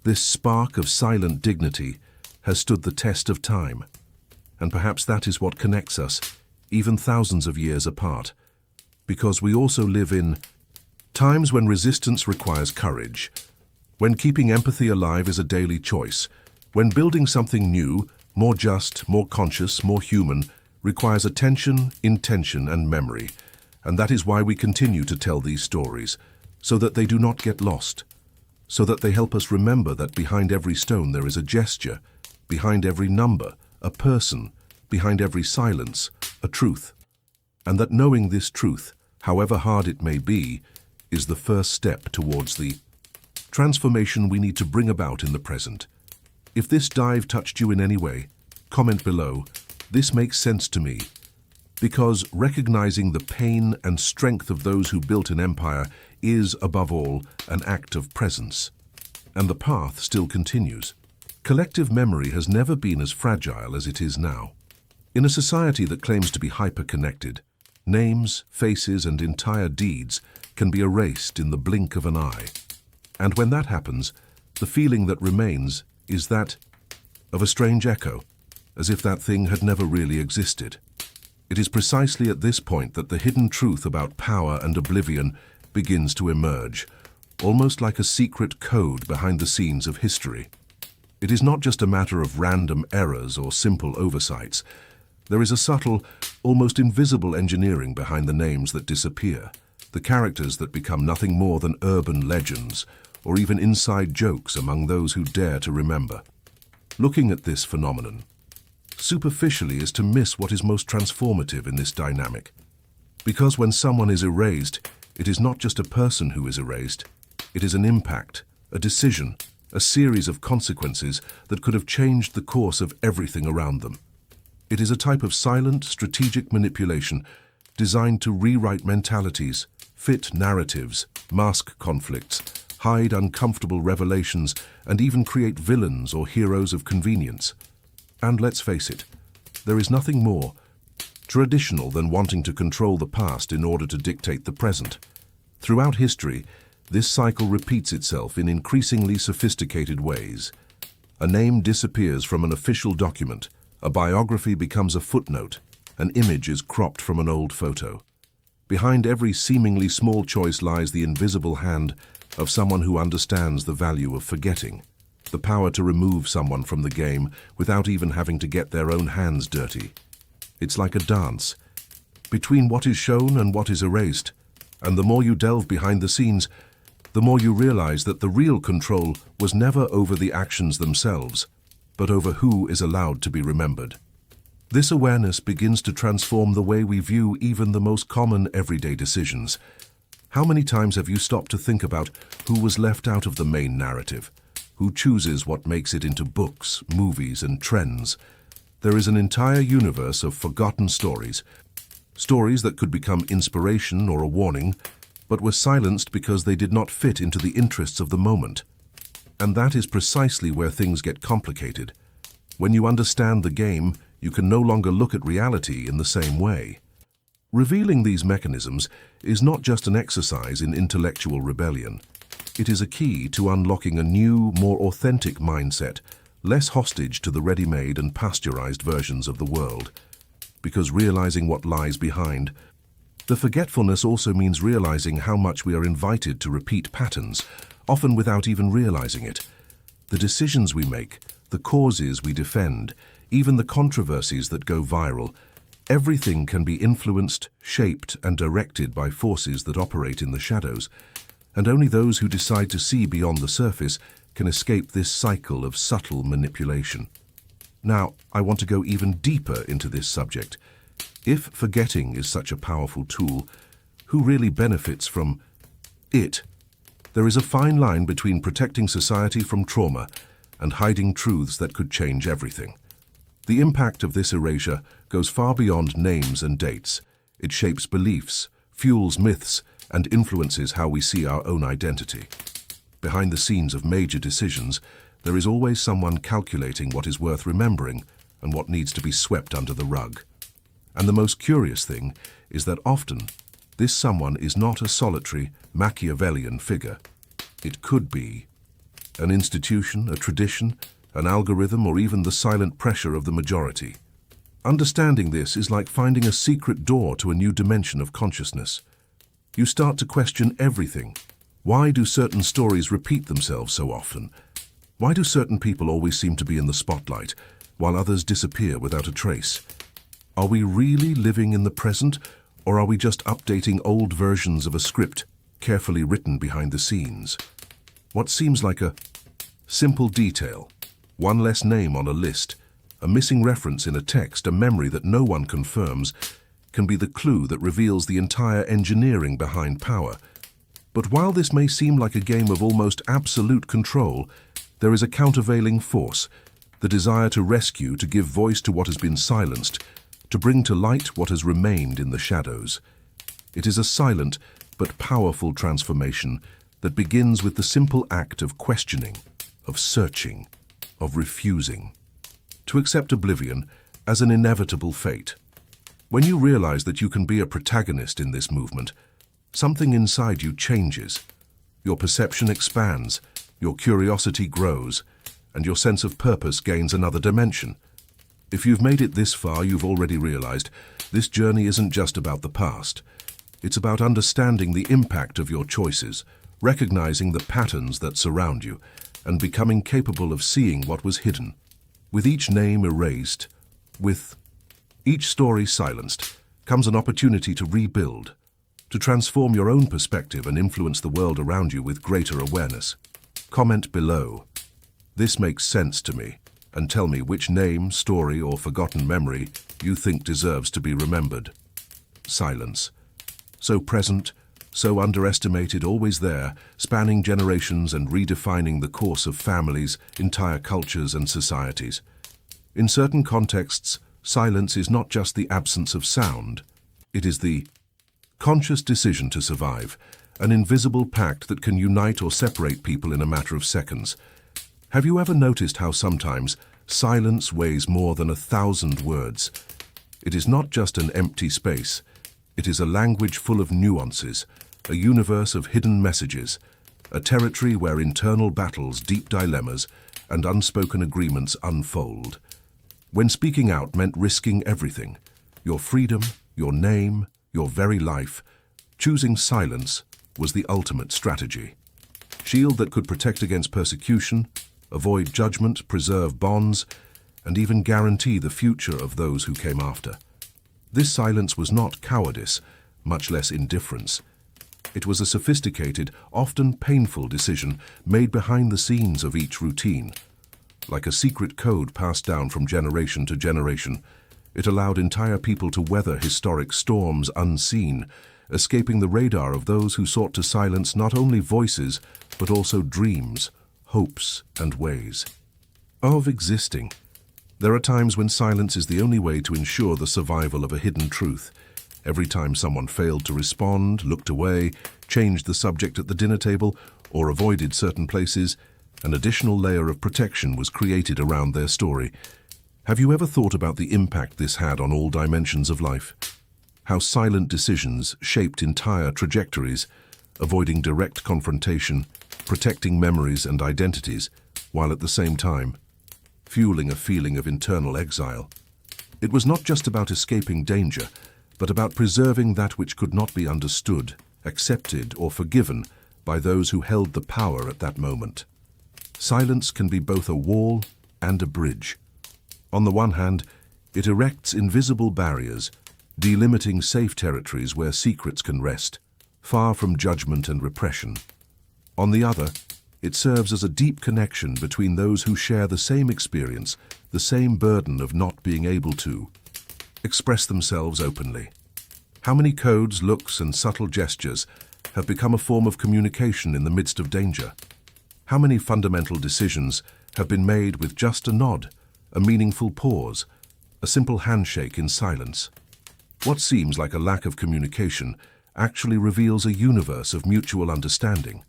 this spark of silent dignity, has stood the test of time. And perhaps that is what connects us, even thousands of years apart, because we also live in times when resistance requires courage, when keeping empathy alive is a daily choice, when building something new, more just, more conscious, more human, requires attention, intention, and memory. And that is why we continue to tell these stories, so that they do not get lost, so that they help us remember that behind every stone there is a gesture, behind every number, a person, behind every silence, a truth. And that knowing this truth, however hard it may be, is the first step towards the transformation we need to bring about in the present. If this dive touched you in any way, comment below. This makes sense to me, because recognizing the pain and strength of those who built an empire is, above all, an act of presence. And the path still continues. Collective memory has never been as fragile as it is now. In a society that claims to be hyper-connected, names, faces, and entire deeds can be erased in the blink of an eye. And when that happens, the feeling that remains is that of a strange echo, as if that thing had never really existed. It is precisely at this point that the hidden truth about power and oblivion begins to emerge, almost like a secret code behind the scenes of history. It is not just a matter of random errors or simple oversights. There is a subtle, almost invisible engineering behind the names that disappear, the characters that become nothing more than urban legends, or even inside jokes among those who dare to remember. Looking at this phenomenon superficially is to miss what is most transformative in this dynamic. Because when someone is erased, it is not just a person who is erased, it is an impact, a decision, a series of consequences that could have changed the course of everything around them. It is a type of silent, strategic manipulation designed to rewrite mentalities, fit narratives, mask conflicts, hide uncomfortable revelations, and even create villains or heroes of convenience. And let's face it, there is nothing more traditional than wanting to control the past in order to dictate the present. Throughout history, this cycle repeats itself in increasingly sophisticated ways. A name disappears from an official document, a biography becomes a footnote, an image is cropped from an old photo. Behind every seemingly small choice lies the invisible hand of someone who understands the value of forgetting, the power to remove someone from the game without even having to get their own hands dirty. It's like a dance between what is shown and what is erased, and the more you delve behind the scenes, the more you realize that the real control was never over the actions themselves, but over who is allowed to be remembered. This awareness begins to transform the way we view even the most common everyday decisions. How many times have you stopped to think about who was left out of the main narrative? Who chooses what makes it into books, movies, and trends? There is an entire universe of forgotten stories, stories that could become inspiration or a warning, but were silenced because they did not fit into the interests of the moment. And that is precisely where things get complicated. When you understand the game, you can no longer look at reality in the same way. Revealing these mechanisms is not just an exercise in intellectual rebellion. It is a key to unlocking a new, more authentic mindset, less hostage to the ready-made and pasteurized versions of the world. Because realizing what lies behind, the forgetfulness also means realizing how much we are invited to repeat patterns, often without even realizing it. The decisions we make, the causes we defend, even the controversies that go viral, everything can be influenced, shaped, and directed by forces that operate in the shadows, and only those who decide to see beyond the surface can escape this cycle of subtle manipulation. Now, I want to go even deeper into this subject. If forgetting is such a powerful tool, who really benefits from it? There is a fine line between protecting society from trauma and hiding truths that could change everything. The impact of this erasure goes far beyond names and dates. It shapes beliefs, fuels myths, and influences how we see our own identity. Behind the scenes of major decisions, there is always someone calculating what is worth remembering and what needs to be swept under the rug. And the most curious thing is that often, this someone is not a solitary, Machiavellian figure. It could be an institution, a tradition, an algorithm, or even the silent pressure of the majority. Understanding this is like finding a secret door to a new dimension of consciousness. You start to question everything. Why do certain stories repeat themselves so often? Why do certain people always seem to be in the spotlight, while others disappear without a trace? Are we really living in the present, or are we just updating old versions of a script carefully written behind the scenes? What seems like a simple detail, one less name on a list, a missing reference in a text, a memory that no one confirms, can be the clue that reveals the entire engineering behind power. But while this may seem like a game of almost absolute control, there is a countervailing force, the desire to rescue, to give voice to what has been silenced, to bring to light what has remained in the shadows. It is a silent but powerful transformation that begins with the simple act of questioning, of searching, of refusing. To accept oblivion as an inevitable fate. When you realize that you can be a protagonist in this movement, something inside you changes. Your perception expands, your curiosity grows, and your sense of purpose gains another dimension. If you've made it this far, you've already realized this journey isn't just about the past. It's about understanding the impact of your choices, recognizing the patterns that surround you, and becoming capable of seeing what was hidden. With each name erased, with each story silenced, comes an opportunity to rebuild, to transform your own perspective and influence the world around you with greater awareness. Comment below. This makes sense to me, and tell me which name, story, or forgotten memory you think deserves to be remembered. Silence. So present, so underestimated, always there, spanning generations and redefining the course of families, entire cultures, and societies. In certain contexts, silence is not just the absence of sound. It is the conscious decision to survive, an invisible pact that can unite or separate people in a matter of seconds. Have you ever noticed how sometimes silence weighs more than 1,000 words? It is not just an empty space. It is a language full of nuances, a universe of hidden messages, a territory where internal battles, deep dilemmas, and unspoken agreements unfold. When speaking out meant risking everything, your freedom, your name, your very life, choosing silence was the ultimate strategy. Shield that could protect against persecution, avoid judgment, preserve bonds, and even guarantee the future of those who came after. This silence was not cowardice, much less indifference. It was a sophisticated, often painful decision made behind the scenes of each routine. Like a secret code passed down from generation to generation, it allowed entire people to weather historic storms unseen, escaping the radar of those who sought to silence not only voices, but also dreams, hopes, and ways of existing. There are times when silence is the only way to ensure the survival of a hidden truth. Every time someone failed to respond, looked away, changed the subject at the dinner table, or avoided certain places, an additional layer of protection was created around their story. Have you ever thought about the impact this had on all dimensions of life? How silent decisions shaped entire trajectories, avoiding direct confrontation, protecting memories and identities, while at the same time fueling a feeling of internal exile. It was not just about escaping danger, but about preserving that which could not be understood, accepted, or forgiven by those who held the power at that moment. Silence can be both a wall and a bridge. On the one hand, it erects invisible barriers, delimiting safe territories where secrets can rest, far from judgment and repression. On the other, it serves as a deep connection between those who share the same experience, the same burden of not being able to express themselves openly. How many codes, looks, and subtle gestures have become a form of communication in the midst of danger? How many fundamental decisions have been made with just a nod, a meaningful pause, a simple handshake in silence? What seems like a lack of communication actually reveals a universe of mutual understanding,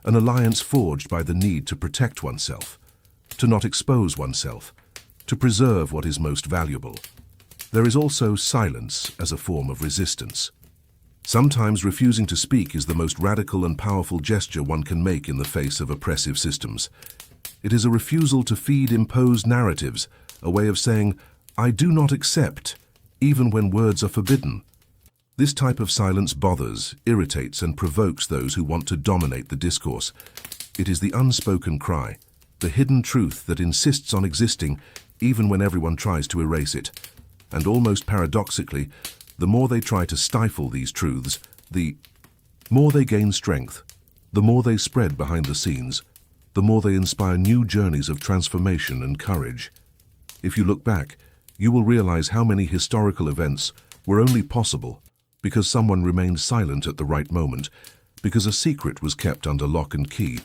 an alliance forged by the need to protect oneself, to not expose oneself, to preserve what is most valuable. There is also silence as a form of resistance. Sometimes refusing to speak is the most radical and powerful gesture one can make in the face of oppressive systems. It is a refusal to feed imposed narratives, a way of saying, "I do not accept," even when words are forbidden. This type of silence bothers, irritates, and provokes those who want to dominate the discourse. It is the unspoken cry, the hidden truth that insists on existing even when everyone tries to erase it. And almost paradoxically, the more they try to stifle these truths, the more they gain strength, the more they spread behind the scenes, the more they inspire new journeys of transformation and courage. If you look back, you will realize how many historical events were only possible because someone remained silent at the right moment, because a secret was kept under lock and key,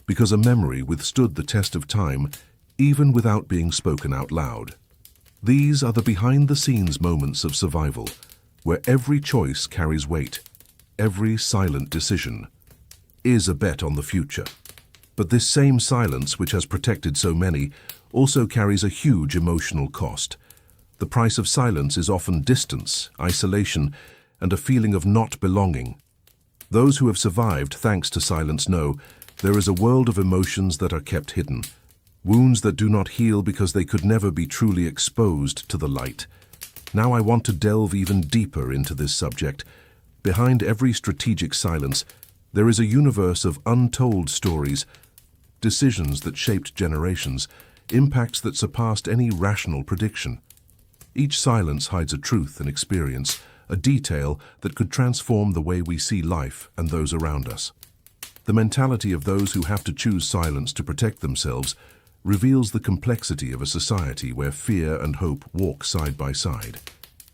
because a memory withstood the test of time even without being spoken out loud. These are the behind-the-scenes moments of survival, where every choice carries weight, every silent decision is a bet on the future. But this same silence, which has protected so many, also carries a huge emotional cost. The price of silence is often distance, isolation, and a feeling of not belonging. Those who have survived thanks to silence know there is a world of emotions that are kept hidden, wounds that do not heal because they could never be truly exposed to the light. Now I want to delve even deeper into this subject. Behind every strategic silence, there is a universe of untold stories, decisions that shaped generations, impacts that surpassed any rational prediction. Each silence hides a truth, an experience, a detail that could transform the way we see life and those around us. The mentality of those who have to choose silence to protect themselves reveals the complexity of a society where fear and hope walk side by side.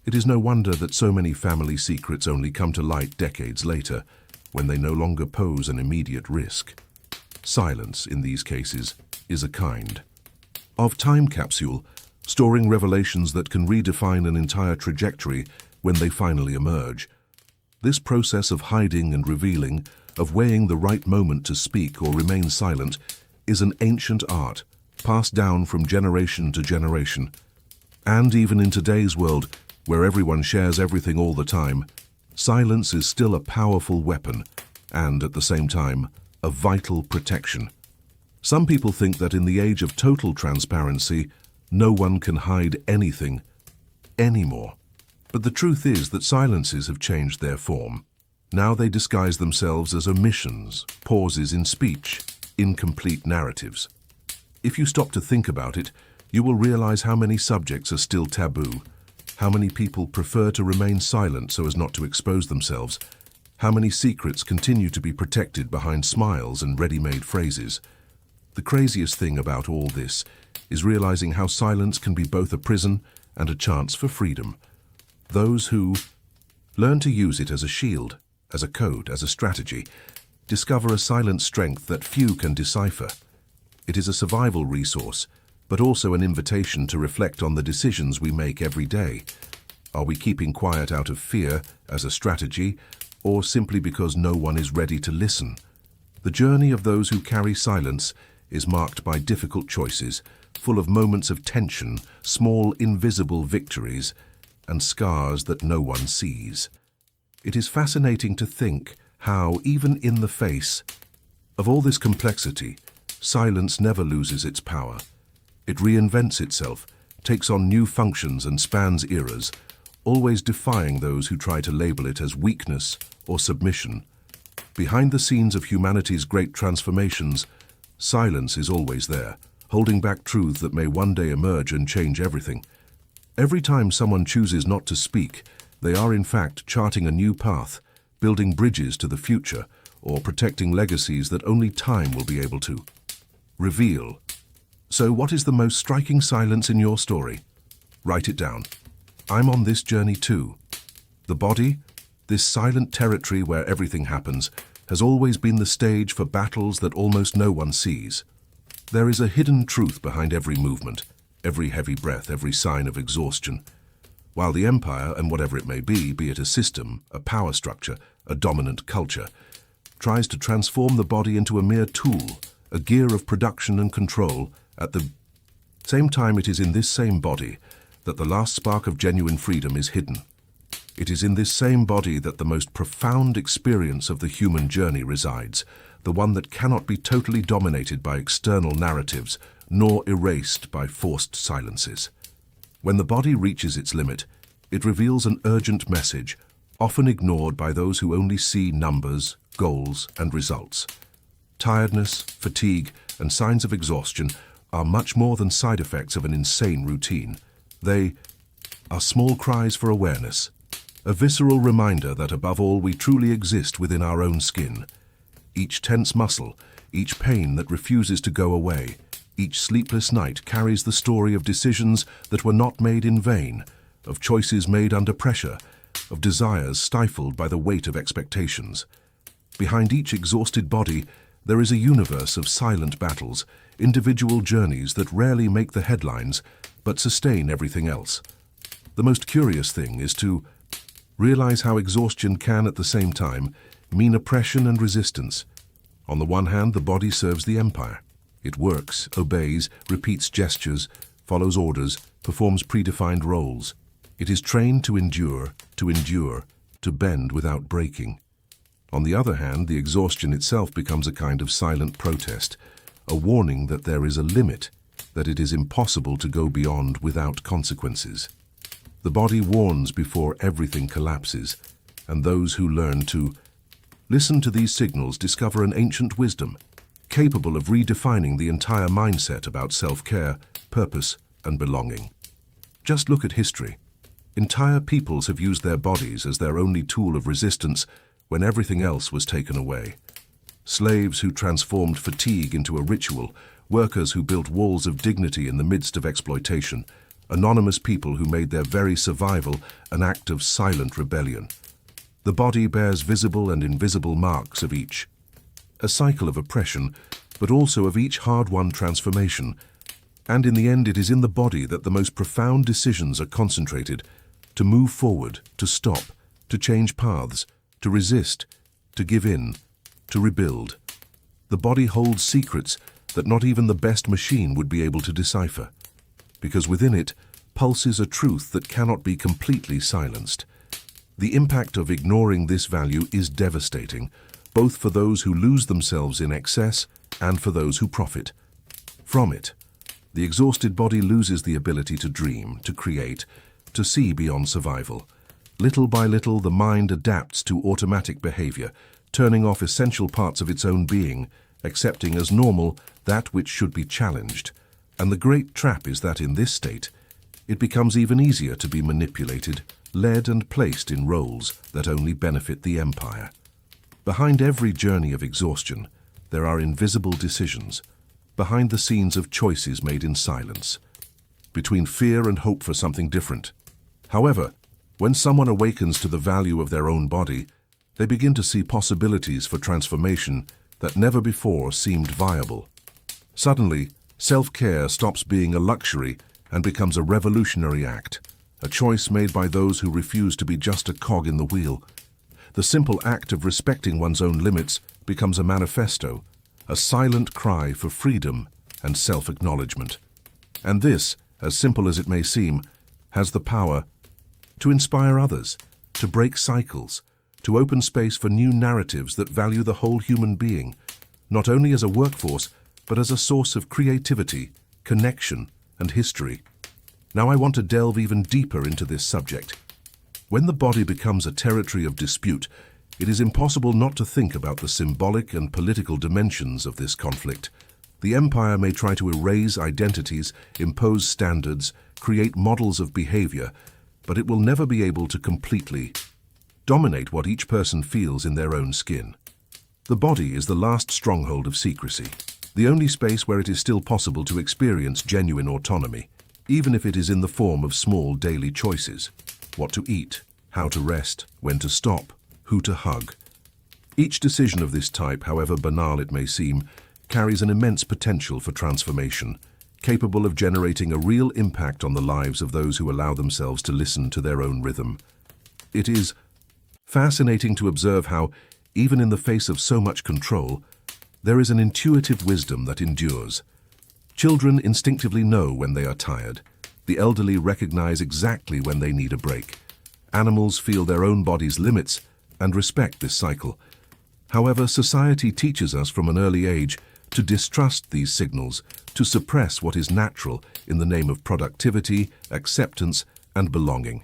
It is no wonder that so many family secrets only come to light decades later, when they no longer pose an immediate risk. Silence, in these cases, is a kind of time capsule, storing revelations that can redefine an entire trajectory when they finally emerge. This process of hiding and revealing, of weighing the right moment to speak or remain silent, is an ancient art, passed down from generation to generation. And even in today's world, where everyone shares everything all the time, silence is still a powerful weapon and, at the same time, a vital protection. Some people think that in the age of total transparency, no one can hide anything anymore. But the truth is that silences have changed their form. Now they disguise themselves as omissions, pauses in speech, incomplete narratives. If you stop to think about it, you will realize how many subjects are still taboo, how many people prefer to remain silent so as not to expose themselves, how many secrets continue to be protected behind smiles and ready-made phrases. The craziest thing about all this is realizing how silence can be both a prison and a chance for freedom. Those who learn to use it as a shield, as a code, as a strategy, discover a silent strength that few can decipher. It is a survival resource, but also an invitation to reflect on the decisions we make every day. Are we keeping quiet out of fear, as a strategy, or simply because no one is ready to listen? The journey of those who carry silence is marked by difficult choices, full of moments of tension, small invisible victories, and scars that no one sees. It is fascinating to think how, even in the face of all this complexity, silence never loses its power. It reinvents itself, takes on new functions and spans eras, always defying those who try to label it as weakness or submission. Behind the scenes of humanity's great transformations, silence is always there, holding back truths that may one day emerge and change everything. Every time someone chooses not to speak, they are in fact charting a new path, building bridges to the future, or protecting legacies that only time will be able to reveal. So what is the most striking silence in your story? Write it down. I'm on this journey too. The body, this silent territory where everything happens, has always been the stage for battles that almost no one sees. There is a hidden truth behind every movement, every heavy breath, every sign of exhaustion. While the empire, and whatever it may be it a system, a power structure, a dominant culture, tries to transform the body into a mere tool, a gear of production and control, at the same time it is in this same body that the last spark of genuine freedom is hidden. It is in this same body that the most profound experience of the human journey resides, the one that cannot be totally dominated by external narratives, nor erased by forced silences. When the body reaches its limit, it reveals an urgent message, often ignored by those who only see numbers, goals, and results. Tiredness, fatigue, and signs of exhaustion are much more than side effects of an insane routine. They are small cries for awareness, a visceral reminder that above all we truly exist within our own skin. Each tense muscle, each pain that refuses to go away, each sleepless night carries the story of decisions that were not made in vain, of choices made under pressure, of desires stifled by the weight of expectations. Behind each exhausted body, there is a universe of silent battles, individual journeys that rarely make the headlines, but sustain everything else. The most curious thing is to realize how exhaustion can, at the same time, mean oppression and resistance. On the one hand, the body serves the empire. It works, obeys, repeats gestures, follows orders, performs predefined roles. It is trained to endure, to bend without breaking. On the other hand, the exhaustion itself becomes a kind of silent protest, a warning that there is a limit, that it is impossible to go beyond without consequences. The body warns before everything collapses, and those who learn to listen to these signals discover an ancient wisdom, capable of redefining the entire mindset about self-care, purpose, and belonging. Just look at history. Entire peoples have used their bodies as their only tool of resistance when everything else was taken away. Slaves who transformed fatigue into a ritual, workers who built walls of dignity in the midst of exploitation, anonymous people who made their very survival an act of silent rebellion. The body bears visible and invisible marks of each. A cycle of oppression, but also of each hard-won transformation. And in the end, it is in the body that the most profound decisions are concentrated: to move forward, to stop, to change paths, to resist, to give in, to rebuild. The body holds secrets that not even the best machine would be able to decipher, because within it pulses a truth that cannot be completely silenced. The impact of ignoring this value is devastating, both for those who lose themselves in excess and for those who profit from it. The exhausted body loses the ability to dream, to create, to see beyond survival. Little by little, the mind adapts to automatic behavior, turning off essential parts of its own being, accepting as normal that which should be challenged. And the great trap is that in this state, it becomes even easier to be manipulated, led and placed in roles that only benefit the empire. Behind every journey of exhaustion, there are invisible decisions, behind the scenes of choices made in silence, between fear and hope for something different. However, when someone awakens to the value of their own body, they begin to see possibilities for transformation that never before seemed viable. Suddenly, self-care stops being a luxury and becomes a revolutionary act, a choice made by those who refuse to be just a cog in the wheel. The simple act of respecting one's own limits becomes a manifesto, a silent cry for freedom and self-acknowledgement. And this, as simple as it may seem, has the power to inspire others, to break cycles, to open space for new narratives that value the whole human being, not only as a workforce, but as a source of creativity, connection, and history. Now I want to delve even deeper into this subject. When the body becomes a territory of dispute, it is impossible not to think about the symbolic and political dimensions of this conflict. The empire may try to erase identities, impose standards, create models of behavior, but it will never be able to completely dominate what each person feels in their own skin. The body is the last stronghold of secrecy, the only space where it is still possible to experience genuine autonomy, even if it is in the form of small daily choices: what to eat, how to rest, when to stop, who to hug. Each decision of this type, however banal it may seem, carries an immense potential for transformation, capable of generating a real impact on the lives of those who allow themselves to listen to their own rhythm. It is fascinating to observe how, even in the face of so much control, there is an intuitive wisdom that endures. Children instinctively know when they are tired. The elderly recognize exactly when they need a break. Animals feel their own body's limits and respect this cycle. However, society teaches us from an early age to distrust these signals, to suppress what is natural in the name of productivity, acceptance, and belonging.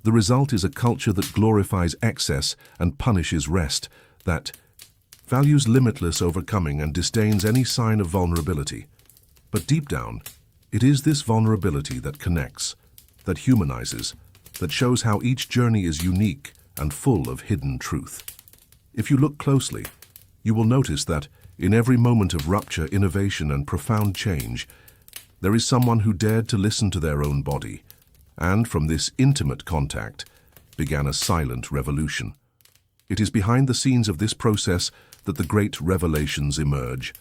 The result is a culture that glorifies excess and punishes rest, that values limitless overcoming and disdains any sign of vulnerability. But deep down, it is this vulnerability that connects, that humanizes, that shows how each journey is unique and full of hidden truth. If you look closely, you will notice that in every moment of rupture, innovation, and profound change, there is someone who dared to listen to their own body, and from this intimate contact began a silent revolution. It is behind the scenes of this process that the great revelations emerge,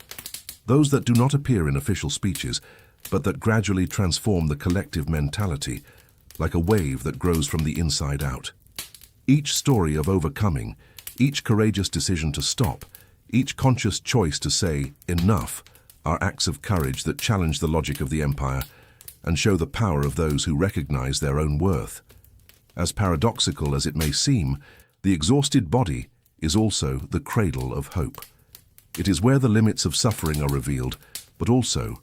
those that do not appear in official speeches, but that gradually transform the collective mentality, like a wave that grows from the inside out. Each story of overcoming, each courageous decision to stop, each conscious choice to say enough, are acts of courage that challenge the logic of the empire and show the power of those who recognize their own worth. As paradoxical as it may seem, the exhausted body is also the cradle of hope. It is where the limits of suffering are revealed, but also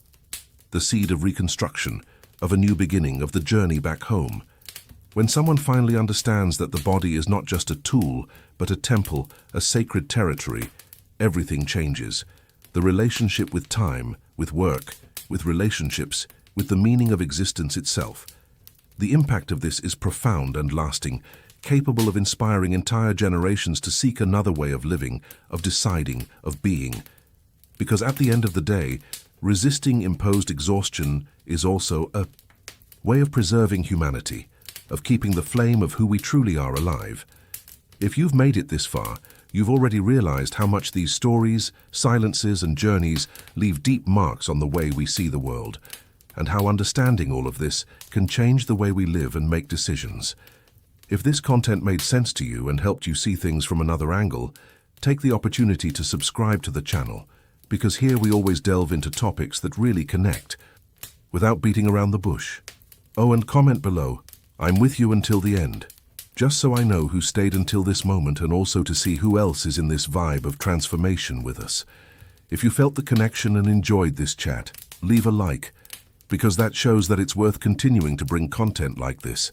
the seed of reconstruction, of a new beginning, of the journey back home. When someone finally understands that the body is not just a tool, but a temple, a sacred territory, everything changes. The relationship with time, with work, with relationships, with the meaning of existence itself. The impact of this is profound and lasting, capable of inspiring entire generations to seek another way of living, of deciding, of being. Because at the end of the day, resisting imposed exhaustion is also a way of preserving humanity, of keeping the flame of who we truly are alive. If you've made it this far, you've already realized how much these stories, silences, and journeys leave deep marks on the way we see the world, and how understanding all of this can change the way we live and make decisions. If this content made sense to you and helped you see things from another angle, take the opportunity to subscribe to the channel, because here we always delve into topics that really connect, without beating around the bush. Oh, and comment below, I'm with you until the end, just so I know who stayed until this moment and also to see who else is in this vibe of transformation with us. If you felt the connection and enjoyed this chat, leave a like, because that shows that it's worth continuing to bring content like this.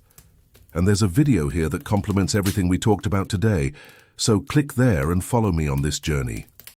And there's a video here that complements everything we talked about today, so click there and follow me on this journey.